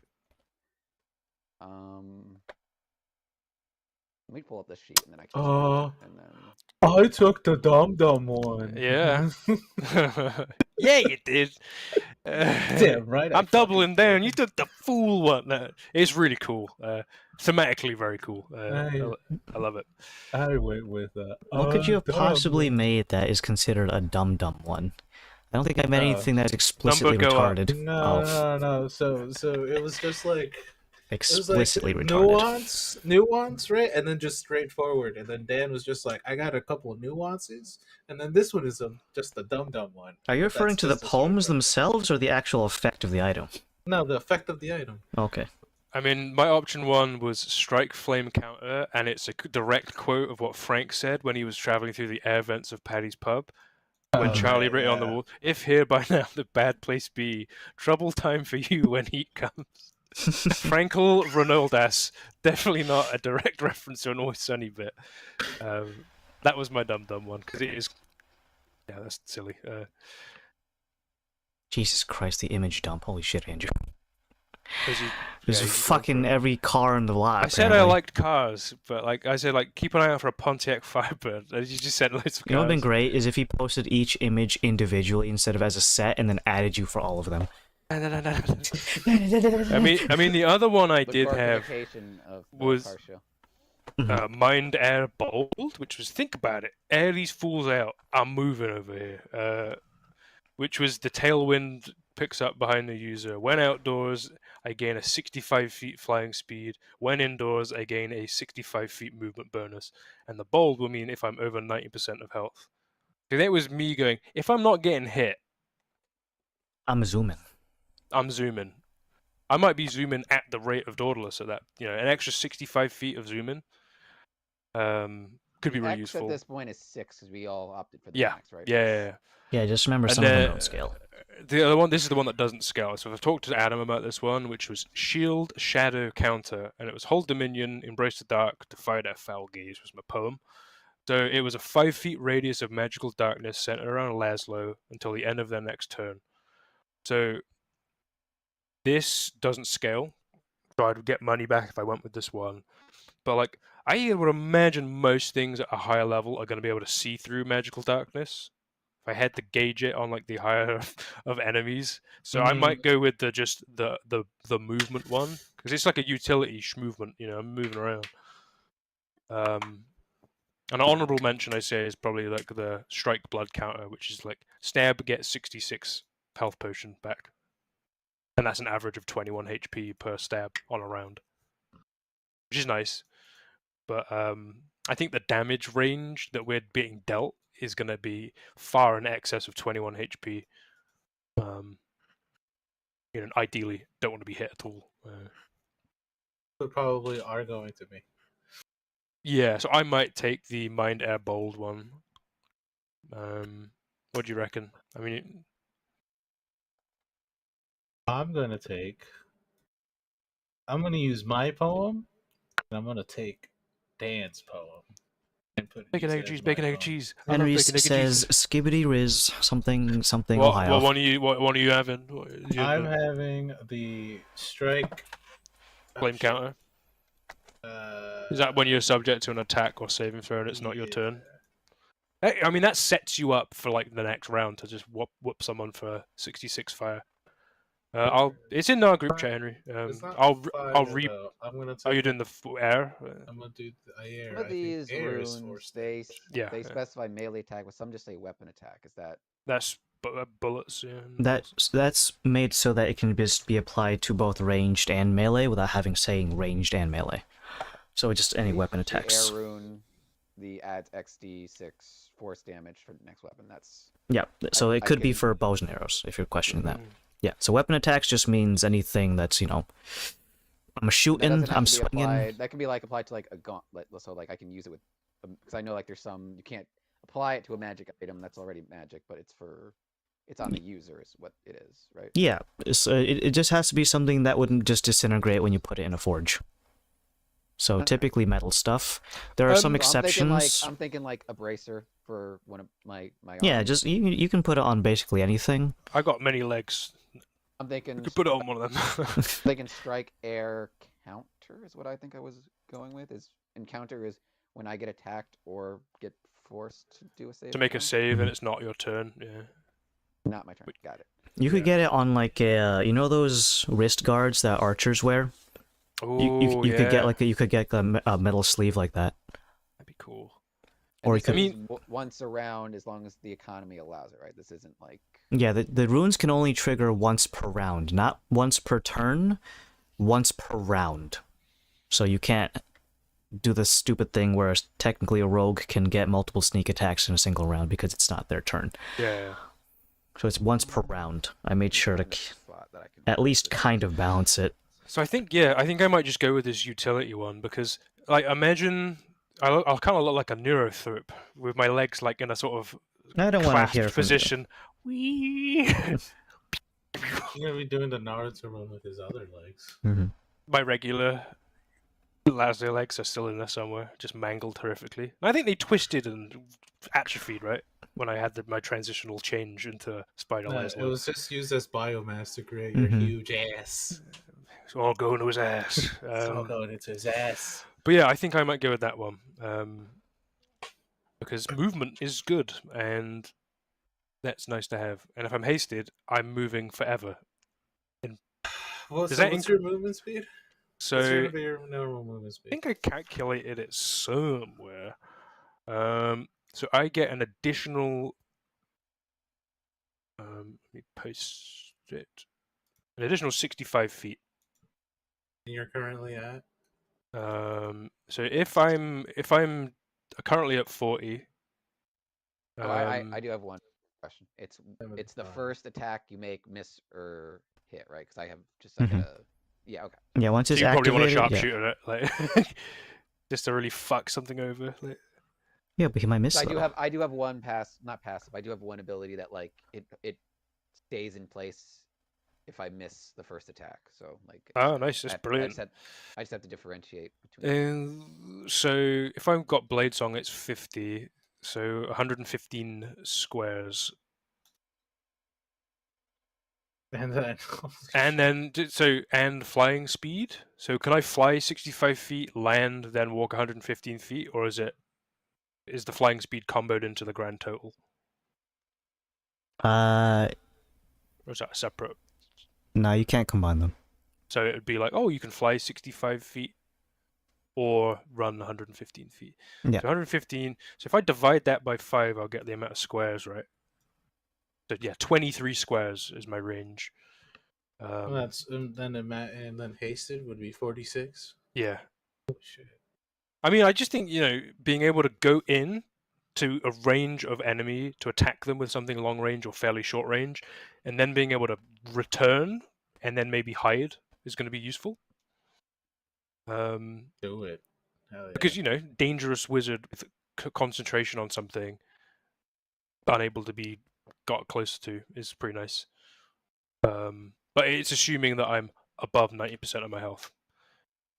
let me pull up this sheet and then I can. And then. I took the dum one. Yeah. Yeah, you did. Damn right. I'm doubling down. You took the fool one. No, it's really cool. Thematically very cool. I love it. I went with What could you have possibly made that is considered a dum one? I don't think I made anything that's explicitly Number go up. retarded. No. So it was just like Explicitly like retarded. nuance, right? And then just straightforward. And then Dan was just like, I got a couple of nuances, and then this one is just a dumb one. Are you referring to the poems themselves or the actual effect of the item? No, the effect of the item. Okay. I mean, my option one was strike flame counter, and it's a direct quote of what Frank said when he was traveling through the air vents of Paddy's pub. When Charlie wrote on the wall, if here by now the bad place be, trouble time for you when heat comes. Frankel Ronaldas, definitely not a direct reference to an Always Sunny bit. That was my dumb one, because it is... Yeah, that's silly. Jesus Christ, the image dump. Holy shit, Andrew. There's you fucking every car in the lot. I said I liked cars, but I said keep an eye out for a Pontiac Firebird. You just said loads of cars. You know what would have been great is if he posted each image individually instead of as a set and then added you for all of them. I mean, the other one I did have was Mind Air Bold, which was, think about it, air these fools out, I'm moving over here. Which was the tailwind picks up behind the user. When outdoors, I gain a 65 feet flying speed. When indoors, I gain a 65 feet movement bonus. And the bold will mean if I'm over 90% of health. So that was me going, if I'm not getting hit, I'm zooming. I might be zooming at the rate of Dauntless at that, an extra 65 feet of zooming. Could be really useful. At this point is 6 because we all opted for the max, right? Yeah, just remember some of them don't scale. The other one, this is the one that doesn't scale. So I've talked to Adam about this one, which was Shield Shadow Counter, and it was Hold Dominion, Embrace the Dark, Defy Their Foul Gaze was my poem. So it was a 5 feet radius of magical darkness centered around Laszlo until the end of their next turn. So this doesn't scale, so I'd get money back if I went with this one. But I would imagine most things at a higher level are going to be able to see through magical darkness. If I had to gauge it on the higher of enemies, so I might go with the movement one because it's like a utility movement. I'm moving around. An honorable mention I say is probably the strike blood counter, which is stab gets 66 health potion back, and that's an average of 21 HP per stab on a round, which is nice. But I think the damage range that we're being dealt is going to be far in excess of 21 HP. Ideally, don't want to be hit at all. But probably are going to be. Yeah, so I might take the Mind Air Bold one. What do you reckon? I mean, I'm going to use my poem, and I'm going to take Dan's poem. Bacon, egg, cheese, bacon, egg, cheese. Henry says, "Skibbity Riz, something, Ohio." What one are you having? I'm having the strike flame counter. Is that when you're subject to an attack or saving throw and it's not your turn? I mean, that sets you up for like the next round to just whoop someone for 66 fire. It's in our group chat, Henry. It's not I'll fire, re. though. I'm gonna Oh, take. you're doing the air. I'm gonna do the air. Some of I think these air is force runes, they damage. Yeah, they yeah. specify melee attack, but some just say weapon attack. Is that That's bullets. Yeah. and balls. That's made so that it can just be applied to both ranged and melee without having saying ranged and melee. So just any weapon the attacks. air rune? The adds XD6 force damage for the next weapon. That's Yeah, so it I could be can- for bows and arrows if you're questioning that. Mhm. Yeah, so weapon attacks just means anything that's, I'm that shooting, doesn't have I'm to be swinging. applied. That can be like applied to like a gauntlet. So like I can use it with, because I know like there's some you can't apply it to a magic item that's already magic, but it's on the user is what it is, right? Yeah, it just has to be something that wouldn't just disintegrate when you put it in a forge. So typically metal stuff. There are some So exceptions. I'm thinking like a bracer for one of my Yeah, arms. just you can put it on basically anything. I got many legs. I'm thinking You could put it on one of them. thinking strike air counter is what I think I was going with. Is encounter is when I get attacked or get forced to do a save. to make a attack. save and it's not your turn. Yeah. Not my turn. Got it. You could get it on like a, those wrist guards that archers wear. Oh, You could get like a metal sleeve like that. That'd be cool. Or Or you could- is once around as long as the economy allows it, right? This isn't like Yeah, the runes can only trigger once per round, not once per turn, once per round. So you can't do this stupid thing where technically a rogue can get multiple sneak attacks in a single round because it's not their turn. Yeah. So it's once per round. I made sure to find a slot that I can at least just- kind of balance it. So I think I might just go with this utility one because like imagine I'll kind of look like a neurothrope with my legs like in a sort of I don't want to clasped hear from position. Whee! You're gonna be doing the Naruto run with his other legs. you. My regular lasso legs are still in there somewhere, just mangled horrifically. And I think they twisted and atrophied, right? When I had my transitional change into Spider No, Laszlo. it was just used as biomass to create your Mhm. huge ass. It's all going to his ass. It's all going into his ass. But yeah, I think I might go with that one. Because movement is good, and that's nice to have. And if I'm hasted, I'm moving forever. Well, Does so that what's your movement speed? So What's your normal movement I speed? think I calculated it somewhere. So I get an additional. Let me post it. An additional 65 feet. And you're currently at? So if I'm currently at 40. Oh, I do have one question. It's the 75. first attack you make, miss or hit, right? Because I have just like Mhm. a yeah, okay. Yeah, once So it's you probably want to activated, yeah. sharpshooter it, like just to really fuck something over. Like. Yeah, but he might miss So though. I do have one not passive. I do have one ability that like it stays in place if I miss the first attack. So like Oh, nice! That's I brilliant. just have to differentiate between. So if I've got Blade Song, it's 50. So 115 squares. And then And then, and flying speed. So can I fly 65 feet, land, then walk 115 feet, or is the flying speed comboed into the grand total, or is that separate? No, you can't combine them. So it would be like, oh, you can fly 65 feet, or run 115 feet. Yeah. So 115. So if I divide that by 5, I'll get the amount of squares, right? So yeah, 23 squares is my range. that's and then hasted would be 46. Yeah. Oh shit. I mean, I just think, being able to go in to a range of enemy to attack them with something long range or fairly short range, and then being able to return and then maybe hide is going to be useful. Do it. Hell yeah. Because, dangerous wizard with concentration on something, unable to be got close to, is pretty nice. But it's assuming that I'm above 90% of my health.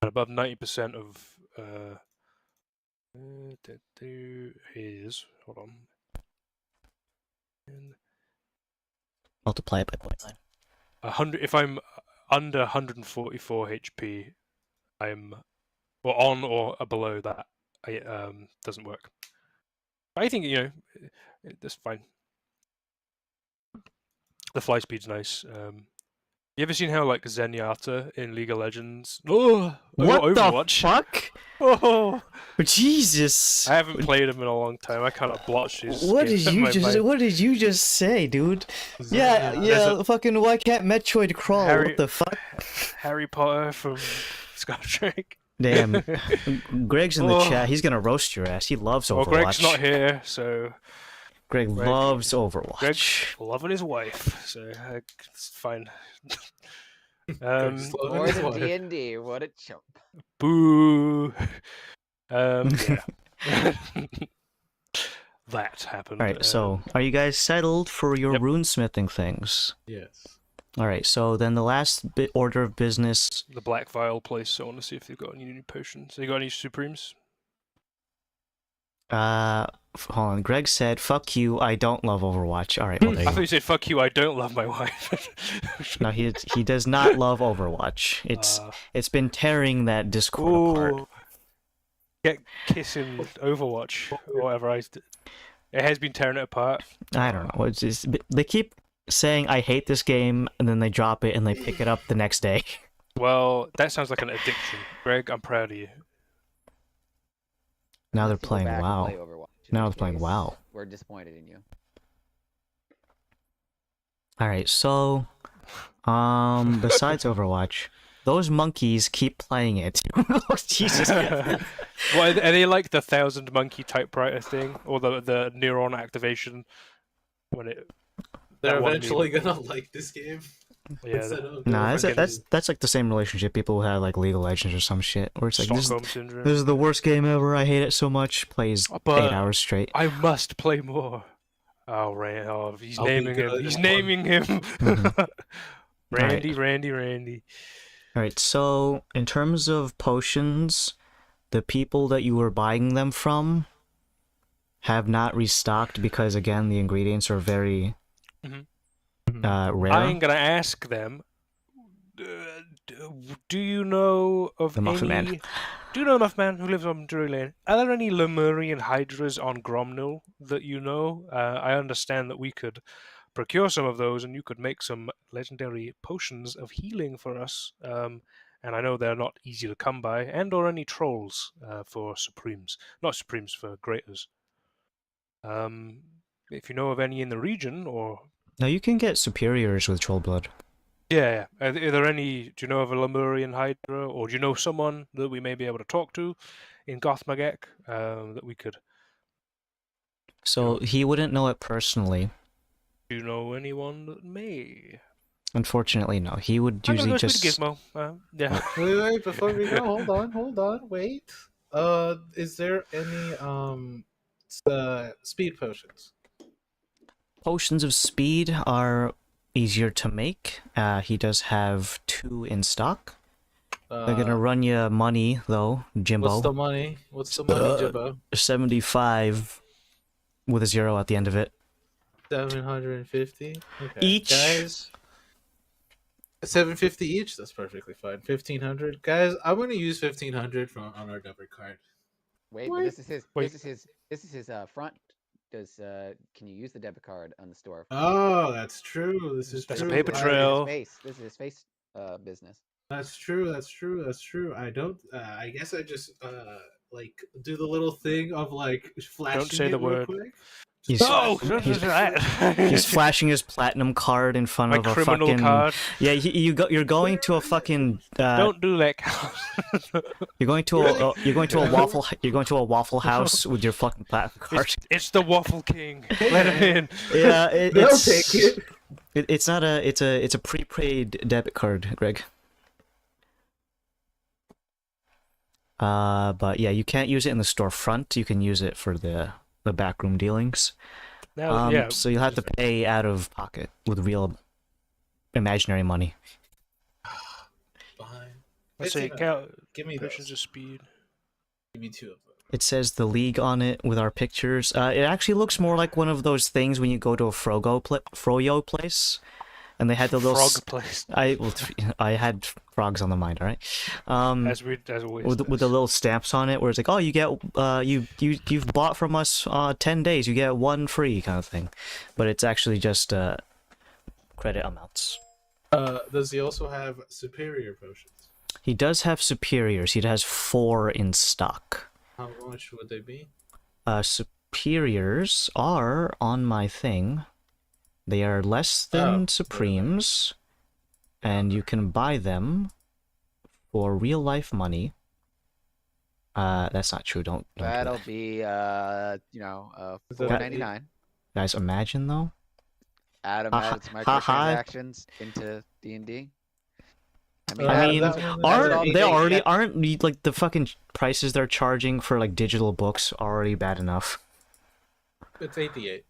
And above 90% of is hold on. Multiply it by 0.9. 100. If I'm under 144 HP, I'm or on or below that, doesn't work. I think that's fine. The fly speed's nice. You ever seen how like Zenyatta in League of Legends? Oh, What Overwatch. the fuck? Oh, Jesus! I haven't played him in a long time. I cannot blotch his. What skin did out you my just? mind. What did you just say, dude? Yeah, Yeah. Fucking. Why can't Metroid crawl? Harry- What the fuck? Harry Potter from Star Trek. Damn. Greg's in the Oh. chat. He's gonna roast your ass. He loves Overwatch. Well, Greg's not here, so Greg Greg- loves Overwatch. Greg's loving his wife, so it's fine. Greg's loving More his than wife. D&D. What a chump. Boo. Yeah. That happened. Alright, so are you guys settled for your Yep. runesmithing things? Yes. Alright, so then the last order of business. the Black Vial place. I want to see if they've got any new potions. They got any Supremes? Hold on. Greg said, "Fuck you. I don't love Overwatch." Alright, well, there I you thought go. you said "fuck you." I don't love my wife. No, he does not love Overwatch. It's been tearing that Discord apart. Ooh. Get kissing Overwatch or whatever. It has been tearing it apart. I don't know. It's just, they keep saying I hate this game, and then they drop it and they pick it up the next day. Well, that sounds like an addiction, Greg. I'm proud of you. Now they're Let's go playing back and WoW. play Overwatch, in Now which they're playing case, WoW. We're disappointed in you. All right, so besides Overwatch, those monkeys keep playing it. Oh, Jesus. What are they like the 1,000 monkey typewriter thing, or the neuron activation when it? They're that one eventually gonna like this game. Yeah, instead of Nah, going that's like the same relationship people have like League of Legends or some shit, where it's like Stockholm syndrome. this is the worst game ever. I hate it so much. Plays But 8 hours straight. I must play more. Oh, Rand. Oh, he's I'll be naming him. good He's at naming him. Mhm. Randy, Randy. All right, so in terms of potions, the people that you were buying them from have not restocked because again the ingredients are very Mhm. rare. I ain't gonna ask them. Do you know of The Muffin any? Man. Do you know enough man who lives on Drury Lane? Are there any Lemurian hydras on Gromnil that you know? I understand that we could procure some of those, and you could make some legendary potions of healing for us. And I know they're not easy to come by, and/or any trolls for supremes, not supremes for graters. If you know of any in the region, or No, you can get superiors with troll blood. yeah, are there any? Do you know of a Lemurian hydra, or do you know someone that we may be able to talk to in Gothmagek that we could? So he wouldn't know it personally. Do you know anyone that may? Unfortunately, no. He would I'm gonna usually go just. speak to Gizmo. Yeah. Wait, before we go, hold on, wait. Is there any speed potions? Potions of speed are easier to make. He does have 2 in stock. They're gonna run you money though, Jimbo. What's the money? What's the money, Jimbo? 75 with a 0 at the end of it. 750. Okay. Each. Guys. 750 each. That's perfectly fine. 1,500, guys. I'm gonna use 1,500 on our debit card. Wait, What? but this is his. Wait. This is his front. Can you use the debit card on the store? Oh, that's true. This is That's a true. paper This is trail. his face. This is his face business. That's true. That's true. That's true. I don't. I guess I just like do the little thing of like flashing say it the real word. quick. He's, Oh, he's, he's flashing his platinum card in front my of a criminal fucking. card. Yeah, you're going to a fucking. Don't do that. You're going to a waffle house with your fucking platinum card. It's the Waffle King. Let him in. Yeah, They'll it's take it. It's not a it's a prepaid debit card, Greg. But yeah, you can't use it in the storefront. You can use it for the backroom dealings. Now, yeah. So you'll have to pay out of pocket with real imaginary money. Fine. Let's say 1,500. Give me potions those. of speed. Give me 2 of them. It says the league on it with our pictures. It actually looks more like one of those things when you go to a Froyo place, and they had the little frog place, I had frogs on the mind, all right. as always. With the little stamps on it, where it's like, oh, you get you've bought from us 10 days, you get one free kind of thing, but it's actually just credit amounts. Does he also have superior potions? He does have superiors. He has 4 in stock. How much would they be? Superiors are on my thing. They are less than supremes, and you can buy them for real life money. That's not true. Don't do That'll that. be Is that $4.99. Guys, imagine though. Adam Ha- adds ha- ha. microtransactions into D&D. I mean, that one is aren't already- they already aren't like the fucking prices they're charging for like digital books already bad enough? It's 88.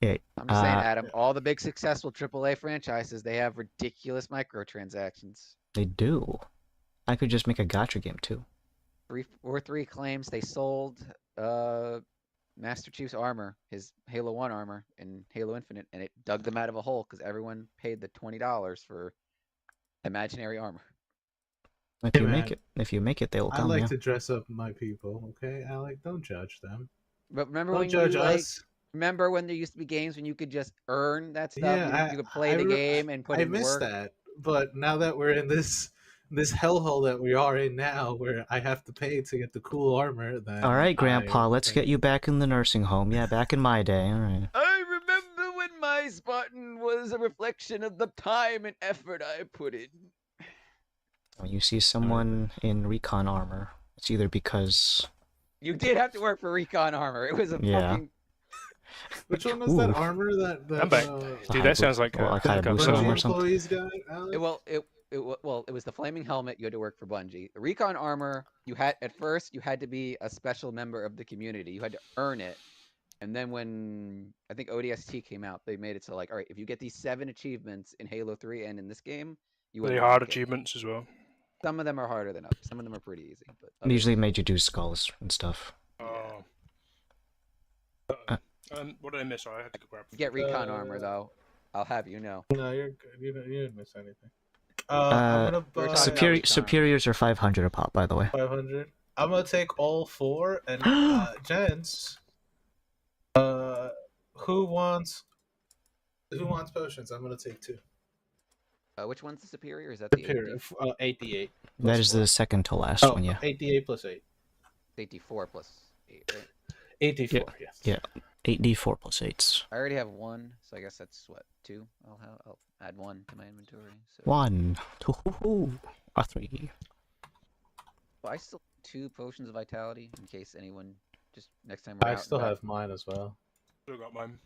Yeah, I'm just saying, Adam, all the big successful AAA franchises, they have ridiculous microtransactions. they do. I could just make a gacha game too. 3 claims they sold Master Chief's armor, his Halo 1 armor in Halo Infinite, and it dug them out of a hole because everyone paid the $20 for imaginary armor. If Hey, you make man. it, they will I come. like Yeah. to dress up my people, okay? Alec, don't judge them. But remember Don't when judge you us. remember when there used to be games when you could just earn that stuff? Yeah, You could play the game and put I in miss work. that. But now that we're in this hellhole that we are in now, where I have to pay to get the cool armor, then All right, Grandpa, I let's think- get you back in the nursing home. Yeah, back in my day. All right. I remember when my Spartan was a reflection of the time and effort I put in. When you see someone in recon armor, it's either because You did have to work for recon armor. It was a Yeah. fucking. Which one was that Ooh. armor that I'm back. Dude, that sounds like well, a like Hayabusa Pelican Some Bungie or something. employees got? Alec? It was the flaming helmet. You had to work for Bungie. The recon armor. You had at first you had to be a special member of the community. You had to earn it. And then when I think ODST came out, they made it so like, all right, if you get these 7 achievements in Halo 3 and in this game, you Really unlock hard it. achievements as well. Some of them are harder than others. Some of them are pretty easy, but They usually made you do skulls and stuff. Oh. What did I miss? I had to go grab. you get recon armor though. I'll have you know. No, you're good. You didn't miss anything. I'm gonna we're buy talking about recon. Superiors are 500 a pop, by the way. 500. I'm gonna take all 4 and gents. Who wants potions? I'm gonna take 2. Which one's the superior? Is that the Superior, 88. That plus is 4. the second to last Oh, one, yeah. 88 plus 8. 84 plus 8, right? 84. Yes. Yeah. 8d4 plus 8s. I already have 1, so I guess that's what 2. I'll add 1 to my inventory. So 1, 2, a 3. well, I still have 2 potions of vitality in case anyone just next time we're I out and still about. have mine as well. Still got mine.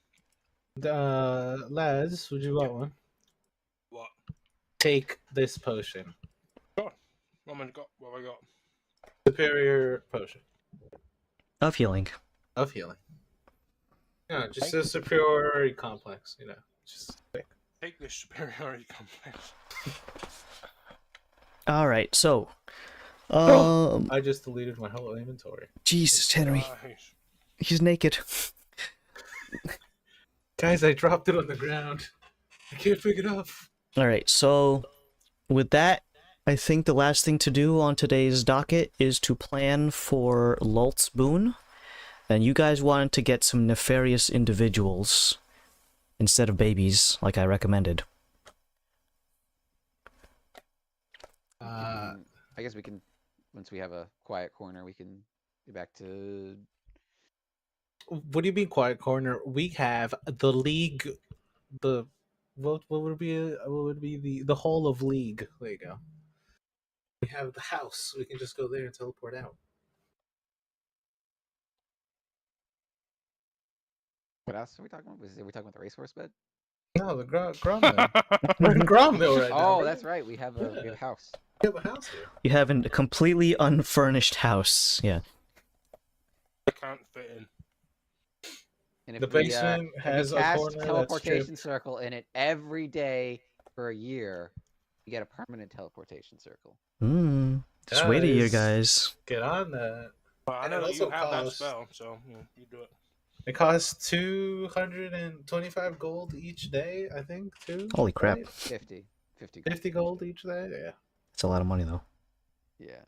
Lads, would you want one? What? Take this potion. What have I got? Superior potion Of healing. of healing. Yeah, just a superiority complex, just quick. Take this superiority complex. Alright, so. I just deleted my whole inventory. Jesus, Henry. Nice. He's naked. Guys, I dropped it on the ground. I can't pick it up. Alright, so with that, I think the last thing to do on today's docket is to plan for Lult's boon. And you guys wanted to get some nefarious individuals instead of babies, like I recommended. I guess we can, once we have a quiet corner, we can get back to. What do you mean quiet corner? We have the league, what would be the whole of league? There you go. We have the house. We can just go there and teleport out. What else are we talking about? Are we talking about the racehorse bed? No, the Grom mill. We're in Grom mill right now. Oh, that's right. We have a house. We have a house here. You have a completely unfurnished house. Yeah. I can't fit in. And if The we, basement if has we a cast corner that's teleportation stripped. circle in it every day for a year, you get a permanent teleportation circle. Just wait a year, Guys. guys. Get on that. But I And know it that you also have that costs- spell, so you do it. It costs 225 gold each day, I think, too. Holy crap. Right? 50 gold. 50 gold each day? Yeah. That's a lot of money, though. Yeah.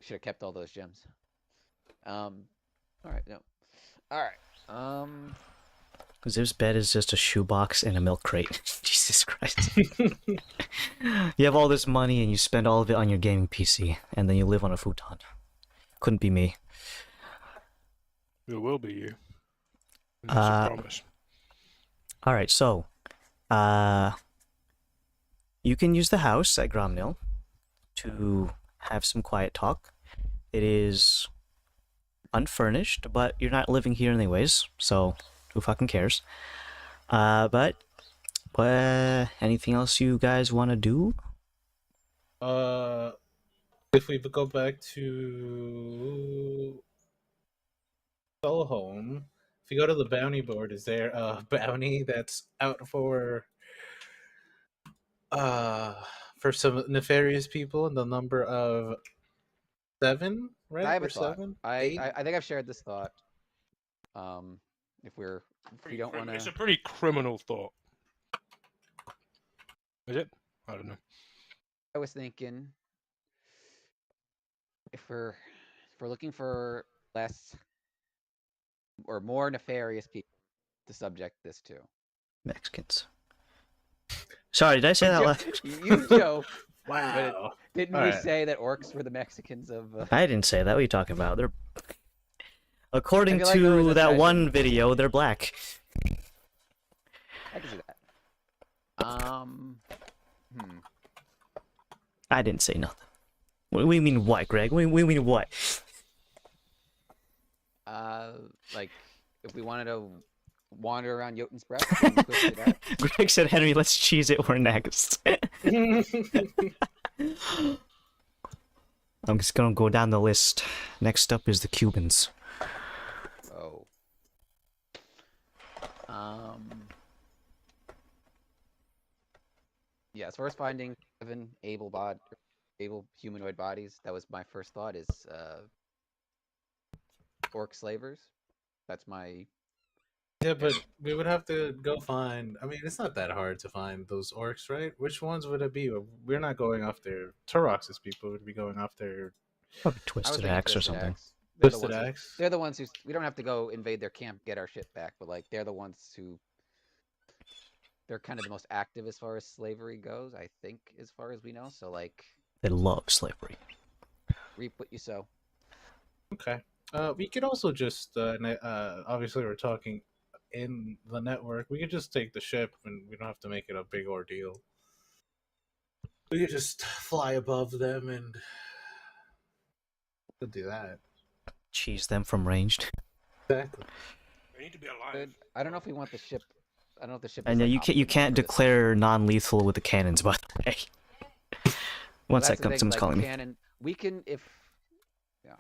Should have kept all those gems. All right, no. All right. Ziv's bed is just a shoebox and a milk crate. Jesus Christ. You have all this money and you spend all of it on your gaming PC, and then you live on a futon. Couldn't be me. It will be you. That's a promise. Alright, so you can use the house at Gromnil to have some quiet talk. It is unfurnished, but you're not living here anyways, so who fucking cares? But anything else you guys want to do? If we go back to Home, if you go to the bounty board, is there a bounty that's out for some nefarious people in the number of 7, right? I have or a thought. 7? I 8? think I've shared this thought. If we don't want It's a to. pretty criminal thought. Is it? I don't know. I was thinking if we're looking for less or more nefarious people to subject this to. Mexicans. Sorry, did I say that loud? You joke. Wow. Didn't All we right. say that orcs were the Mexicans of? I didn't say that. What are you talking about? They're according I feel like there was to a that treasure. one video, they're black. I can see that. I didn't say nothing. What do you mean what, Greg? We mean what? Like if we wanted to wander around Jotun's Breath, can we quickly do that? Greg said, Henry, let's cheese it. We're next. I'm just gonna go down the list. Next up is the Cubans. Oh. Yeah, as far as finding 7 able humanoid bodies, that was my first thought. Is orc slavers. That's my. Yeah, but we would have to go find. I mean, it's not that hard to find those orcs, right? Which ones would it be? We're not going after Turox's people. Would be going after Probably I was Twisted thinking Axe or Twisted something. Axe. They're the Twisted ones who- Axe. They're the ones who we don't have to go invade their camp, get our shit back, but like they're the ones who. They're kind of the most active as far as slavery goes, I think, as far as we know. So like, They love slavery. reap what you sow. Okay. We could also just obviously we're talking in the network. We could just take the ship, and we don't have to make it a big ordeal. We could just fly above them and could do that. Cheese them from ranged. Exactly. They need to be alive. Good. I don't know if we want the ship. I don't know if the ship. And is, yeah, like, you optimal can't for this. declare non-lethal with the cannons, by the way. One That's the second, thing, someone's like, calling me. cannon, we can if. Yeah.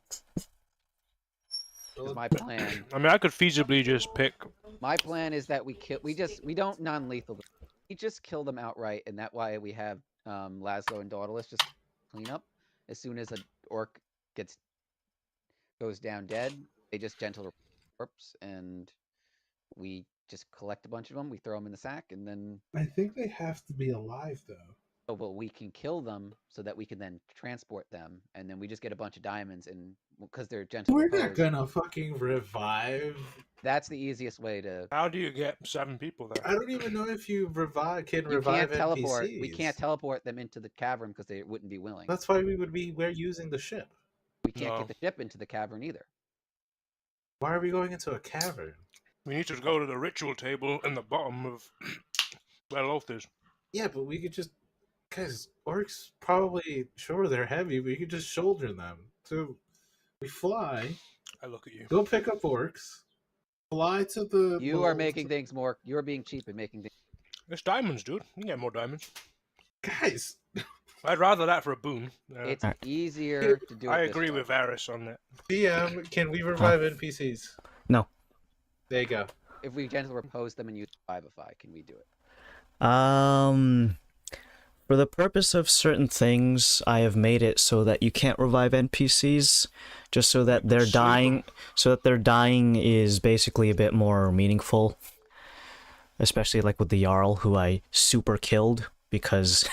Well, Is my plan. I mean, I could feasibly just pick. My plan is that we kill. We don't non-lethal. We just kill them outright, and that why we have Laszlo and Daedalus just clean up. As soon as an orc goes down dead, they just gentle corpse, and we just collect a bunch of them. We throw them in the sack, and then I think they have to be alive though. well, we can kill them so that we can then transport them, and then we just get a bunch of diamonds, and because they're gentle. We're not repose, gonna fucking revive. That's the easiest way to. How do you get 7 people there? I don't even know if you You revive can't teleport. NPCs. We can't teleport them into the cavern because they wouldn't be willing. That's why we're using the ship. We can't No. get the ship into the cavern either. Why are we going into a cavern? We need to go to the ritual table in the bottom of where Loth is. Yeah, but we could just, guys, orcs probably, sure, they're heavy, but you could just shoulder them. So we fly, I look at you. go pick up orcs, fly to the. You are making things more. You're being cheap and making things. It's diamonds, dude. You can get more diamonds. Guys, I'd rather that for a boon. It's Alright. easier to do. I it this agree way. with Varys on that. DM, can we revive NPCs? No. There you go. If we gentle repose them and use Vivify, can we do it? For the purpose of certain things, I have made it so that you can't revive NPCs, just so that their dying, is basically a bit more meaningful. Especially like with the Jarl, who I super killed because.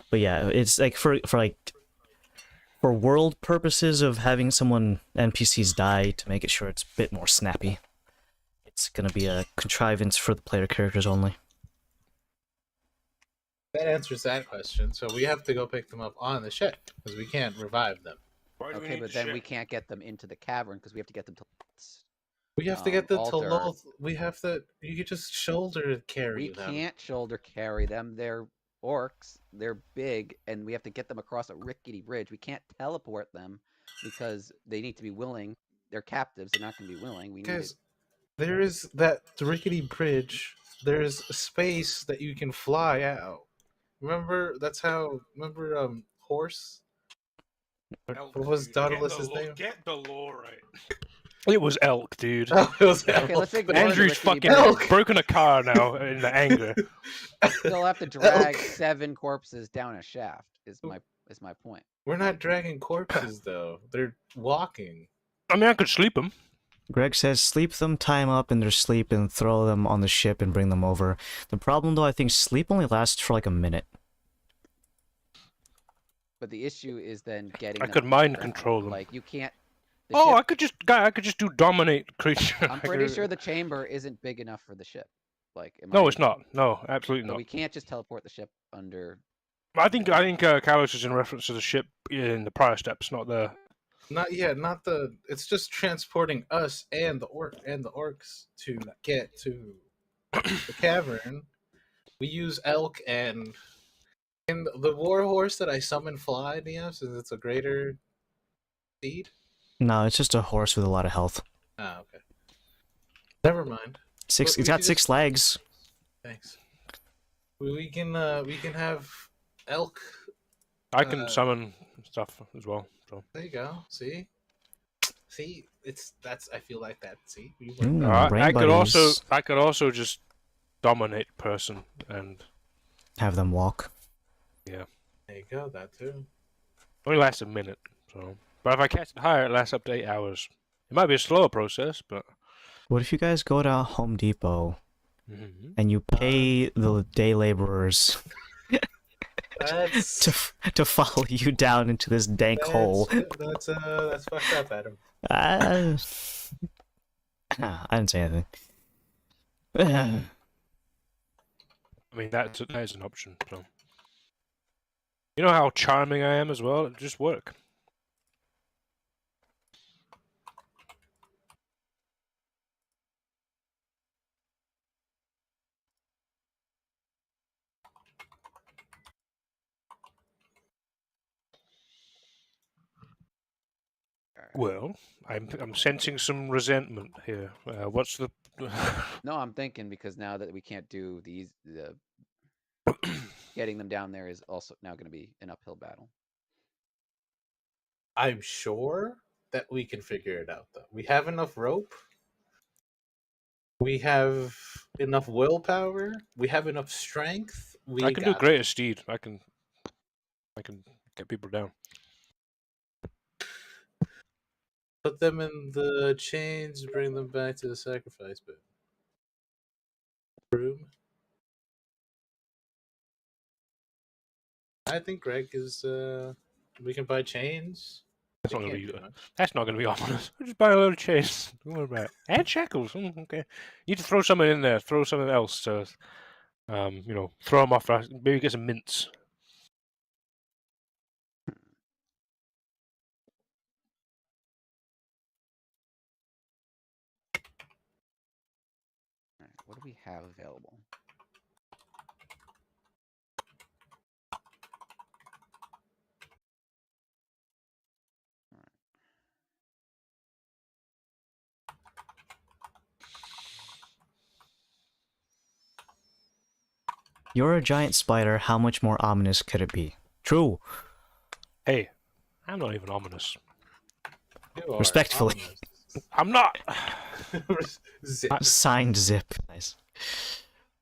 But yeah, it's like for world purposes of having someone NPCs die to make it sure it's a bit more snappy. It's gonna be a contrivance for the player characters only. That answers that question. So we have to go pick them up on the ship because we can't revive them. Why do we Okay, need but the then we ship? can't get them into the cavern because we have to get them to. We have to get them to altar. Loth. We have to. You could just shoulder carry We them. can't shoulder carry them. They're orcs. They're big, and we have to get them across a rickety bridge. We can't teleport them because they need to be willing. They're captives. They're not going to be willing. We need Guys, to. there is that rickety bridge. There's a space that you can fly out. Remember, that's how. Remember, horse. Elk, What was dude. Dauntless's name? Get the lore right. It was elk, dude. Oh, it was Okay, let's elk. ignore the Andrew's rickety fucking bridge. broken a car now in the anger. Still have to drag Elk. 7 corpses down a shaft. Is my point. We're not dragging corpses though. They're walking. I mean, I could sleep him. Greg says sleep them, tie them up in their sleep, and throw them on the ship and bring them over. The problem, though, I think sleep only lasts for like a minute. But the issue is then getting. I them could to mind the control them. Like you can't. The Oh, ship, I could just do dominate creature. I'm pretty sure the chamber isn't big enough for the ship. Like, No, it's not. No, absolutely So not. we can't just teleport the ship under. I think Kalos is in reference to the ship in the prior steps, not the. Not yet. Not the. It's just transporting us and the orcs to get to the cavern. We use elk and the war horse that I summon fly, Neo, since it's a greater speed. No, it's just a horse with a lot of health. Ah, okay. Never mind. It's we got could 6 legs. Thanks. We can have elk. I can summon stuff as well. So. There you go. See, that's. I feel like that. See, we work Mm, out. brain I could also just dominate person and have them walk. There you go. That too. only lasts a minute. So, but if I cast it higher, it lasts up to 8 hours. It might be a slower process, but. What if you guys go to Home Depot Mm-hmm. and you pay the day laborers That's to follow you down into this dank hole? That's fucked up, Adam. I didn't say anything. I mean, that is an option. So. You know how charming I am as well? It'll just work. Well, I'm sensing some resentment here. What's the? No, I'm thinking because now that we can't do the getting them down there is also now going to be an uphill battle. I'm sure that we can figure it out, though. We have enough rope. We have enough willpower. We have enough strength. I can do greater steed. I can get people down. Put them in the chains. Bring them back to the sacrifice bit. Room. I think Greg is. We can buy chains. That's not gonna be ominous. Just buy a load of chains. Don't worry about it. And shackles. Okay. You need to throw something in there. Throw something else to, throw them off. Maybe get some mints. All right, what do we have available? You're a giant spider. How much more ominous could it be? True. Hey, I'm not even ominous. You are Respectfully. I'm not. ominous. Zip. Signed Zip. Nice.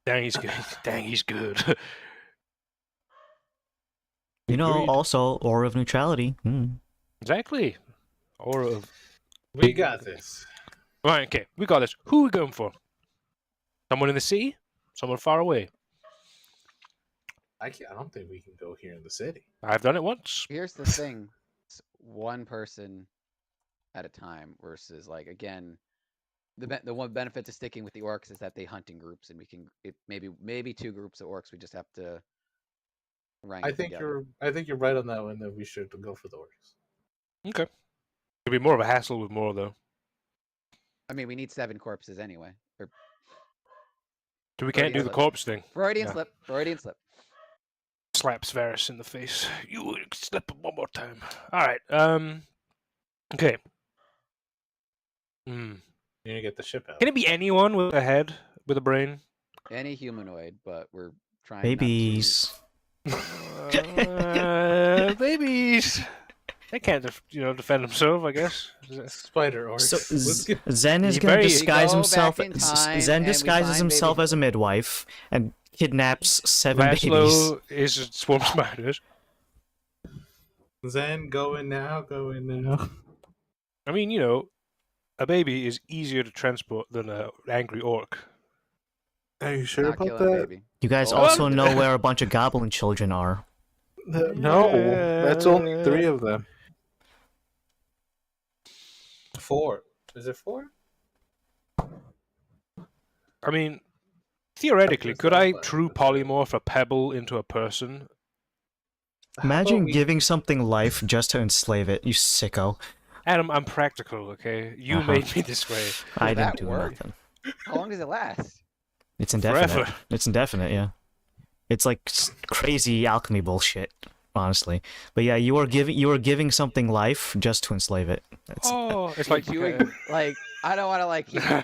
Dang, he's good. Dang, he's good. You know, Agreed. also aura of neutrality. Exactly. Aura of. We got this. Right, okay, we got this. Who are we going for? Someone in the city? Someone far away? I don't think we can go here in the city. I've done it once. Here's the thing: it's one person at a time versus like again. The one benefit to sticking with the orcs is that they hunt in groups, and we can maybe 2 groups of orcs. We just have to rank I it think together. you're right on that one. That we should go for the orcs. Okay. It'd be more of a hassle with more, though. I mean, we need 7 corpses anyway. Or So we can't do the slip. corpse thing. Freudian Yeah. slip. Freudian slip. Slaps Varys in the face. You slip him one more time. Alright, okay. You're gonna get the ship out. Can it be anyone with a head, with a brain? Any humanoid, but we're trying Babies. Babies. They can't, defend themselves, I guess. Spider orcs. So Let's get- Zen is You gonna very- disguise We go himself. back in time Zen and we disguises find himself baby as a midwife and kidnaps 7 babies. Laszlo is a swarm of spiders. Zen, go in now. Go in now. I mean, a baby is easier to transport than an angry orc. Are you sure not about killing that? baby. You guys Oh, also I'm- know where a bunch of goblin children are. No, that's only 3 of them. 4. Is it 4? I mean, theoretically, That's could not I bad. true That's right. polymorph a pebble into a person? Imagine giving something life just to enslave it, you sicko. Adam, I'm practical, okay? You Uh-huh. made me this way. I that didn't do work? nothing. How long does it last? It's indefinite. Forever. It's indefinite, yeah. It's like crazy alchemy bullshit, honestly. But yeah, you are giving something life just to enslave it. That's, Oh, it's like Would you like I don't want to like keep I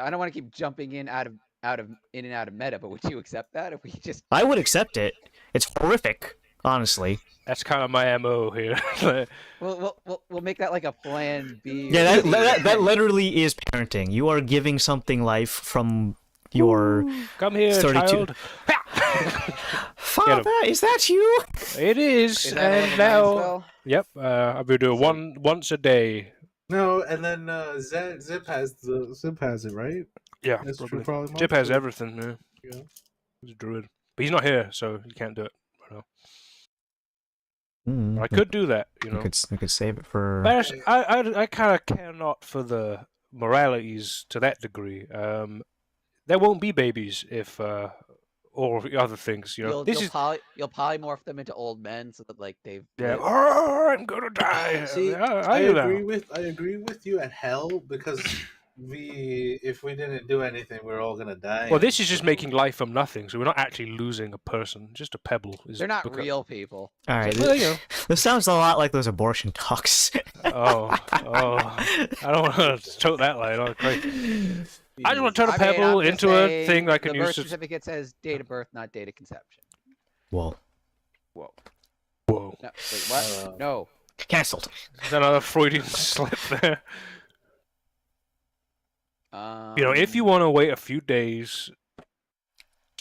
don't want to keep jumping in and out of meta, but would you accept that if we just I would accept it. It's horrific, honestly. that's kind of my MO here. we'll make that like a plan B. Yeah, or C. that literally is parenting. You are giving something life from your Come here, 32. child. Father. Is that you? It is, Is that a and level 9 now, spell? yep, I'm gonna do it once a day. No, and then Zip has it, right? Yeah, That's probably. true. Probably. Jip has everything. Yeah. Yeah. He's a druid, but he's not here, so he can't do it. Right now. I We could do that, you know. could save it for. But I kind of care not for the moralities to that degree. There won't be babies if or other things, you know. You'll polymorph them into old men so that like they've Yeah. lived. Oh, I'm gonna die. See, Yeah, I do that. agree with you at hell because if we didn't do anything, we're all gonna die. Well, this is just making life from nothing, so we're not actually losing a person. Just a pebble. They're not real people. All right. Well, you know. This sounds a lot like those abortion talks. Oh, I don't want to tote that line. Oh, Christ. I just want to turn a pebble I'm just into a saying thing I can the use birth to. certificate says date of birth, not date of conception. Whoa. Whoa. Whoa. No, wait, what? No. Cancelled. Is that another Freudian slip there? If you want to wait a few days,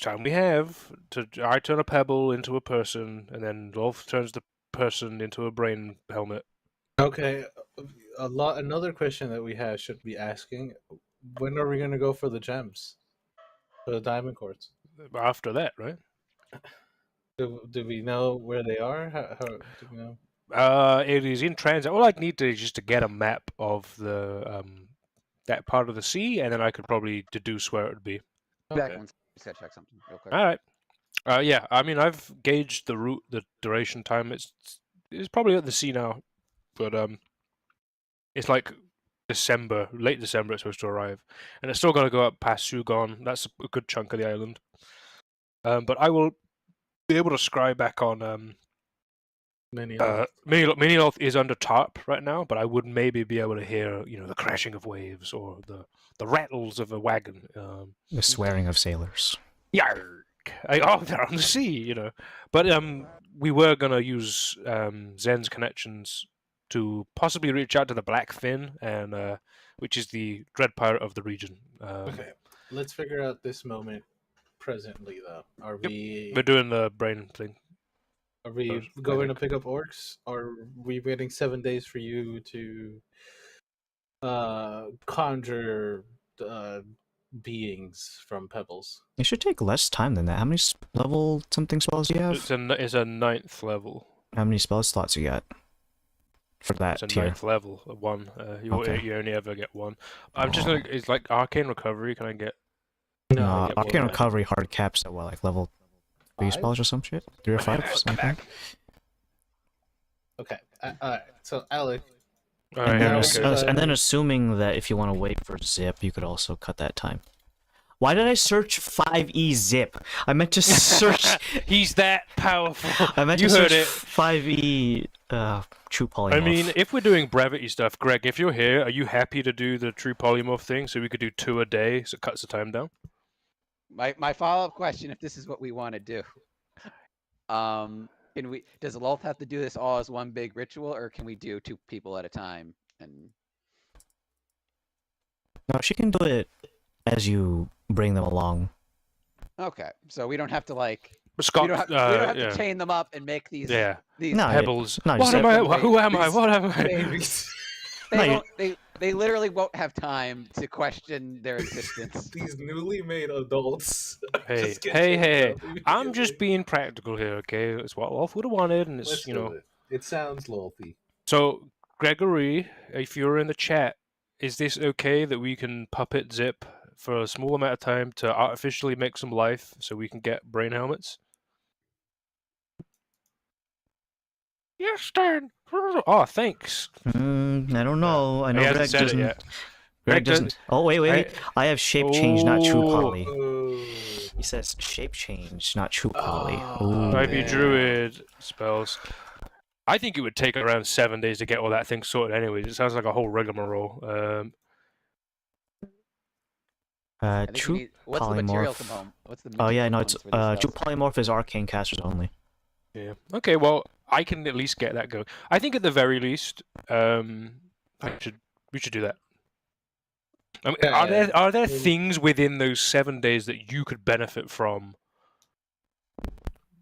time we have I turn a pebble into a person, and then Rolf turns the person into a brain helmet. Okay, another question that we should be asking: when are we gonna go for the gems, for the diamond quartz? After that, right? Do we know where they are? How do we know? It is in transit. All I'd need to is just to get a map of the that part of the sea, and then I could probably deduce where it would be. Back Okay. once. Just gotta check something real quick. All right. Yeah. I mean, I've gauged the route, the duration time. It's probably at the sea now, but it's like December, late December. It's supposed to arrive, and it's still got to go up past Sugon. That's a good chunk of the island. But I will be able to scry back on. Many. Mini is under tarp right now, but I would maybe be able to hear, the crashing of waves or the rattles of a wagon. The swearing of sailors. Yarg! They're on the sea, But we were gonna use Zen's connections to possibly reach out to the Blackfin, and which is the dread pirate of the region. Okay, let's figure out this moment. presently, though? Are Yep. we We're doing the brain thing. are we first, I going to think. pick up orcs? Are we waiting 7 days for you to conjure beings from pebbles? It should take less time than that. How many level something spells do you have? It's a 9th level. How many spell slots you got for that It's a tier? 9th level, a 1. Okay. You only ever get 1. I'm just like, it's like Arcane Recovery. Can I get? No, I No, get Arcane one. Recovery hard caps at what, like level 3 5? spells or some shit? 3 or 5? Something like that? Okay. Alright. So, Alec, All And right, then, here we okay. go. and then assuming that if you want to wait for zip, you could also cut that time. Why did I search 5e zip? I meant to search. He's that powerful. I meant You to heard search it. 5e true polymorph. I mean, if we're doing brevity stuff, Greg, if you're here, are you happy to do the true polymorph thing so we could do 2 a day so it cuts the time down? My follow-up question, if this is what we want to do, does Lolth have to do this all as one big ritual, or can we do 2 people at a time? And no, she can do it as you bring them along. okay, so we don't have to like But Scott, we don't have yeah. to chain them up and make these Yeah. these No, Pebbles. No, What you am I? said- Who am I? these What am I? babies. No, you- they literally won't have time to question their existence. These newly made adults. Hey, just get hey, chained hey! up I'm immediately. just being practical here, okay? It's what Wolf would have wanted, and it's Let's you do know. it. It sounds lolthy. So, Gregory, if you're in the chat, is this okay that we can puppet Zip for a small amount of time to artificially make some life so we can get brain helmets? Yes, Dan. Oh, thanks. I don't know. I know He hasn't Greg said it doesn't. yet. Greg doesn't. Oh wait. I have shape change, not true Oh. poly. Oh. He says shape change, not true poly. Oh, Ooh. Might be man. druid spells. I think it would take around 7 days to get all that thing sorted. Anyways, it sounds like a whole rigmarole. I think True we need, what's the material polymorph. component? What's the Oh yeah, no, components it's for these true spells? polymorph is arcane casters only. Yeah. Okay. Well, I can at least get that going. I think at the very least, we should do that. I mean, Yeah, are there I mean- things within those 7 days that you could benefit from?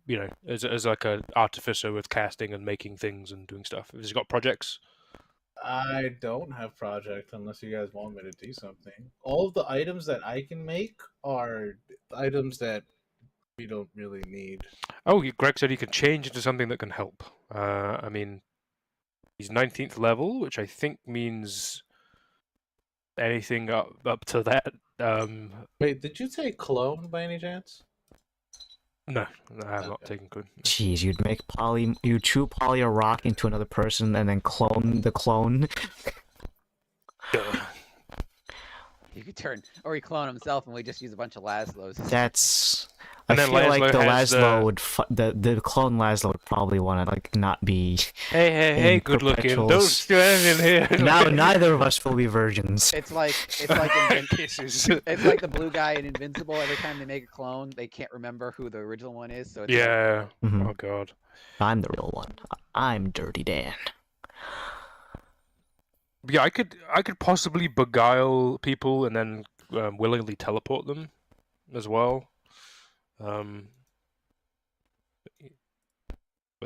You know, as like an artificer with casting and making things and doing stuff. Has he got projects? I don't have project unless you guys want me to do something. All of the items that I can make are items that we don't really need. Oh, Greg said he can change into something that can help. I mean, he's 19th level, which I think means anything up to that. Wait, did you say clone by any chance? No, I'm not Okay. taking good. Jeez, you'd true poly a rock into another person and then clone the clone. He could turn, or he clone himself, and we just use a bunch of Laszlos. That's. And I then feel like Laszlo the has Laszlo the- would the clone Laszlo would probably want to like not be. Hey, In good looking. Don't perpetuals. do anything here. Now neither of us will be virgins. It's like Invin- Kisses. it's like the blue guy in Invincible. Every time they make a clone, they can't remember who the original one is. So it's like, Yeah. Mhm. Oh god. I'm the real one. I'm Dirty Dan. Yeah, I could possibly beguile people and then willingly teleport them as well. But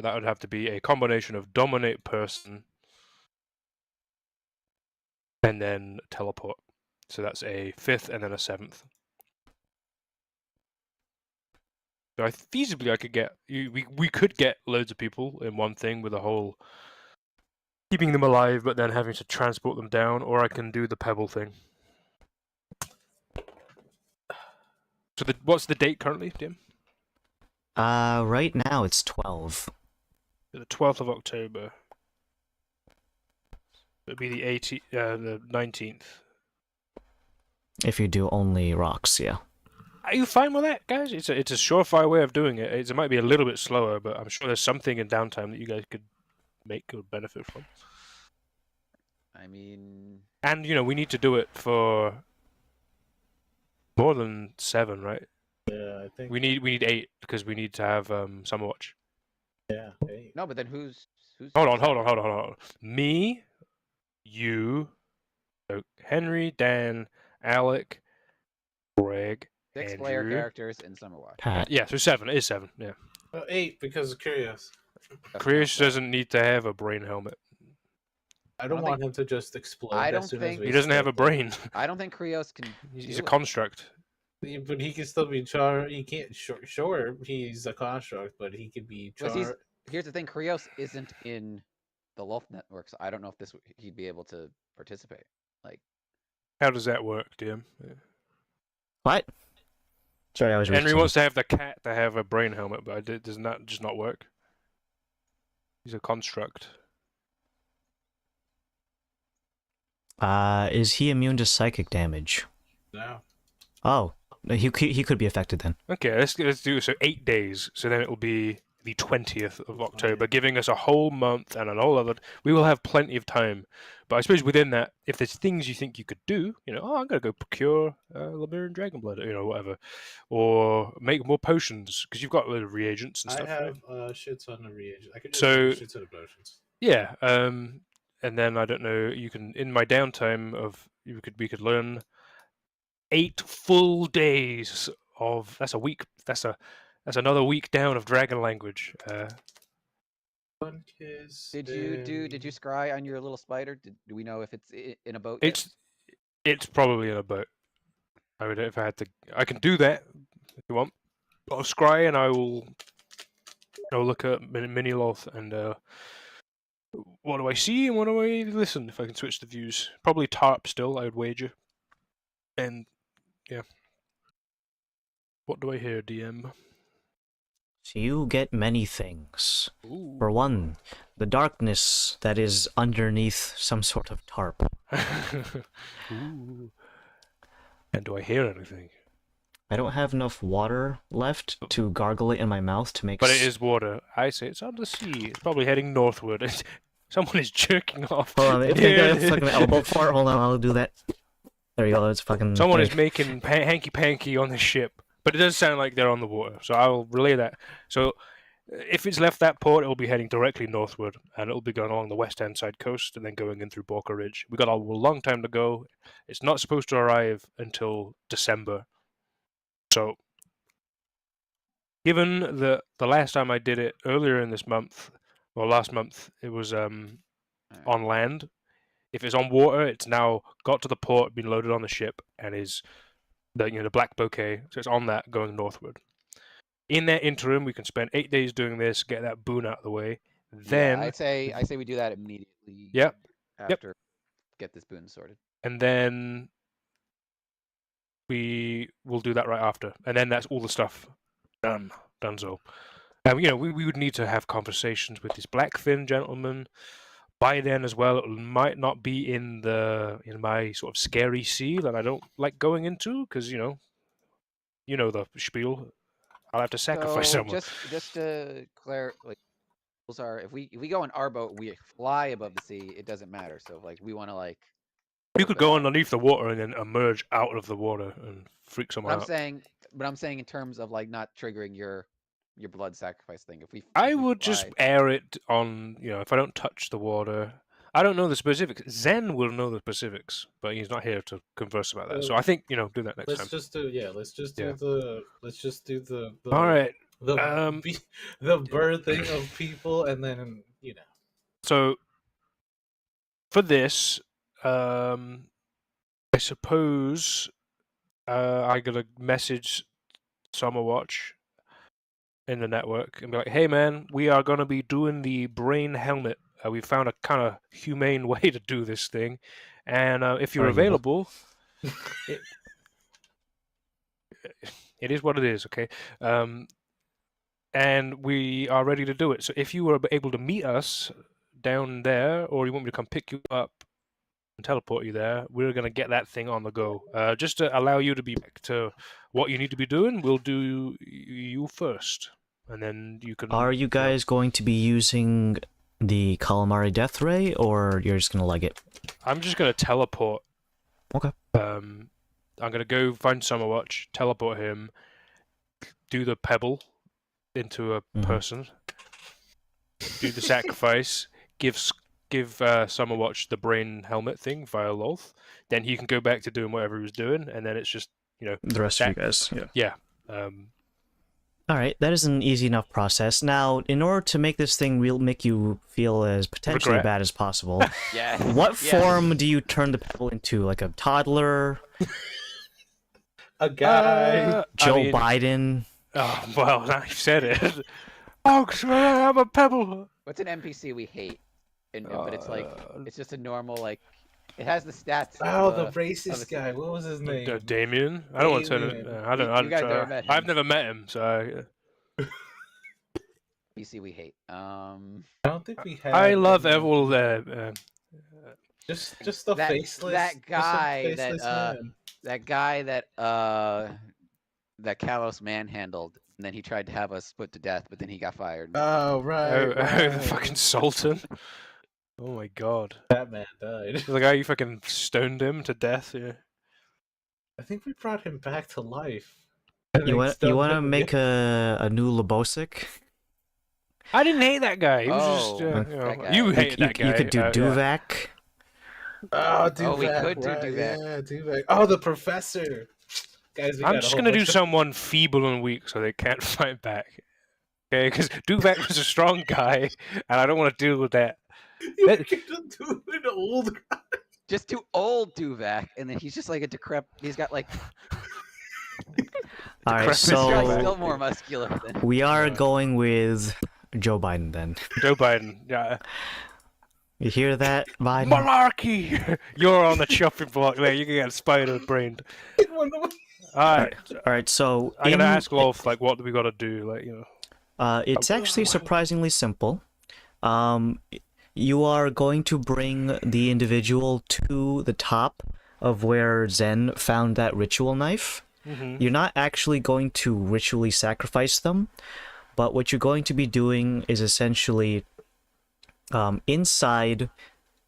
that would have to be a combination of dominate person and then teleport. So that's a 5th and then a 7th. So feasibly I could get we could get loads of people in one thing with a whole keeping them alive but then having to transport them down, or I can do the pebble thing. So what's the date currently, Dim? Right now it's 12. The 12th of October. It'd be the 19th. If you do only rocks, yeah. Are you fine with that, guys? It's a surefire way of doing it. It might be a little bit slower, but I'm sure there's something in downtime that you guys could make or benefit from. I mean, And we need to do it for more than 7, right? Yeah, I think. We need 8 because we need to have Summerwatch. Yeah. Hey. no, but then who's? Hold on. Me, you, so Henry, Dan, Alec, Greg, 6 Andrew. player characters in Summerwatch. Pat. Yeah, so 7. It is 7. Yeah. 8 because of Curious. Chris doesn't need to have a brain helmet. I don't want him to just explode I as don't soon as think- we He doesn't have a start playing. brain. I don't think Krios can. He's do a it. construct. But he can still be char. He can't. Sure, he's a construct, but he could be Because char. here's the thing: Krios isn't in the Lulf network, so I don't know if he'd be able to participate. Like, How does that work, DM? What? Sorry, I was reading Henry something. wants to have the cat to have a brain helmet, but it does not just not work. He's a construct. Is he immune to psychic damage? No. Oh, he could be affected then. Okay, let's do it. So 8 days. So then it will be the 20th of October, giving us a whole month and an whole other. We will have plenty of time. But I suppose within that, if there's things you think you could do, I'm gonna go procure Lemurian Dragon Blood, whatever, or make more potions because you've got the reagents and stuff. I have right? shit ton of reagents. I could just So- make shit ton of potions. Yeah. And then I don't know. You can in my downtime we could learn 8 full days of. That's a week. That's another week down of dragon language. did you scry on your little spider? Do we know if it's in a boat? It's probably in a boat. I would if I had to. I can do that if you want. I'll scry and I'll look at mini loth and what do I see and what do I listen if I can switch the views. Probably tarp still, I would wager. And yeah. What do I hear, DM? So you get many things. Ooh. For one, the darkness that is underneath some sort of tarp. Ooh. And do I hear anything? I don't have enough water left to gargle it in my mouth to make. But it is water. I say it's on the sea. It's probably heading northward. Someone is jerking off. Hold on, if I got a fucking elbow for it, hold on, I'll do that. There you go. It's fucking. Someone is making hanky panky on the ship, but it does sound like they're on the water. So I'll relay that. So if it's left that port, it'll be heading directly northward, and it'll be going along the west-hand side coast and then going in through Borka Ridge. We got a long time to go. It's not supposed to arrive until December. So, given that the last time I did it earlier in this month, or last month, it was on land. If it's on water, it's now got to the port, been loaded on the ship, and is the black bouquet. So it's on that going northward. In that interim, we can spend 8 days doing this, get that boon out of the way. Then I say we do that immediately. Yep. After get this boon sorted. And then we will do that right after, and then that's all the stuff done. Donezo. We would need to have conversations with this Blackfin gentleman. By then as well, it might not be in my sort of scary sea that I don't like going into because the spiel. I'll have to sacrifice someone. Just to clarify, rules are if we go on our boat, we fly above the sea. It doesn't matter. So we want to You could go underneath the water and then emerge out of the water and freak someone out. But I'm saying in terms of not triggering your blood sacrifice thing. I would just air it on, if I don't touch the water. I don't know the specifics. Zen will know the specifics, but he's not here to converse about that. So I think, do that next time. Let's just do the All right. the birthing of people, and then So for this, I suppose I gotta message Summerwatch in the network and be like, "Hey man, we are gonna be doing the brain helmet. We found a kind of humane way to do this thing, and if you're available, it is what it is, okay? And we are ready to do it. So if you were able to meet us down there, or you want me to come pick you up and teleport you there, we're going to get that thing on the go. Just to allow you to be back to what you need to be doing, we'll do you first. And then you can... Are you guys going to be using the Calamari Death Ray, or you're just going to leg it? I'm just going to teleport. Okay. I'm going to go find Summerwatch, teleport him, do the pebble into a person, do the sacrifice, give Summerwatch the brain helmet thing via Lolth, then he can go back to doing whatever he was doing, and then it's just The rest of you That- guys, yeah. yeah. All right, that is an easy enough process. Now, in order to make this thing make you feel as potentially Regret. bad as possible, Yeah. what Yes. form do you turn the pebble into? Like a toddler, A guy. Joe I mean, Biden? Oh well, now you've said it. Folks, I'm a pebble. What's an NPC we hate? But it's like Uh, it's just a normal like. It has the stats. Oh, of the a- racist of a- guy. What was his name? Damien. I don't want to turn it. Damien. I don't. You guys never met him. I've never met him, so NPC we hate. I don't think we had. I love any- all Just the that- faceless. that just a guy that, faceless man. that guy that Kalos manhandled, and then he tried to have us put to death, but then he got fired. Oh right, the right. fucking Sultan. Oh my god. That man died. The guy you fucking stoned him to death. Yeah. I think we brought him back to life. You want to make a new Lobosic? I didn't hate that guy. He was Oh, just. that guy. You You, hated that guy. you could do yeah. Duvac. Oh, Duvac, we could do right, Duvac. Yeah, Duvac. Oh, the professor. Guys, we I'm got a just whole gonna do bunch of- someone feeble and weak so they can't fight back. Okay, because Duvac was a strong guy, and I don't want to deal with that. You that- can do an old guy. Just too old Duvac, and then he's just like a decrepit. He's got like All right, Decrepit this guy's Duvac. still more muscular than. we are going with Joe Biden then. Joe Biden, yeah. You hear that, Biden? Malarkey! You're on the chopping block there. You can get spider brained. Alright, All right, so I'm gonna in- ask Wolf, like, what do we gotta do? Like, it's actually surprisingly simple. You are going to bring the individual to the top of where Zen found that ritual knife. You're not actually going to ritually sacrifice them, but what you're going to be doing is essentially inside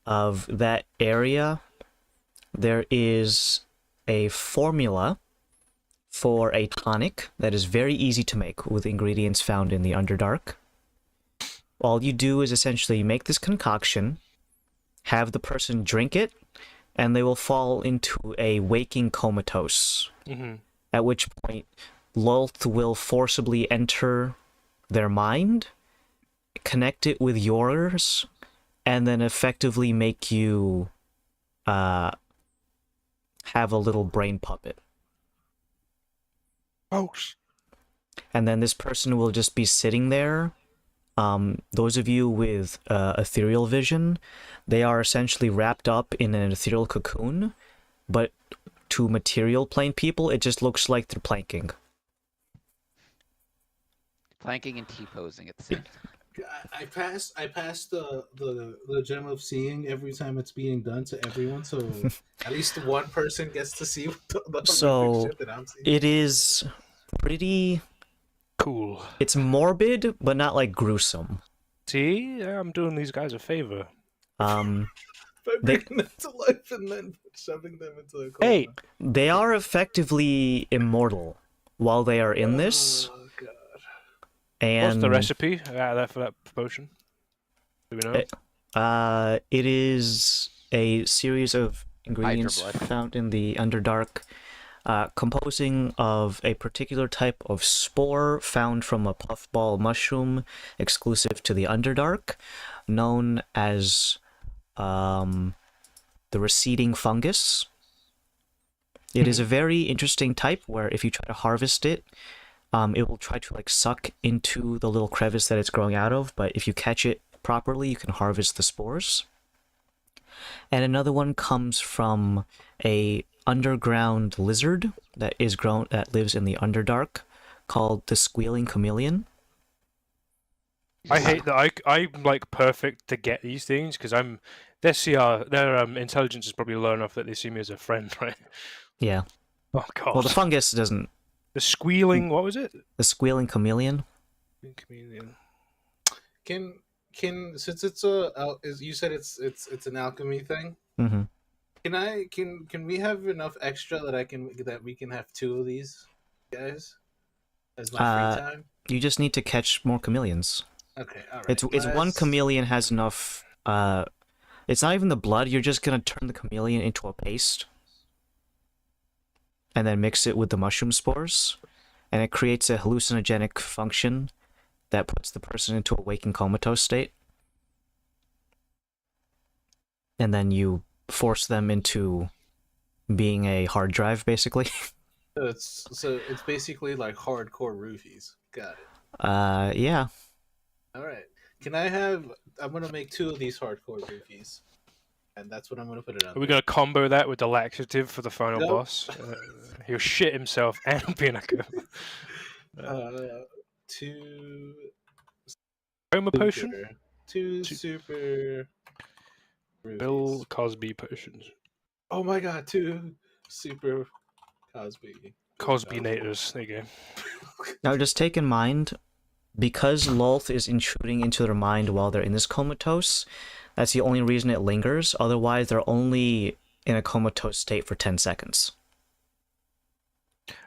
of that area, there is a formula for a tonic that is very easy to make with ingredients found in the Underdark. All you do is essentially make this concoction, have the person drink it, and they will fall into a waking comatose. At which point, Lolth will forcibly enter their mind, connect it with yours, and then effectively make you have a little brain puppet. folks. And then this person will just be sitting there. Those of you with ethereal vision, they are essentially wrapped up in an ethereal cocoon, but to material plane people, it just looks like they're planking. Planking and T-posing at the same time. I pass the gem of seeing every time it's being done to everyone, so at least one person gets to see the So, horrific shit that I'm seeing. it is pretty... Cool. It's morbid, but not like gruesome. See? I'm doing these guys a favor. By they- bringing them to life and then shoving them into a coma. Hey! They are effectively immortal while they are in this, Oh, God. and What's the recipe there for that potion? Do we know? It is a series of ingredients Hydra blood. found in the Underdark, composing of a particular type of spore found from a puffball mushroom exclusive to the Underdark, known as the receding fungus. It is a very interesting type where if you try to harvest it, it will try to like suck into the little crevice that it's growing out of, but if you catch it properly, you can harvest the spores. And another one comes from a underground lizard that lives in the Underdark, called the Squealing Chameleon. I hate that I'm like perfect to get these things because their intelligence is probably low enough that they see me as a friend, right? Yeah. Oh god. Well, the fungus doesn't. The squealing, what was it? The Squealing Chameleon. Chameleon. Can since it's you said it's an alchemy thing. Mm-hmm. Can we have enough extra that we can have 2 of these guys as my free time? You just need to catch more chameleons. Okay, all right. It's one chameleon has enough. It's not even the blood. You're just gonna turn the chameleon into a paste. and then mix it with the mushroom spores, and it creates a hallucinogenic function that puts the person into a waking comatose state. And then you force them into being a hard drive, basically. So it's basically like hardcore roofies. Got it. Yeah. All right. Can I have? I'm gonna make 2 of these hardcore roofies, and that's what I'm gonna put it on. Are we going to combo that with the laxative for the final Nope. boss? He'll shit himself and be in a coma. 2 Coma potion? super, 2 super roofies. Bill Cosby potions. Oh my god, 2 super Cosby. Cosby-nators. There you go. Now, just take in mind, because Lolth is intruding into their mind while they're in this comatose, that's the only reason it lingers. Otherwise, they're only in a comatose state for 10 seconds.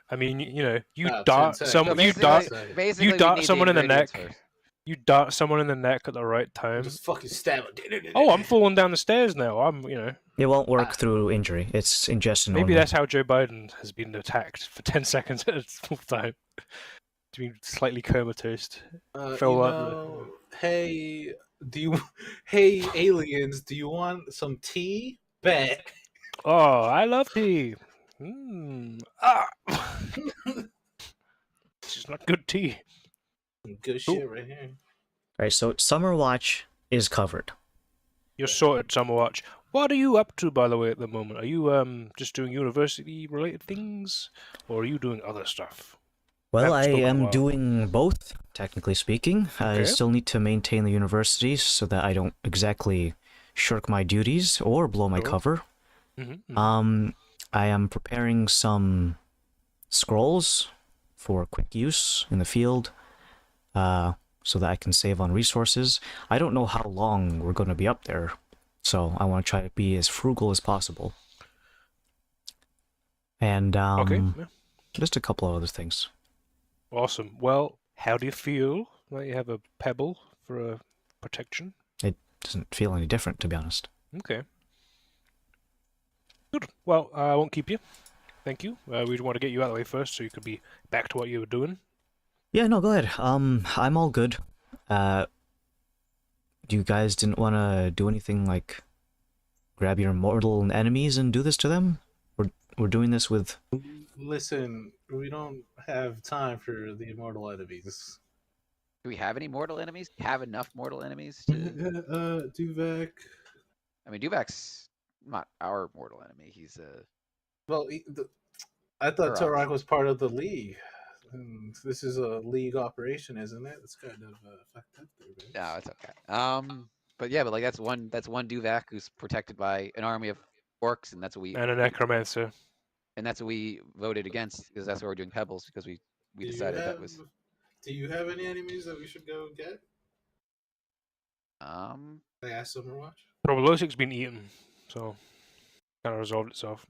I mean, you know, you Oh, dart 10 some, seconds. you So dart, Basically, you we dart need the someone in the neck. ingredients first. You dart someone in the neck at the right time. Just fucking stab him. Oh, I'm falling down the stairs now. I'm, you know. It won't work through injury. It's ingestion Maybe only. that's how Joe Biden has been attacked for 10 seconds at a time. To be slightly comatose. Hey, hey aliens, do you want some tea? Bet. Oh, I love tea. Ah. This is not good tea. Good shit right here. Alright, so Summer Watch is covered. You're sorted, Summerwatch. What are you up to, by the way, at the moment? Are you just doing university-related things, or are you doing other stuff? Well, I Haven't spoken in a am while. doing both, technically speaking. I Okay. still need to maintain the university so that I don't exactly shirk my duties or blow my Sure. cover. Mm-hmm. I am preparing some scrolls for quick use in the field, so that I can save on resources. I don't know how long we're going to be up there, so I want to try to be as frugal as possible. And Okay. Yeah. just a couple of other things. Awesome. Well, how do you feel that you have a pebble for a protection? It doesn't feel any different, to be honest. Okay. Good. Well, I won't keep you. Thank you. We want to get you out of the way first so you could be back to what you were doing. Yeah, no, go ahead. I'm all good. You guys didn't want to do anything like grab your mortal enemies and do this to them? We're doing this with... Listen, we don't have time for the immortal enemies. Do we have any mortal enemies? Have enough mortal enemies to? Duvak. I mean, Duvak's not our mortal enemy. He's a. Well, I thought Turok. Turok was part of the league. This is a league operation, isn't it? It's kind of fucked up there, man. No, it's okay. But yeah, but like that's one Duvak who's protected by an army of orcs, and that's what we And a necromancer. voted against because that's why we're doing pebbles because we decided that was. Do you have any enemies that we should go get? I asked Summerwatch. Probabilistic's been eaten, so kind of resolved itself.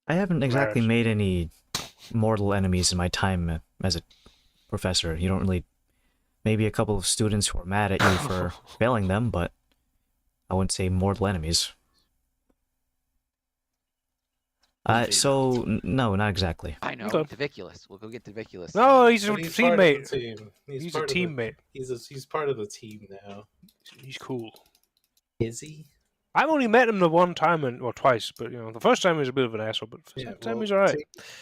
I haven't exactly Hilarious. made any mortal enemies in my time as a professor. You don't really... Maybe a couple of students who are mad at you for failing them, but I wouldn't say mortal enemies. No, not exactly. I know Okay. Diviculus. We'll go get Diviculus. No, he's a But he's part of teammate. the team. He's a part of the- teammate. He's part of the team now. He's cool. Is he? I've only met him the one time or twice, but you know, the first time he was a bit of an asshole, but the second time he's alright.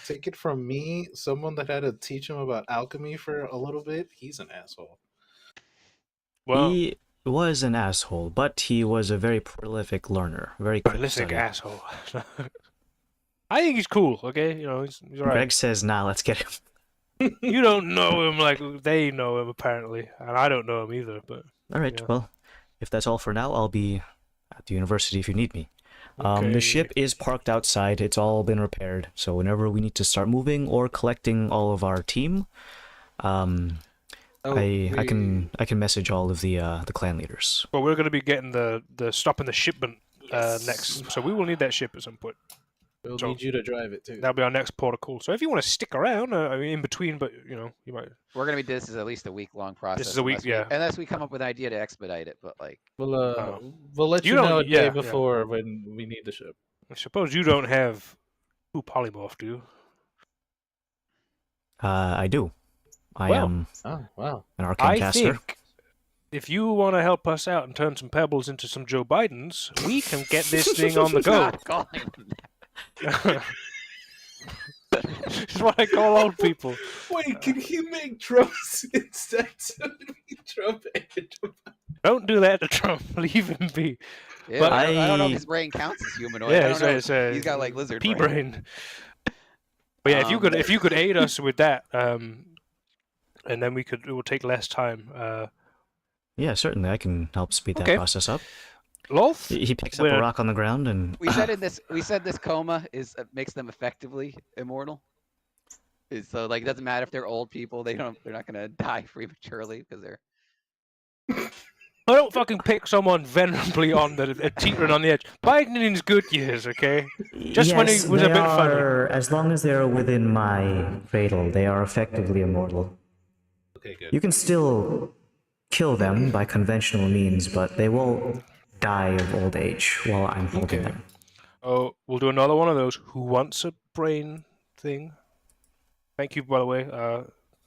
Take it from me, someone that had to teach him about alchemy for a little bit. He's an asshole. Well, He was an asshole, but he was a very prolific learner. Very quick prolific study. asshole. I think he's cool. Okay, you know, he's alright. Greg says, nah, let's get him. You don't know him like they know him apparently, and I don't know him either. But Alright, yeah. well, if that's all for now, I'll be at the university if you need me. Okay. The ship is parked outside. It's all been repaired. So whenever we need to start moving or collecting all of our team, I can message all of the clan leaders. Well, we're going to be getting the stopping the shipment Yes. next, so we will need that ship at some point. We'll So- need you to drive it too. That'll be our next port of call. So if you want to stick around, I mean, in between, but you know, you might. We're gonna be. This is at least a week-long process. is a week, unless we- yeah. Unless we come up with an idea to expedite it, but like. We'll let You you don't- know a yeah, day yeah. before when we need the ship. I suppose you don't have Who polymorph do? I do. I Well, am Oh wow. an arcane I caster. think if you want to help us out and turn some pebbles into some Joe Bidens, we can get this thing on the go. Not calling them that. This is what I call old people. Wait, can he make drums instead? Don't do that to Trump. Leave him be. Yeah, But I don't know if I- his brain counts as humanoid. Yeah, I don't know. He's got like lizard pea brain. brain. But yeah, if you could aid us with that, and then it will take less time. Yeah, certainly. I can help speed that Okay. process up. Lolth, He picks up a rock on the ground and We said this coma is makes them effectively immortal. So like it doesn't matter if they're old people, they're not gonna die prematurely because they're I don't fucking pick someone venerably on the teetering on the edge. Biden in his good years, okay? Just when he was a bit funny. As long as they are within my cradle, they are effectively immortal. Okay, good. You can still kill them by conventional means, but they will die of old age while I'm holding Okay. them. Oh, we'll do another one of those. Who wants a brain thing? Thank you, by the way. Why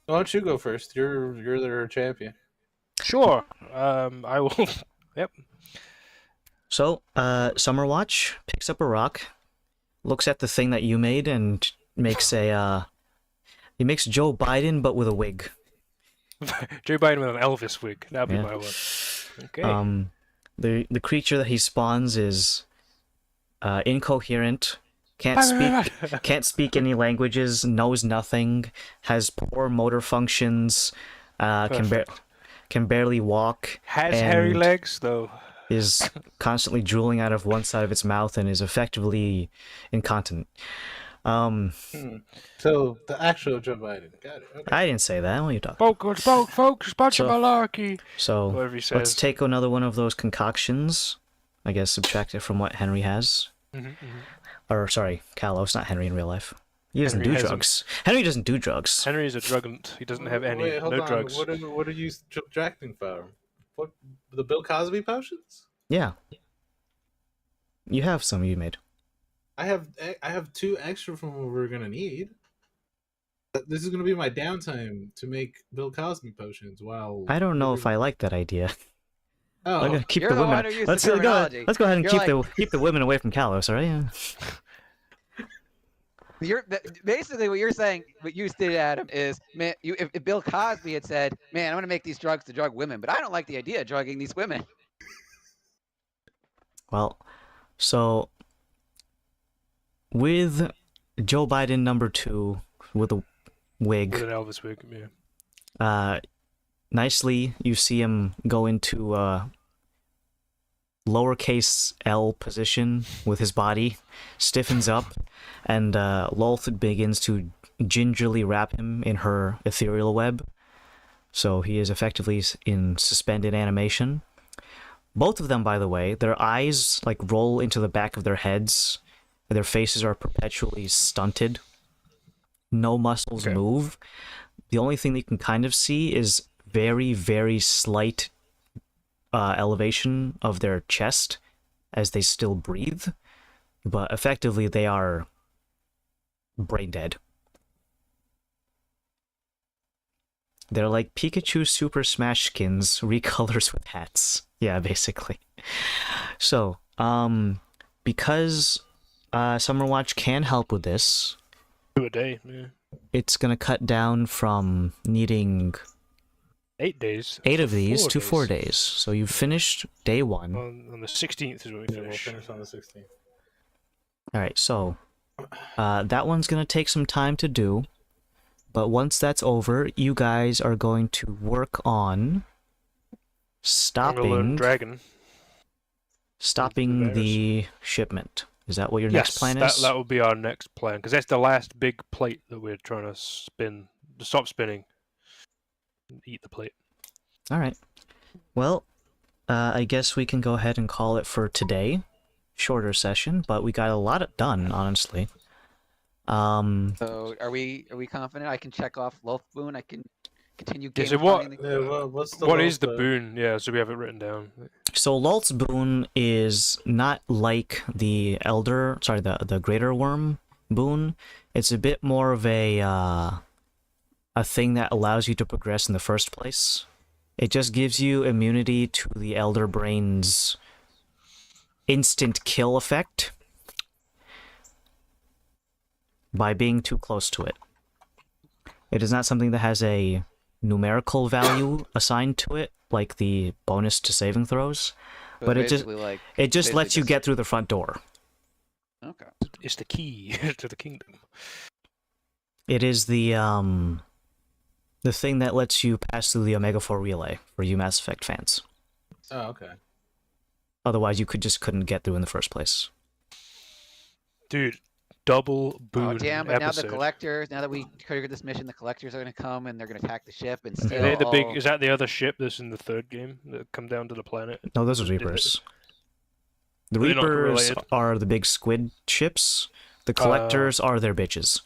don't you go first? You're their champion. Sure. I will. Yep. So, Summerwatch picks up a rock, looks at the thing that you made, and makes he makes Joe Biden but with a wig. Joe Biden with an Elvis wig. That'd be Yeah. my one. Okay. The creature that he spawns is incoherent, can't speak any languages, knows nothing, has poor motor functions, can barely walk, Has hairy and legs though. is constantly drooling out of one side of its mouth and is effectively incontinent. So the actual Joe Biden. Got it. Okay. I didn't say that. What are you talking? Folks, bunch of So- malarkey. So Whatever he let's says. take another one of those concoctions. I guess subtract it from what Henry has. Or sorry, Kalos, not Henry in real life. He doesn't Henry do hasn't. drugs. Henry doesn't do drugs. Henry is a drugant. He doesn't have any. Wait, hold No on. drugs. What are you subtracting from? What, the Bill Cosby potions? Yeah. You have some you made. I have 2 extra from what we're gonna need. This is gonna be my downtime to make Bill Cosby potions. While I don't know if I like that idea. Oh, I'm gonna keep You're the the women. one who used Let's the go. terminology. Let's go ahead and You're keep the women away from Kalos. All right. Yeah. Basically what you're saying, what you stated, Adam, is man, if Bill Cosby had said, "Man, I'm gonna make these drugs to drug women, but I don't like the idea of drugging these women." Well, so with Joe Biden number 2 with a wig, With an Elvis wig, yeah. nicely you see him go into lowercase L position with his body, stiffens up, and Lolth begins to gingerly wrap him in her ethereal web. So he is effectively in suspended animation. Both of them, by the way, their eyes like roll into the back of their heads. Their faces are perpetually stunted. No muscles Okay. move. The only thing that you can kind of see is very, very slight elevation of their chest as they still breathe. But effectively, they are brain dead. They're like Pikachu Super Smash skins recolors with hats. Yeah, basically. So, because Summerwatch can help with this, 2 a day, yeah. it's gonna cut down from needing 8 days. 8 of these 4 to days. 4 days. So you've finished day 1. On the 16th is when we yeah, we'll finish. finish on the 16th. Alright, so that one's gonna take some time to do. But once that's over, you guys are going to work on I'm gonna learn Dragon. stopping the shipment. Is that what your next plan is? That will be our next plan, because that's the last big plate that we're trying to spin. To stop spinning. Eat the plate. Alright. Well, I guess we can go ahead and call it for today. Shorter session, but we got a lot done, honestly. So are we confident? I can check off Loaf Boon. I can continue Yeah, so gamifying what- Yeah, well, what's the What low is the though? boon? Yeah, so we have it written down. So Lolth's boon is not like the Greater Worm boon. It's a bit more of a thing that allows you to progress in the first place. It just gives you immunity to the Elder Brain's instant kill effect by being too close to it. It is not something that has a numerical value assigned to it, like the bonus to saving throws, but it just basically lets you get through the front door. Okay. It's the key to the kingdom. It is the thing that lets you pass through the Omega 4 relay for you Mass Effect fans. Oh, okay. Otherwise, you couldn't get through in the first place. Dude, double boon Oh damn! But now episode. the collectors. Now that we triggered this mission, the collectors are going to come and they're going to attack the ship and Are steal they the all... big? Is that the other ship that's in the third game that come down to the planet? No, those are Did they- Reapers. The Are they not Reapers related? are the big squid ships. The collectors are their bitches.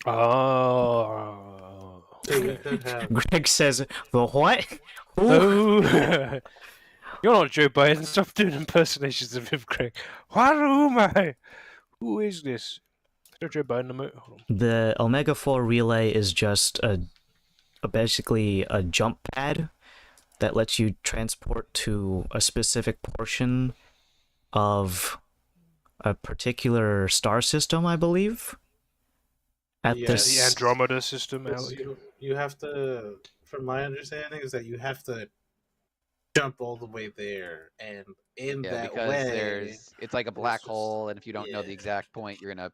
Oh. So we could have. Greg says, the what? Who? Oh. You're not Joe Biden. Stop doing impersonations of him, Craig. What am I? Who is this? Is there Joe Biden emote? Hold on. The Omega 4 relay is just basically a jump pad that lets you transport to a specific portion of a particular star system, I believe. At Yeah, this, The Andromeda system, Because Alec. you have to, from my understanding, is that you have to jump all the way there, and in Yeah, that because way, it's like a black just- hole, and if you don't know the yeah. exact point, you're gonna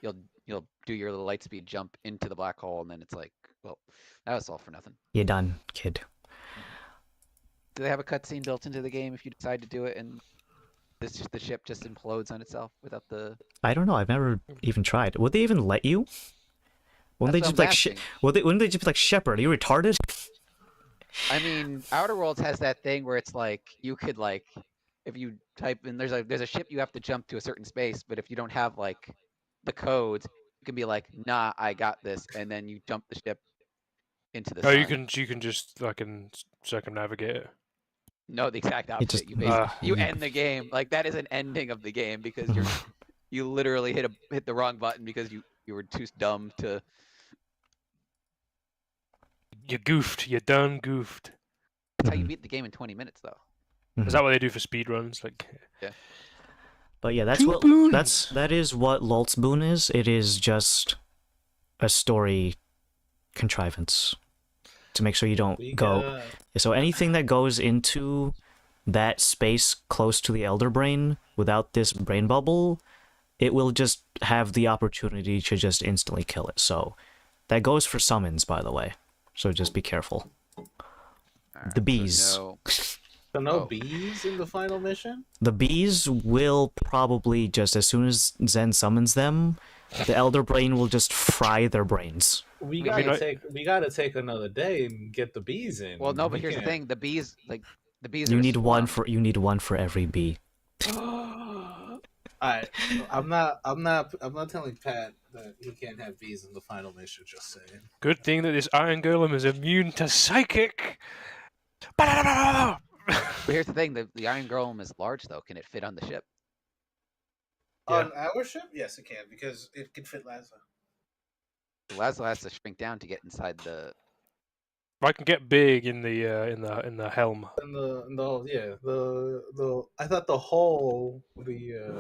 you'll do your little light speed jump into the black hole, and then it's like, well, that was all for nothing. you're done, kid. Do they have a cutscene built into the game if you decide to do it, and the ship just implodes on itself without the? I don't know. I've never even tried. Would they even let you? Wouldn't they That's just what like I'm sh- asking. Wouldn't they just be like, Shepard, are you retarded? I mean, Outer Worlds has that thing where it's like you could like, if you type in, there's a ship you have to jump to a certain space, but if you don't have like the codes, you can be like, nah, I got this, and then you jump the ship into the Oh, sun. you can just fucking circumnavigate it. No, the exact opposite. just- You basically you you- end the game. Like that is an ending of the game because you literally hit the wrong button because you were too dumb to. You goofed. You done goofed. That's how you Mhm. beat the game in 20 minutes, though. Is that what they do for speed runs? Like, But yeah, that's Two what boons. that is what Lolt's boon is. It is just a story contrivance to make sure you don't we go. gotta- So anything that goes into that space close to the Elder Brain without this brain bubble, it will just have the opportunity to just instantly kill it. So that goes for summons, by the way. So just be careful. Alright, The bees. So So no Oh. bees in the final mission? The bees will probably just, as soon as Zen summons them, the Elder Brain will just fry their brains. We I gotta mean, we gotta take another day and get the bees in. well, no, but We here's the can't- thing: the bees, the bees. You are need one swarm. for every bee. Alright, I'm not telling Pat that he can't have bees in the final mission. Just saying. good thing that this Iron Golem is immune to psychic. But here's the thing: the Iron Golem is large, though. Can it fit on the ship? Yeah. On our ship, yes, it can because it can fit Lazo. Laszlo has to shrink down to get inside the. I can get big in the helm. And the I thought the whole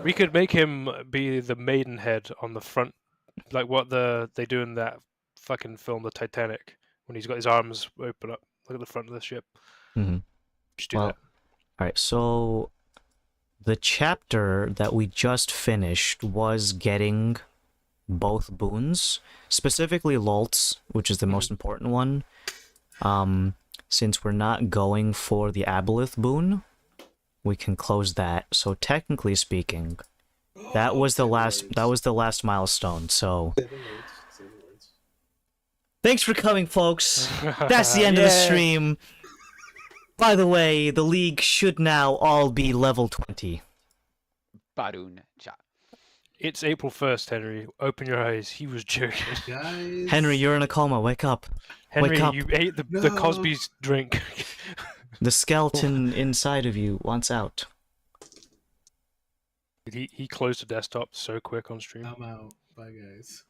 We could make him be the Maidenhead on the front, like what they do in that fucking film, The Titanic, when he's got his arms open up, look at the front of the ship. Mhm. Just do Well, that. Alright, so the chapter that we just finished was getting both boons, specifically Lolt's, which is the most important one. Since we're not going for the Aboleth boon, we can close that. So technically speaking, that was the last milestone. So thanks for coming, folks. That's the end of the Yeah. stream. By the way, the league should now all be level 20. Badoon shot. It's April 1st, Henry. Open your eyes. He was joking. guys. Henry, you're in a coma. Wake up. Henry, Wake up. you ate the No. Cosby's drink. The skeleton inside of you wants out. He closed the desktop so quick on stream. I'm out. Bye, guys.